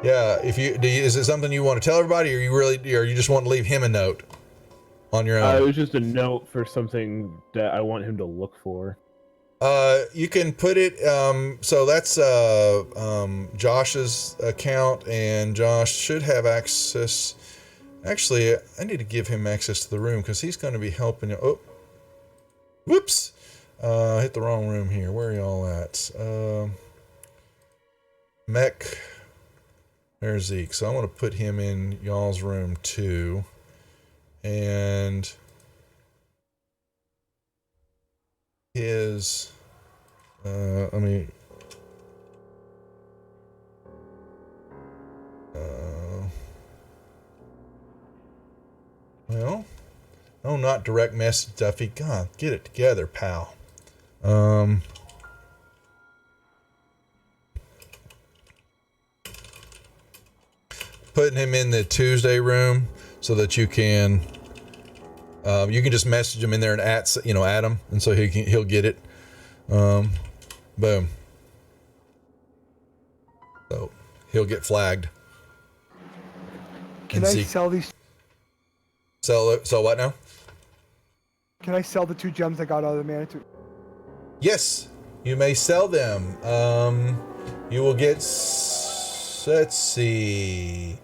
Yeah, is it something you want to tell everybody, or you just want to leave him a note on your own? It was just a note for something that I want him to look for. You can put it. So that's Josh's account, and Josh should have access. Actually, I need to give him access to the room because he's going to be helping you. Oh, whoops! Hit the wrong room here. Where are y'all at? Mech. There's Zeke. So I'm going to put him in y'all's room too. And his, let me, well, no, not direct message Duffy. God, get it together, pal. Putting him in the Tuesday room so that you can just message him in there and add him, and so he'll get it. Boom. So he'll get flagged. Can I sell these? Sell it. So what now? Can I sell the 2 gems I got out of the Manitou? Yes, you may sell them. You will get. Let's see.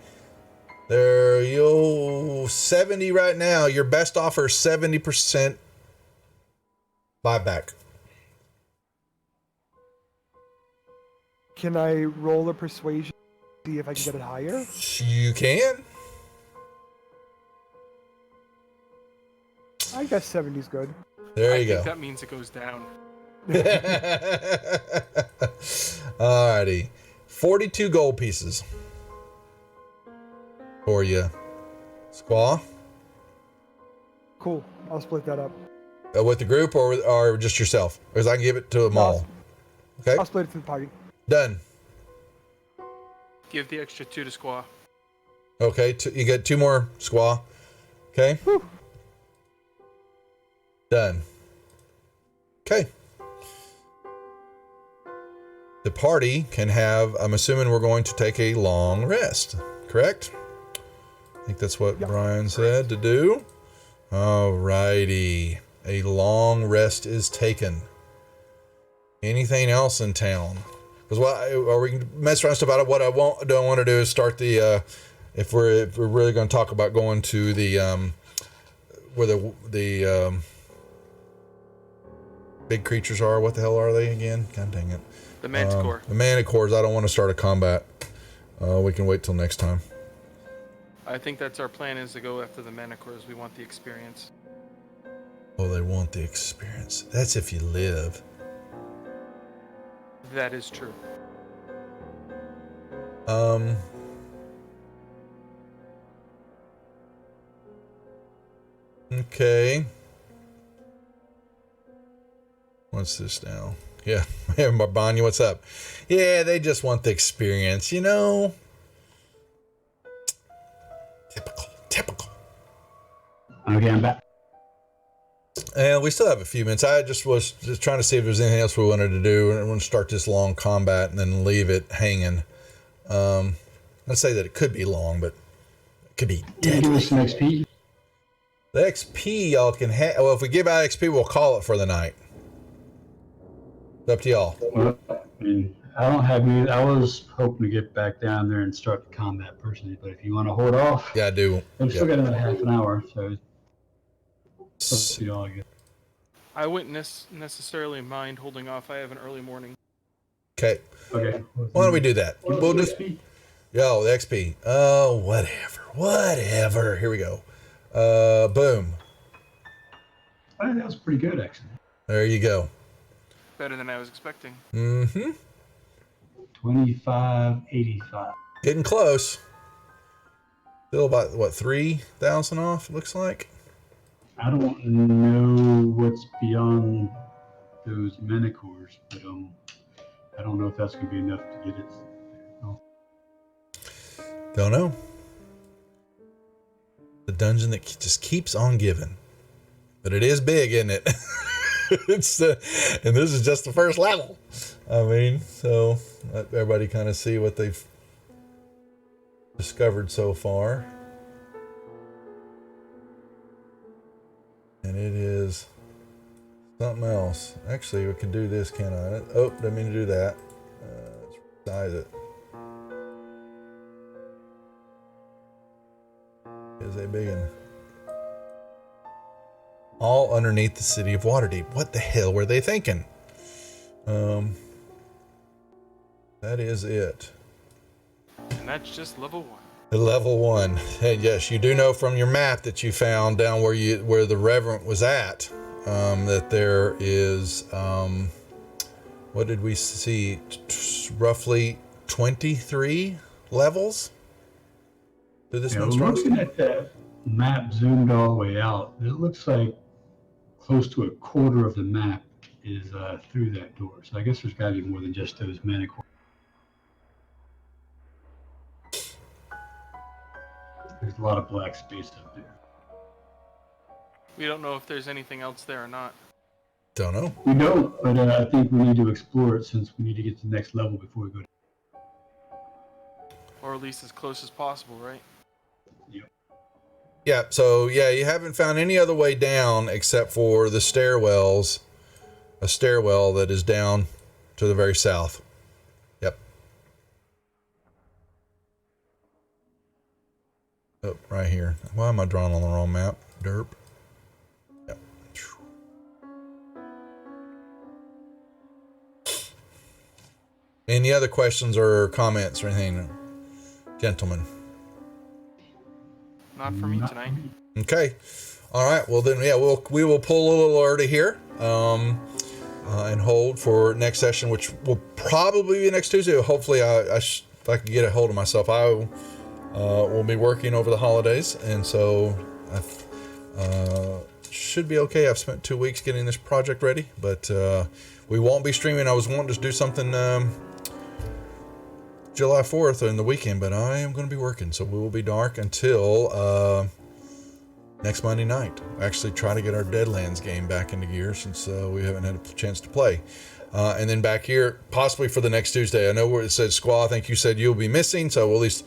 You'll 70 right now. Your best offer is 70% buyback. Can I roll a persuasion to see if I can get it higher? You can. I guess 70 is good. There you I go. think that means it goes down. Alrighty. 42 gold pieces for you. Squaw? Cool. I'll split that up. With the group or just yourself? Because I can give it to them all. Okay? I'll split it to the party. Done. Give the extra 2 to Squaw. Okay, you get 2 more, Squaw. Okay? Whew. Done. Okay. The party can have, I'm assuming we're going to take a long rest, correct? I think that's what Brian said to do. Alrighty. A long rest is taken. Anything else in town? Because we can mess around stuff about it. What I don't want to do is start the, if we're really going to talk about going to the, where the big creatures are. What the hell are they again? God dang it. The Manticore. The Manticores. I don't want to start a combat. We can wait till next time. I think that's our plan, is to go after the Manticores. We want the experience. Oh, they want the experience. That's if you live. That is true. Okay. What's this now? Yeah. Hey, Barbanya, what's up? Yeah, they just want the experience, you know? Typical. Okay, I'm back. And we still have a few minutes. I was just trying to see if there's anything else we wanted to do. I want to start this long combat and then leave it hanging. I'd say that it could be long, but it could be deadly. Give us some XP. The XP y'all can have. Well, if we give out XP, we'll call it for the night. It's up to y'all. Well, I mean, I don't have any. I was hoping to get back down there and start the combat personally, but if you want to hold off, Yeah, I do. I've still got another half an hour, so S- you all get. I wouldn't necessarily mind holding off. I have an early morning. Okay. Okay. Why don't we do that? We'll do. XP. Yo, the XP. Oh, whatever. Here we go. Boom. I think that was pretty good, actually. There you go. Better than I was expecting. Mm-hmm. 2585. Getting close. Still about, what, 3,000 off, it looks like? I don't know what's beyond those Manticores, but I don't know if that's going to be enough to get it. Oh. Don't know. The dungeon that just keeps on giving. But it is big, isn't it? And this is just the first level. I mean, so let everybody kind of see what they've discovered so far. And it is something else. Actually, we can do this, can't I? Oh, didn't mean to do that. Let's resize it. Is a big one. All underneath the city of Waterdeep. What the hell were they thinking? That is it. And that's just level 1. Level 1. And yes, you do know from your map that you found down where the Reverend was at, that there is, what did we see? Roughly 23 levels to this monstrosity? Looking at that map zoomed all the way out, it looks like close to a quarter of the map is through that door. So I guess there's got to be more than just those mana cores. There's a lot of black space up there. We don't know if there's anything else there or not. Don't know. We don't, but I think we need to explore it since we need to get to the next level before we go. Or at least as close as possible, right? Yep. Yeah, so yeah, you haven't found any other way down except for the stairwells. A stairwell that is down to the very south. Yep. Oh, right here. Why am I drawing on the wrong map? Derp. Yep. Any other questions or comments or anything, gentlemen? Not for me tonight. Okay. All right. Well then, yeah, we will pull a little early here, and hold for next session, which will probably be next Tuesday. Hopefully, if I can get a hold of myself, I will be working over the holidays, and so I should be okay. I've spent 2 weeks getting this project ready, but we won't be streaming. I was wanting to do something July 4th in the weekend, but I am going to be working, so we will be dark until next Monday night. Actually try to get our Deadlands game back into gear since we haven't had a chance to play. And then back here, possibly for the next Tuesday. I know where it said Squaw. I think you said you'll be missing, so we'll at least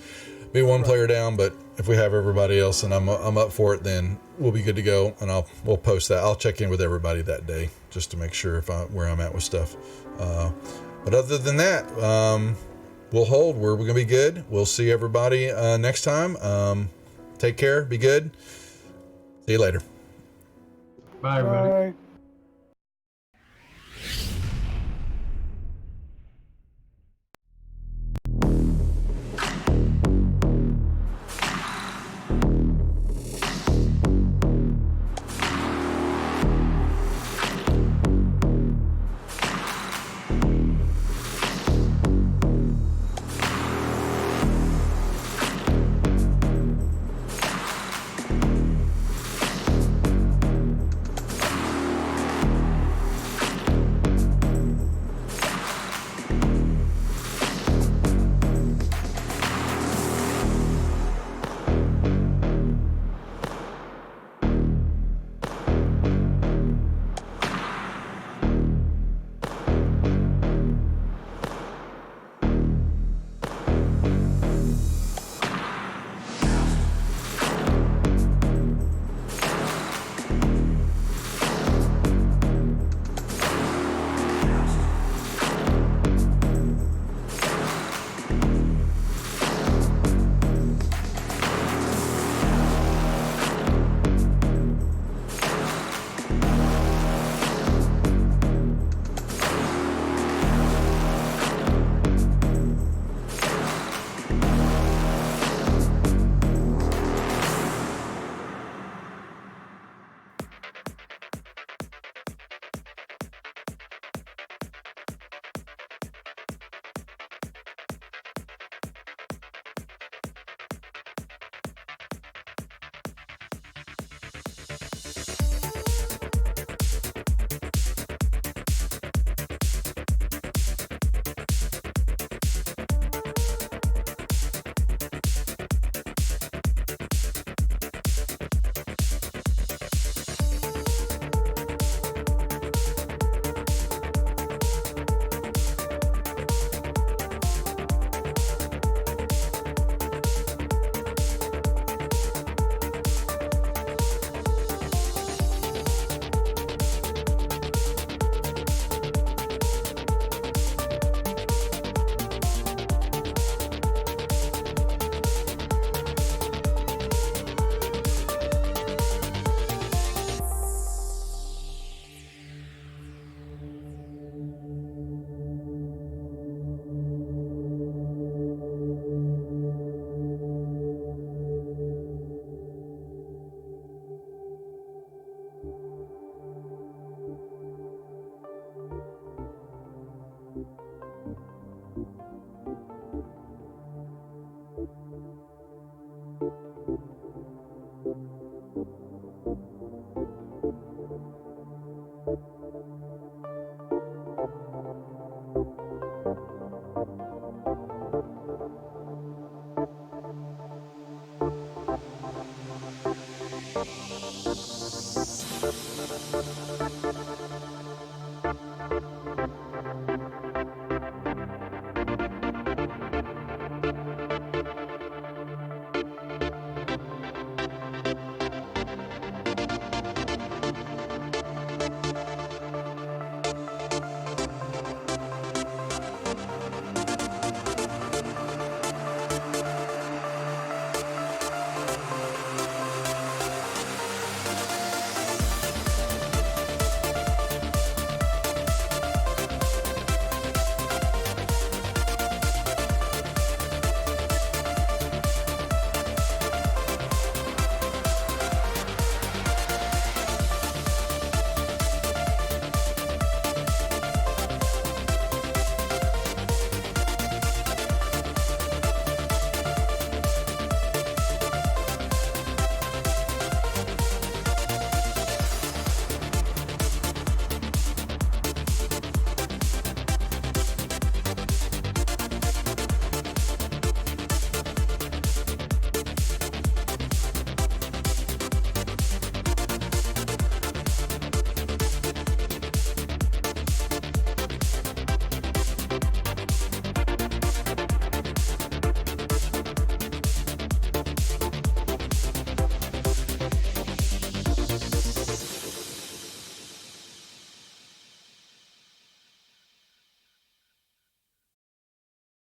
be one player down, but if we have everybody else and I'm up for it, then we'll be good to go, and we'll post that. I'll check in with everybody that day just to make sure where I'm at with stuff. But other than that, we'll hold. We're going to be good. We'll see everybody next time. Take care. Be good. See you later. Bye, everybody. Bye.